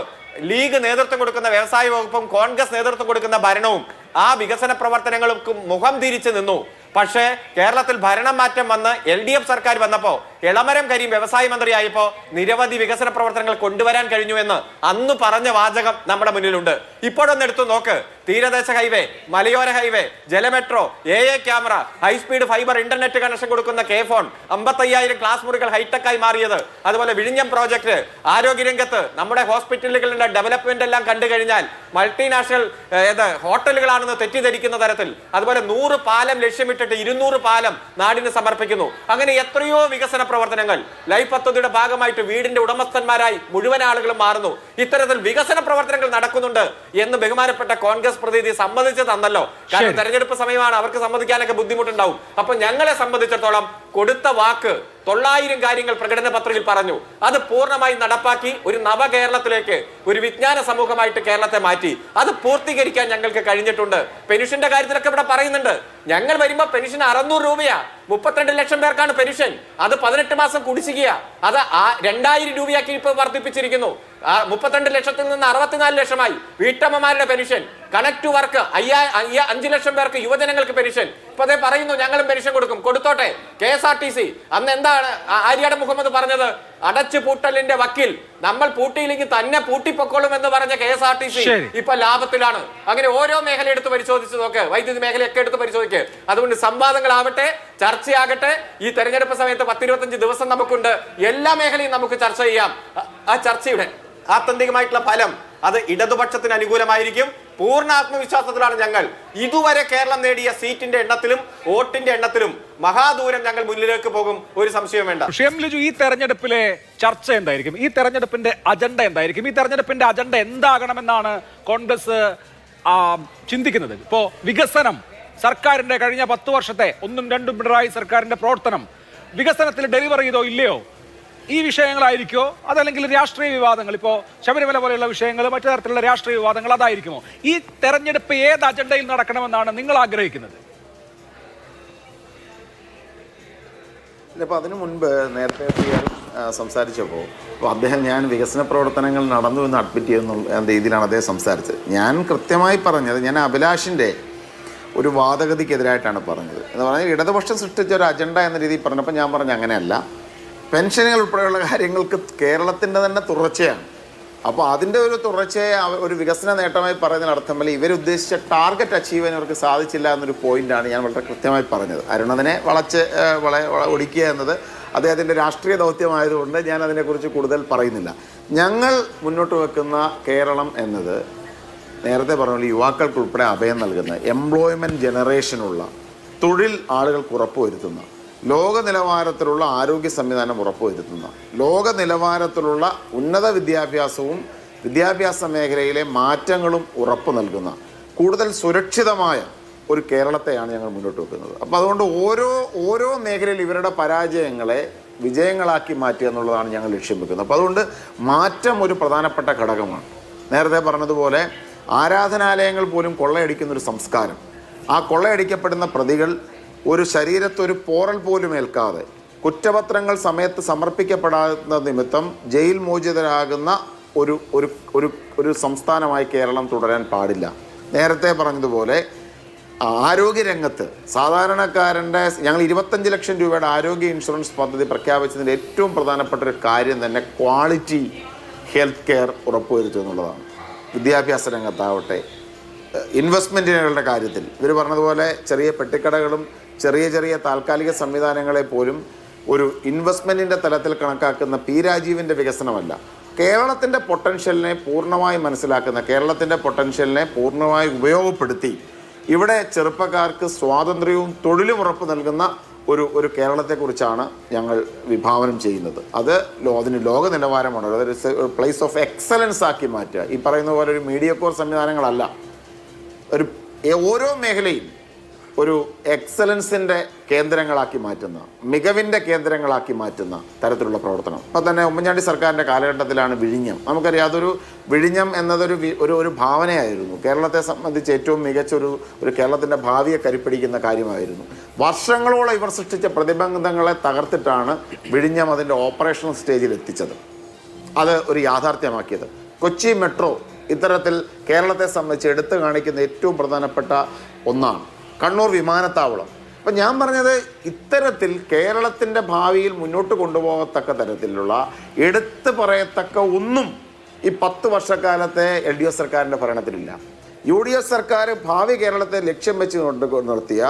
ലീഗ് നേതൃത്വം കൊടുക്കുന്ന വ്യവസായ വകുപ്പും കോൺഗ്രസ് നേതൃത്വം കൊടുക്കുന്ന ഭരണവും ആ വികസന പ്രവർത്തനങ്ങൾക്ക് മുഖം തിരിച്ചു നിന്നു. പക്ഷേ കേരളത്തിൽ ഭരണം മാറ്റം വന്ന് LDF സർക്കാർ വന്നപ്പോൾ എളമരം കരീം വ്യവസായ മന്ത്രിയായപ്പോൾ നിരവധി വികസന പ്രവർത്തനങ്ങൾ കൊണ്ടുവരാൻ കഴിഞ്ഞു എന്ന് അന്ന് പറഞ്ഞ വാചകം നമ്മുടെ മുന്നിലുണ്ട്. ഇപ്പോഴൊന്ന് എടുത്തു നോക്ക്. തീരദേശ ഹൈവേ, മലയോര ഹൈവേ, ജലമെട്രോ, AA camera, high speed fibre internet connection കൊടുക്കുന്ന KFON, 55,000 ക്ലാസ് മുറികൾ ഹൈടെക്കായി മാറിയത്, അതുപോലെ വിഴിഞ്ഞം പ്രോജക്ട്, ആരോഗ്യരംഗത്ത് നമ്മുടെ ഹോസ്പിറ്റലുകളുടെ ഡെവലപ്മെന്റ് എല്ലാം കണ്ടു കഴിഞ്ഞാൽ മൾട്ടിനാഷണൽ ഹോട്ടലുകളാണെന്ന് തെറ്റിദ്ധരിക്കുന്ന തരത്തിൽ, അതുപോലെ 100 പാലം ലക്ഷ്യമിട്ടിട്ട് 200 പാലം നാടിന് സമർപ്പിക്കുന്നു. അങ്ങനെ എത്രയോ വികസന പ്രവർത്തനങ്ങൾ ലൈഫ് പദ്ധതിയുടെ ഭാഗമായിട്ട് വീടിന്റെ ഉടമസ്ഥന്മാരായി മുഴുവൻ ആളുകളും മാറുന്നു. ഇത്തരത്തിൽ വികസന പ്രവർത്തനങ്ങൾ നടക്കുന്നുണ്ട് എന്ന് ബഹുമാനപ്പെട്ട കോൺഗ്രസ് പ്രതിനിധി സമ്മതിച്ച് തന്നല്ലോ. കാരണം തെരഞ്ഞെടുപ്പ് സമയമാണ്, അവർക്ക് സമ്മതിക്കാനൊക്കെ ബുദ്ധിമുട്ടുണ്ടാവും. അപ്പൊ ഞങ്ങളെ സംബന്ധിച്ചിടത്തോളം കൊടുത്ത വാക്ക് 900 കാര്യങ്ങൾ പ്രകടന പത്രികയിൽ പറഞ്ഞു. അത് പൂർണ്ണമായി നടപ്പാക്കി ഒരു നവകേരളത്തിലേക്ക്, ഒരു വിജ്ഞാന സമൂഹമായിട്ട് കേരളത്തെ മാറ്റി. അത് പൂർത്തീകരിക്കാൻ ഞങ്ങൾക്ക് കഴിഞ്ഞിട്ടുണ്ട്. പെൻഷന്റെ കാര്യത്തിലൊക്കെ ഇവിടെ പറയുന്നുണ്ട്. ഞങ്ങൾ വരുമ്പോ പെൻഷൻ 600 രൂപയാ. 32 ലക്ഷം പേർക്കാണ് പെൻഷൻ. അത് 18 മാസം കുടിശ്ശികയാ. അത് 2000 രൂപയാക്കി ഇപ്പൊ വർദ്ധിപ്പിച്ചിരിക്കുന്നു. 32 ലക്ഷത്തിൽ നിന്ന് 64 ലക്ഷമായി. വീട്ടമ്മമാരുടെ പെൻഷൻ, കണക്ട് വർക്ക് 5 ലക്ഷം പേർക്ക്, യുവജനങ്ങൾക്ക് പെൻഷൻ. ഇപ്പൊ അതേ പറയുന്നു ഞങ്ങളും പെൻഷൻ കൊടുക്കും. കൊടുത്തോട്ടെ. KSRTC അന്ന് എന്താണ് ആര്യാടൻ മുഹമ്മദ് പറഞ്ഞത്? അടച്ചു പൂട്ടലിന്റെ വക്കീൽ, നമ്മൾ പൂട്ടിയില്ലെങ്കിൽ തന്നെ പൂട്ടിപ്പൊക്കോളും എന്ന് പറഞ്ഞ KSRTC ഇപ്പൊ ലാഭത്തിലാണ്. അങ്ങനെ ഓരോ മേഖല എടുത്ത് പരിശോധിച്ച് നോക്ക്. വൈദ്യുതി മേഖലയൊക്കെ എടുത്ത് പരിശോധിക്കുക. അതുകൊണ്ട് സംവാദങ്ങളാവട്ടെ, ചർച്ചയാകട്ടെ. ഈ തെരഞ്ഞെടുപ്പ് സമയത്ത് 10-25 ദിവസം നമുക്കുണ്ട്. എല്ലാ മേഖലയും നമുക്ക് ചർച്ച ചെയ്യാം. ആ ചർച്ചയുടെ ആത്യന്തികമായിട്ടുള്ള ഫലം അത് ഇടതുപക്ഷത്തിന് അനുകൂലമായിരിക്കും. പൂർണ്ണ ആത്മവിശ്വാസത്തിലാണ് ഞങ്ങൾ. ഇതുവരെ കേരളം നേടിയ സീറ്റിന്റെ എണ്ണത്തിലും വോട്ടിന്റെ എണ്ണത്തിലും മഹാദൂരം ഞങ്ങൾ മുന്നിലേക്ക് പോകും. ഒരു സംശയം വേണ്ട. ലിജു, ഈ തെരഞ്ഞെടുപ്പിലെ ചർച്ച എന്തായിരിക്കും? ഈ തെരഞ്ഞെടുപ്പിന്റെ അജണ്ട എന്തായിരിക്കും? ഈ തെരഞ്ഞെടുപ്പിന്റെ അജണ്ട എന്താകണമെന്നാണ് കോൺഗ്രസ് ചിന്തിക്കുന്നത്? ഇപ്പോ വികസനം, സർക്കാരിന്റെ കഴിഞ്ഞ 10 വർഷത്തെ 1ഉം 2ഉം പിണറായി സർക്കാരിന്റെ പ്രവർത്തനം വികസനത്തിൽ ഡെലിവർ ചെയ്തോ ഇല്ലയോ? ഈ വിഷയങ്ങളായിരിക്കോ? അതല്ലെങ്കിൽ രാഷ്ട്രീയ വിവാദങ്ങൾ, ഇപ്പോൾ ശബരിമല പോലെയുള്ള വിഷയങ്ങൾ, മറ്റു തരത്തിലുള്ള രാഷ്ട്രീയ വിവാദങ്ങൾ, അതായിരിക്കുമോ? ഈ തെരഞ്ഞെടുപ്പ് ഏത് അജണ്ടയിൽ നടക്കണമെന്നാണ് നിങ്ങൾ ആഗ്രഹിക്കുന്നത്? അപ്പോൾ അതിനു മുൻപ് നേരത്തെ സംസാരിച്ചപ്പോൾ അദ്ദേഹം ഞാൻ വികസന പ്രവർത്തനങ്ങൾ നടന്നു എന്ന് അഡ്മിറ്റ് ചെയ്യുന്ന രീതിയിലാണ് അദ്ദേഹം സംസാരിച്ചത്. ഞാൻ കൃത്യമായി പറഞ്ഞത്, ഞാൻ അഭിലാഷിൻ്റെ ഒരു വാദഗതിക്കെതിരായിട്ടാണ് പറഞ്ഞത്. എന്ന് പറഞ്ഞാൽ ഇടതുപക്ഷം സൃഷ്ടിച്ച ഒരു അജണ്ട എന്ന രീതിയിൽ പറഞ്ഞപ്പോൾ ഞാൻ പറഞ്ഞു അങ്ങനെയല്ല. പെൻഷനുകൾ ഉൾപ്പെടെയുള്ള കാര്യങ്ങൾക്ക് കേരളത്തിൻ്റെ തന്നെ തുടർച്ചയാണ്. അപ്പോൾ അതിൻ്റെ ഒരു തുടർച്ചയെ ഒരു വികസന നേട്ടമായി പറയുന്നതിനർത്ഥമല്ല ഇവരുദ്ദേശിച്ച ടാർഗറ്റ് അച്ചീവ് ചെയ്യാൻ അവർക്ക് സാധിച്ചില്ല എന്നൊരു പോയിൻ്റാണ് ഞാൻ വളരെ കൃത്യമായി പറഞ്ഞത്. അരുണതിനെ ഒടിക്കുക എന്നത് അദ്ദേഹത്തിൻ്റെ രാഷ്ട്രീയ ദൗത്യമായതുകൊണ്ട് ഞാൻ അതിനെക്കുറിച്ച് കൂടുതൽ പറയുന്നില്ല. ഞങ്ങൾ മുന്നോട്ട് വെക്കുന്ന കേരളം എന്നത് നേരത്തെ പറഞ്ഞ യുവാക്കൾക്ക് ഉൾപ്പെടെ അഭയം നൽകുന്ന, എംപ്ലോയ്മെൻറ്റ് ജനറേഷനുള്ള, തൊഴിൽ ആളുകൾക്ക് ഉറപ്പുവരുത്തുന്ന, ലോക നിലവാരത്തിലുള്ള ആരോഗ്യ സംവിധാനം ഉറപ്പുവരുത്തുന്ന, ലോക നിലവാരത്തിലുള്ള ഉന്നത വിദ്യാഭ്യാസവും വിദ്യാഭ്യാസ മേഖലയിലെ മാറ്റങ്ങളും ഉറപ്പു നൽകുന്ന, കൂടുതൽ സുരക്ഷിതമായ ഒരു കേരളത്തെയാണ് ഞങ്ങൾ മുന്നോട്ട് വെക്കുന്നത്. അപ്പോൾ അതുകൊണ്ട് ഓരോ മേഖലയിൽ ഇവരുടെ പരാജയങ്ങളെ വിജയങ്ങളാക്കി മാറ്റുക എന്നുള്ളതാണ് ഞങ്ങൾ ലക്ഷ്യം വെക്കുന്നത്. അപ്പോൾ അതുകൊണ്ട് മാറ്റം ഒരു പ്രധാനപ്പെട്ട ഘടകമാണ്. നേരത്തെ പറഞ്ഞതുപോലെ ആരാധനാലയങ്ങൾ പോലും കൊള്ളയടിക്കുന്നൊരു സംസ്കാരം, ആ കൊള്ളയടിക്കപ്പെടുന്ന പ്രതികൾ ഒരു ശരീരത്തൊരു പോറൽ പോലും ഏൽക്കാതെ, കുറ്റപത്രങ്ങൾ സമയത്ത് സമർപ്പിക്കപ്പെടാത്ത നിമിത്തം ജയിൽ മോചിതരാകുന്ന ഒരു സംസ്ഥാനമായി കേരളം തുടരാൻ പാടില്ല. നേരത്തെ പറഞ്ഞതുപോലെ ആരോഗ്യരംഗത്ത് സാധാരണക്കാരൻ്റെ ഞങ്ങൾ 25 ലക്ഷം രൂപയുടെ ആരോഗ്യ ഇൻഷുറൻസ് പദ്ധതി പ്രഖ്യാപിച്ചതിൻ്റെ ഏറ്റവും പ്രധാനപ്പെട്ട ഒരു കാര്യം തന്നെ ക്വാളിറ്റി ഹെൽത്ത് കെയർ ഉറപ്പുവരുത്തുക എന്നുള്ളതാണ്. വിദ്യാഭ്യാസ രംഗത്താവട്ടെ, ഇൻവെസ്റ്റ്മെൻറ്റുകളുടെ കാര്യത്തിൽ ഇവർ പറഞ്ഞതുപോലെ ചെറിയ പെട്ടിക്കടകളും ചെറിയ താൽക്കാലിക സംവിധാനങ്ങളെ പോലും ഒരു ഇൻവെസ്റ്റ്മെൻറ്റിൻ്റെ തലത്തിൽ കണക്കാക്കുന്ന പി രാജീവിൻ്റെ വികസനമല്ല, കേരളത്തിൻ്റെ പൊട്ടൻഷ്യലിനെ പൂർണ്ണമായി മനസ്സിലാക്കുന്ന, കേരളത്തിൻ്റെ പൊട്ടൻഷ്യലിനെ പൂർണ്ണമായി ഉപയോഗപ്പെടുത്തി ഇവിടെ ചെറുപ്പക്കാർക്ക് സ്വാതന്ത്ര്യവും തൊഴിലും ഉറപ്പ് നൽകുന്ന ഒരു കേരളത്തെക്കുറിച്ചാണ് ഞങ്ങൾ വിഭാവനം ചെയ്യുന്നത്. അത് അതിന് ലോക നിലവാരമാണ്, അതൊരു പ്ലേസ് ഓഫ് എക്സലൻസ് ആക്കി മാറ്റുക. ഈ പറയുന്ന പോലെ ഒരു മീഡിയ കോർ സംവിധാനങ്ങളല്ല, ഒരു ഓരോ മേഖലയും ഒരു എക്സലൻസിൻ്റെ കേന്ദ്രങ്ങളാക്കി മാറ്റുന്ന, മികവിൻ്റെ കേന്ദ്രങ്ങളാക്കി മാറ്റുന്ന തരത്തിലുള്ള പ്രവർത്തനം. അപ്പം തന്നെ ഉമ്മൻചാണ്ടി സർക്കാരിൻ്റെ കാലഘട്ടത്തിലാണ് വിഴിഞ്ഞം. നമുക്കറിയാം, അതൊരു വിഴിഞ്ഞം എന്നതൊരു ഒരു ഭാവനയായിരുന്നു. കേരളത്തെ സംബന്ധിച്ച് ഏറ്റവും മികച്ച ഒരു കേരളത്തിൻ്റെ ഭാവിയെ കരിപ്പിടിക്കുന്ന കാര്യമായിരുന്നു. വർഷങ്ങളോളം ഇവർ സൃഷ്ടിച്ച പ്രതിബന്ധങ്ങളെ തകർത്തിട്ടാണ് വിഴിഞ്ഞം അതിൻ്റെ ഓപ്പറേഷണൽ സ്റ്റേജിൽ എത്തിച്ചത്, അത് ഒരു യാഥാർത്ഥ്യമാക്കിയത്. കൊച്ചി മെട്രോ ഇത്തരത്തിൽ കേരളത്തെ സംബന്ധിച്ച് എടുത്തു കാണിക്കുന്ന ഏറ്റവും പ്രധാനപ്പെട്ട ഒന്നാണ്. കണ്ണൂർ വിമാനത്താവളം. അപ്പം ഞാൻ പറഞ്ഞത്, ഇത്തരത്തിൽ കേരളത്തിൻ്റെ ഭാവിയിൽ മുന്നോട്ട് കൊണ്ടുപോകത്തക്ക തരത്തിലുള്ള എടുത്തു പറയത്തക്ക ഒന്നും ഈ 10 വർഷക്കാലത്തെ LDF സർക്കാരിൻ്റെ ഭരണത്തിലില്ല. UDF സർക്കാർ ഭാവി കേരളത്തെ ലക്ഷ്യം വെച്ച് നിർത്തിയ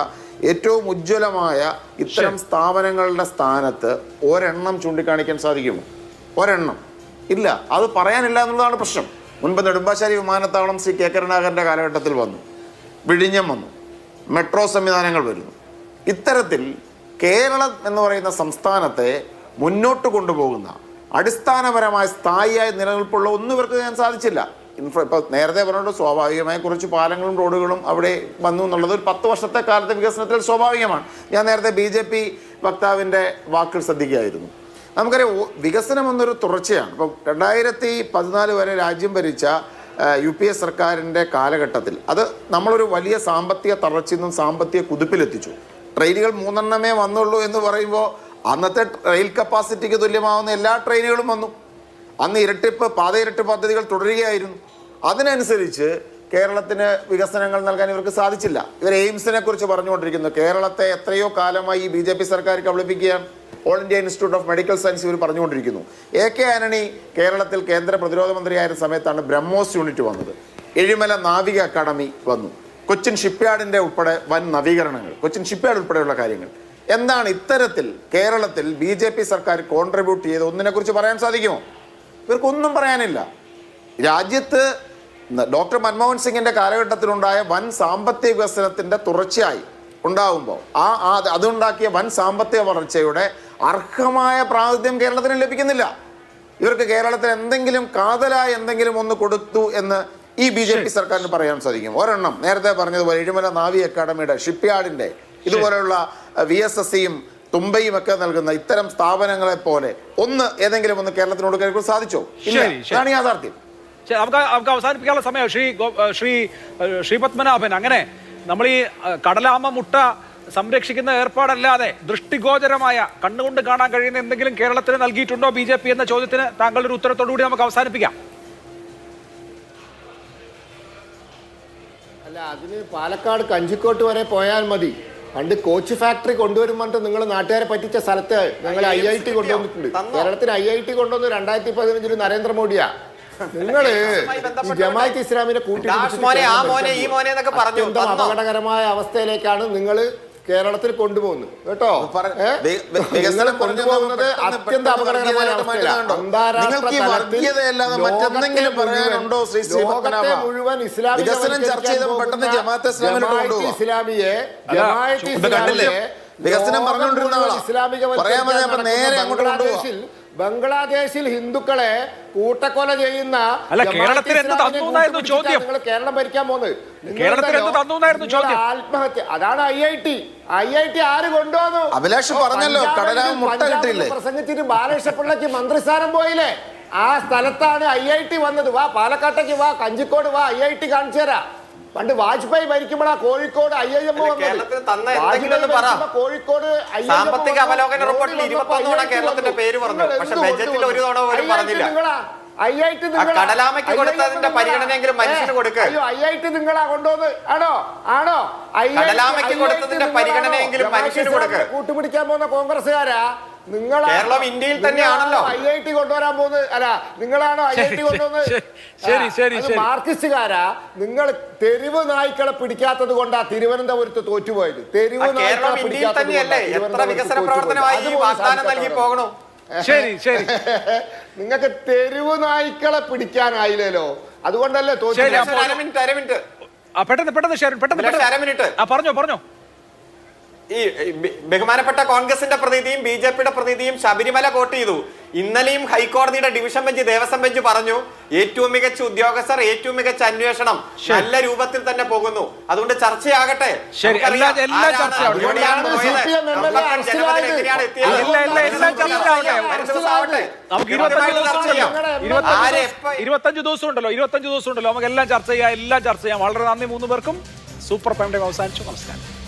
ഏറ്റവും ഉജ്ജ്വലമായ ഇത്തരം സ്ഥാപനങ്ങളുടെ സ്ഥാനത്ത് ഒരെണ്ണം ചൂണ്ടിക്കാണിക്കാൻ സാധിക്കുമോ? ഒരെണ്ണം ഇല്ല. അത് പറയാനില്ല എന്നുള്ളതാണ് പ്രശ്നം. മുൻപ് നെടുമ്പാശ്ശേരി വിമാനത്താവളം ശ്രീ കെ കരുണാകരൻ്റെ കാലഘട്ടത്തിൽ വന്നു, വിഴിഞ്ഞം വന്നു, മെട്രോ സംവിധാനങ്ങൾ വരുന്നു. ഇത്തരത്തിൽ കേരളം എന്ന് പറയുന്ന സംസ്ഥാനത്തെ മുന്നോട്ട് കൊണ്ടുപോകുന്ന അടിസ്ഥാനപരമായ സ്ഥായിയായ നിലനിൽപ്പുള്ള ഒന്നും ഇവർക്ക് ചെയ്യാൻ സാധിച്ചില്ല. ഇപ്പോൾ നേരത്തെ പറഞ്ഞിട്ട് സ്വാഭാവികമായി കുറച്ച് പാലങ്ങളും റോഡുകളും അവിടെ വന്നു എന്നുള്ളത് ഒരു 10 വർഷത്തെ കാലത്തെ വികസനത്തിൽ സ്വാഭാവികമാണ്. ഞാൻ നേരത്തെ BJP വക്താവിൻ്റെ വാക്കുകൾ ശ്രദ്ധിക്കുകയായിരുന്നു. നമുക്കറിയാം, വികസനം എന്നൊരു തുടർച്ചയാണ്. ഇപ്പം 2014 വരെ രാജ്യം ഭരിച്ച UPA സർക്കാരിൻ്റെ കാലഘട്ടത്തിൽ അത് നമ്മളൊരു വലിയ സാമ്പത്തിക തളർച്ചയിൽ നിന്നും സാമ്പത്തിക കുതിപ്പിലെത്തിച്ചു. ട്രെയിനുകൾ 3 എണ്ണമേ വന്നുള്ളൂ എന്ന് പറയുമ്പോൾ അന്നത്തെ റെയിൽ കപ്പാസിറ്റിക്ക് തുല്യമാവുന്ന എല്ലാ ട്രെയിനുകളും വന്നു. അന്ന് പാത ഇരട്ടിപ്പ് പദ്ധതികൾ തുടരുകയായിരുന്നു. അതിനനുസരിച്ച് കേരളത്തിന് വികസനങ്ങൾ നൽകാൻ ഇവർക്ക് സാധിച്ചില്ല. ഇവർ എയിംസിനെ കുറിച്ച് പറഞ്ഞുകൊണ്ടിരിക്കുന്നു. കേരളത്തെ എത്രയോ കാലമായി ഈ BJP സർക്കാർ കബളിപ്പിക്കുകയാണ്. All India institute of medical science ഇവർ പറഞ്ഞുകൊണ്ടിരിക്കുന്നു. AK ആന്റണി കേരളത്തിൽ കേന്ദ്ര പ്രതിരോധ മന്ത്രിയായ സമയത്താണ് ബ്രഹ്മോസ് യൂണിറ്റ് വന്നത്, എഴിമല നാവിക അക്കാദമി വന്നു, കൊച്ചിൻ ഷിപ്പ്യാർഡിൻ്റെ ഉൾപ്പെടെ വൻ നവീകരണങ്ങൾ, കൊച്ചിൻ ഷിപ്പ്യാർഡ് ഉൾപ്പെടെയുള്ള കാര്യങ്ങൾ. എന്താണ് ഇത്തരത്തിൽ കേരളത്തിൽ BJP സർക്കാർ കോൺട്രിബ്യൂട്ട് ചെയ്ത് ഒന്നിനെക്കുറിച്ച് പറയാൻ സാധിക്കുമോ? ഇവർക്കൊന്നും പറയാനില്ല. രാജ്യത്ത് ഡോക്ടർ മൻമോഹൻ സിംഗിൻ്റെ കാലഘട്ടത്തിലുണ്ടായ വൻ സാമ്പത്തിക വികസനത്തിൻ്റെ തുടർച്ചയായി ഉണ്ടാകുമ്പോൾ അതുണ്ടാക്കിയ വൻ സാമ്പത്തിക വളർച്ചയുടെ അർഹമായ പ്രാതിനിധ്യം കേരളത്തിന് ലഭിക്കുന്നില്ല. ഇവർക്ക് കേരളത്തിൽ എന്തെങ്കിലും കാതലായ എന്തെങ്കിലും ഒന്ന് കൊടുത്തു എന്ന് ഈ BJP സർക്കാരിന് പറയാൻ സാധിക്കും? ഒരെണ്ണം നേരത്തെ പറഞ്ഞതുപോലെ എഴിമല നാവി അക്കാദമിയുടെ, ഷിപ്പ്യാർഡിൻ്റെ, ഇതുപോലെയുള്ള VSSയും തുമ്പയും ഒക്കെ നൽകുന്ന ഇത്തരം സ്ഥാപനങ്ങളെ പോലെ ഏതെങ്കിലും ഒന്ന് കേരളത്തിനോട് കേൾക്കാൻ സാധിച്ചോ? ഇല്ല. അതാണ് യാഥാർത്ഥ്യം. നമുക്ക് അവസാനിപ്പിക്കാനുള്ള സമയം. ശ്രീ പത്മനാഭൻ, അങ്ങനെ നമ്മൾ ഈ കടലാമ മുട്ട സംരക്ഷിക്കുന്ന ഏർപ്പാടല്ലാതെ ദൃഷ്ടിഗോചരമായ കണ്ണുകൊണ്ട് കാണാൻ കഴിയുന്ന എന്തെങ്കിലും കേരളത്തിന് നൽകിയിട്ടുണ്ടോ BJP എന്ന ചോദ്യത്തിന് താങ്കളുടെ ഒരു ഉത്തരത്തോടുകൂടി നമുക്ക് അവസാനിപ്പിക്കാം. അല്ല, അതിന് പാലക്കാട് കഞ്ചിക്കോട്ട് വരെ പോയാൽ മതി. പണ്ട് കോച്ച് ഫാക്ടറി കൊണ്ടുവരുമ്പോൾ നിങ്ങൾ നാട്ടുകാരെ പറ്റിച്ച സ്ഥലത്ത് ഞങ്ങൾ IIT കൊണ്ടുവന്നിട്ടുണ്ട്. കേരളത്തിന് IIT കൊണ്ടുവന്ന് 2015 നരേന്ദ്രമോദിയാ. നിങ്ങള് ജമാഅത്ത് ഇസ്ലാമിനെ അപകടകരമായ അവസ്ഥയിലേക്കാണ് നിങ്ങൾ കേരളത്തിൽ കൊണ്ടുപോകുന്നത് കേട്ടോ. നിങ്ങളെ കൊണ്ടുപോകുന്നത് അത്യന്തം അപകടകരമായ അവസ്ഥയിലാണ്. അന്താരാഷ്ട്ര ലോകത്തെ മുഴുവൻ ഇസ്ലാമിയെ ബംഗ്ലാദേശിൽ ഹിന്ദുക്കളെ കൂട്ടക്കൊല ചെയ്യുന്ന നിങ്ങൾ കേരളം ഭരിക്കാൻ പോകുന്നത്. ആത്മഹത്യ, അതാണ് IIT ആര് കൊണ്ടുവന്നു? അഭിലാഷ് പറഞ്ഞല്ലോ, പ്രസംഗിച്ചിട്ട് ബാലകൃഷ്ണപിള്ളയ്ക്ക് മന്ത്രിസ്ഥാനം പോയില്ലേ? ആ സ്ഥലത്താണ് IIT വന്നത്. വാ പാലക്കാട്ടേക്ക് വാ, കഞ്ചിക്കോട് വാ, IIT കാണിച്ചു തരാം. പണ്ട് വാജ്പേയി ഭരിക്കുമ്പോഴാ കോഴിക്കോട് IIM കോഴിക്കോട് സാമ്പത്തിക അവലോകന റിപ്പോർട്ടിൽ 21 തവണ കേരളത്തിന്റെ പേര് പറഞ്ഞു. പക്ഷെ ബജറ്റിൽ ഒരു തവണ പോലും പറഞ്ഞില്ല. IIT കടലാമയ്ക്ക് കൊടുത്തതിന്റെ പരിഗണനയെങ്കിലും മനുഷ്യന് കൊടുക്കുക. അയ്യോ, IIT നിങ്ങളാ കൊണ്ടുവന്ന് ആണോ കടലാമയ്ക്ക് കൊടുത്തതിന്റെ പരിഗണനയെങ്കിലും മനുഷ്യന് കൊടുക്കുക. കൂട്ടുപിടിക്കാൻ പോകുന്ന കോൺഗ്രസ്സുകാരാ നിങ്ങളാ? കേരളം ഇന്ത്യയിൽ തന്നെയാണല്ലോ. IIT കൊണ്ടുവരാൻ പോകുന്നത് അല്ല, നിങ്ങളാണോ IIT കൊണ്ടുവന്ന്? ശരി. മാർക്സിസ്റ്റുകാരാ. നിങ്ങൾ തെരുവ് നായ്ക്കളെ പിടിക്കാത്തത് കൊണ്ടാ തിരുവനന്തപുരത്ത് തോറ്റുപോയത്. തെരുവ് കേരളം ഇന്ത്യയിൽ തന്നെയല്ലേ? എത്ര വികസന പ്രവർത്തനമായി ഈ വാഗ്ദാനം നൽകി പോകണോ? ശരി നിങ്ങൾക്ക് തെരുവ് നായ്ക്കളെ പിടിക്കാനായില്ലല്ലോ, അതുകൊണ്ടല്ലേ തോറ്റു. അര മിനിറ്റ് പെട്ടെന്ന് പറഞ്ഞോ. ഈ ബഹുമാനപ്പെട്ട കോൺഗ്രസിന്റെ പ്രതിനിധിയും BJPയുടെ പ്രതിനിധിയും ശബരിമല കോട്ട് ചെയ്തു. ഇന്നലെയും ഹൈക്കോടതിയുടെ ഡിവിഷൻ ബെഞ്ച്, ദേവസ്വം ബെഞ്ച് പറഞ്ഞു ഏറ്റവും മികച്ച ഉദ്യോഗസ്ഥർ, ഏറ്റവും മികച്ച അന്വേഷണം നല്ല രൂപത്തിൽ തന്നെ പോകുന്നു. അതുകൊണ്ട് ചർച്ചയാകട്ടെ. ഇരുപത്തഞ്ച് ദിവസം ഉണ്ടല്ലോ, നമുക്ക് എല്ലാം ചർച്ച ചെയ്യാം. വളരെ നന്ദി 3 പേർക്കും. സൂപ്പർ പ്രൈം ടൈം അവസാനിച്ചു. നമസ്കാരം.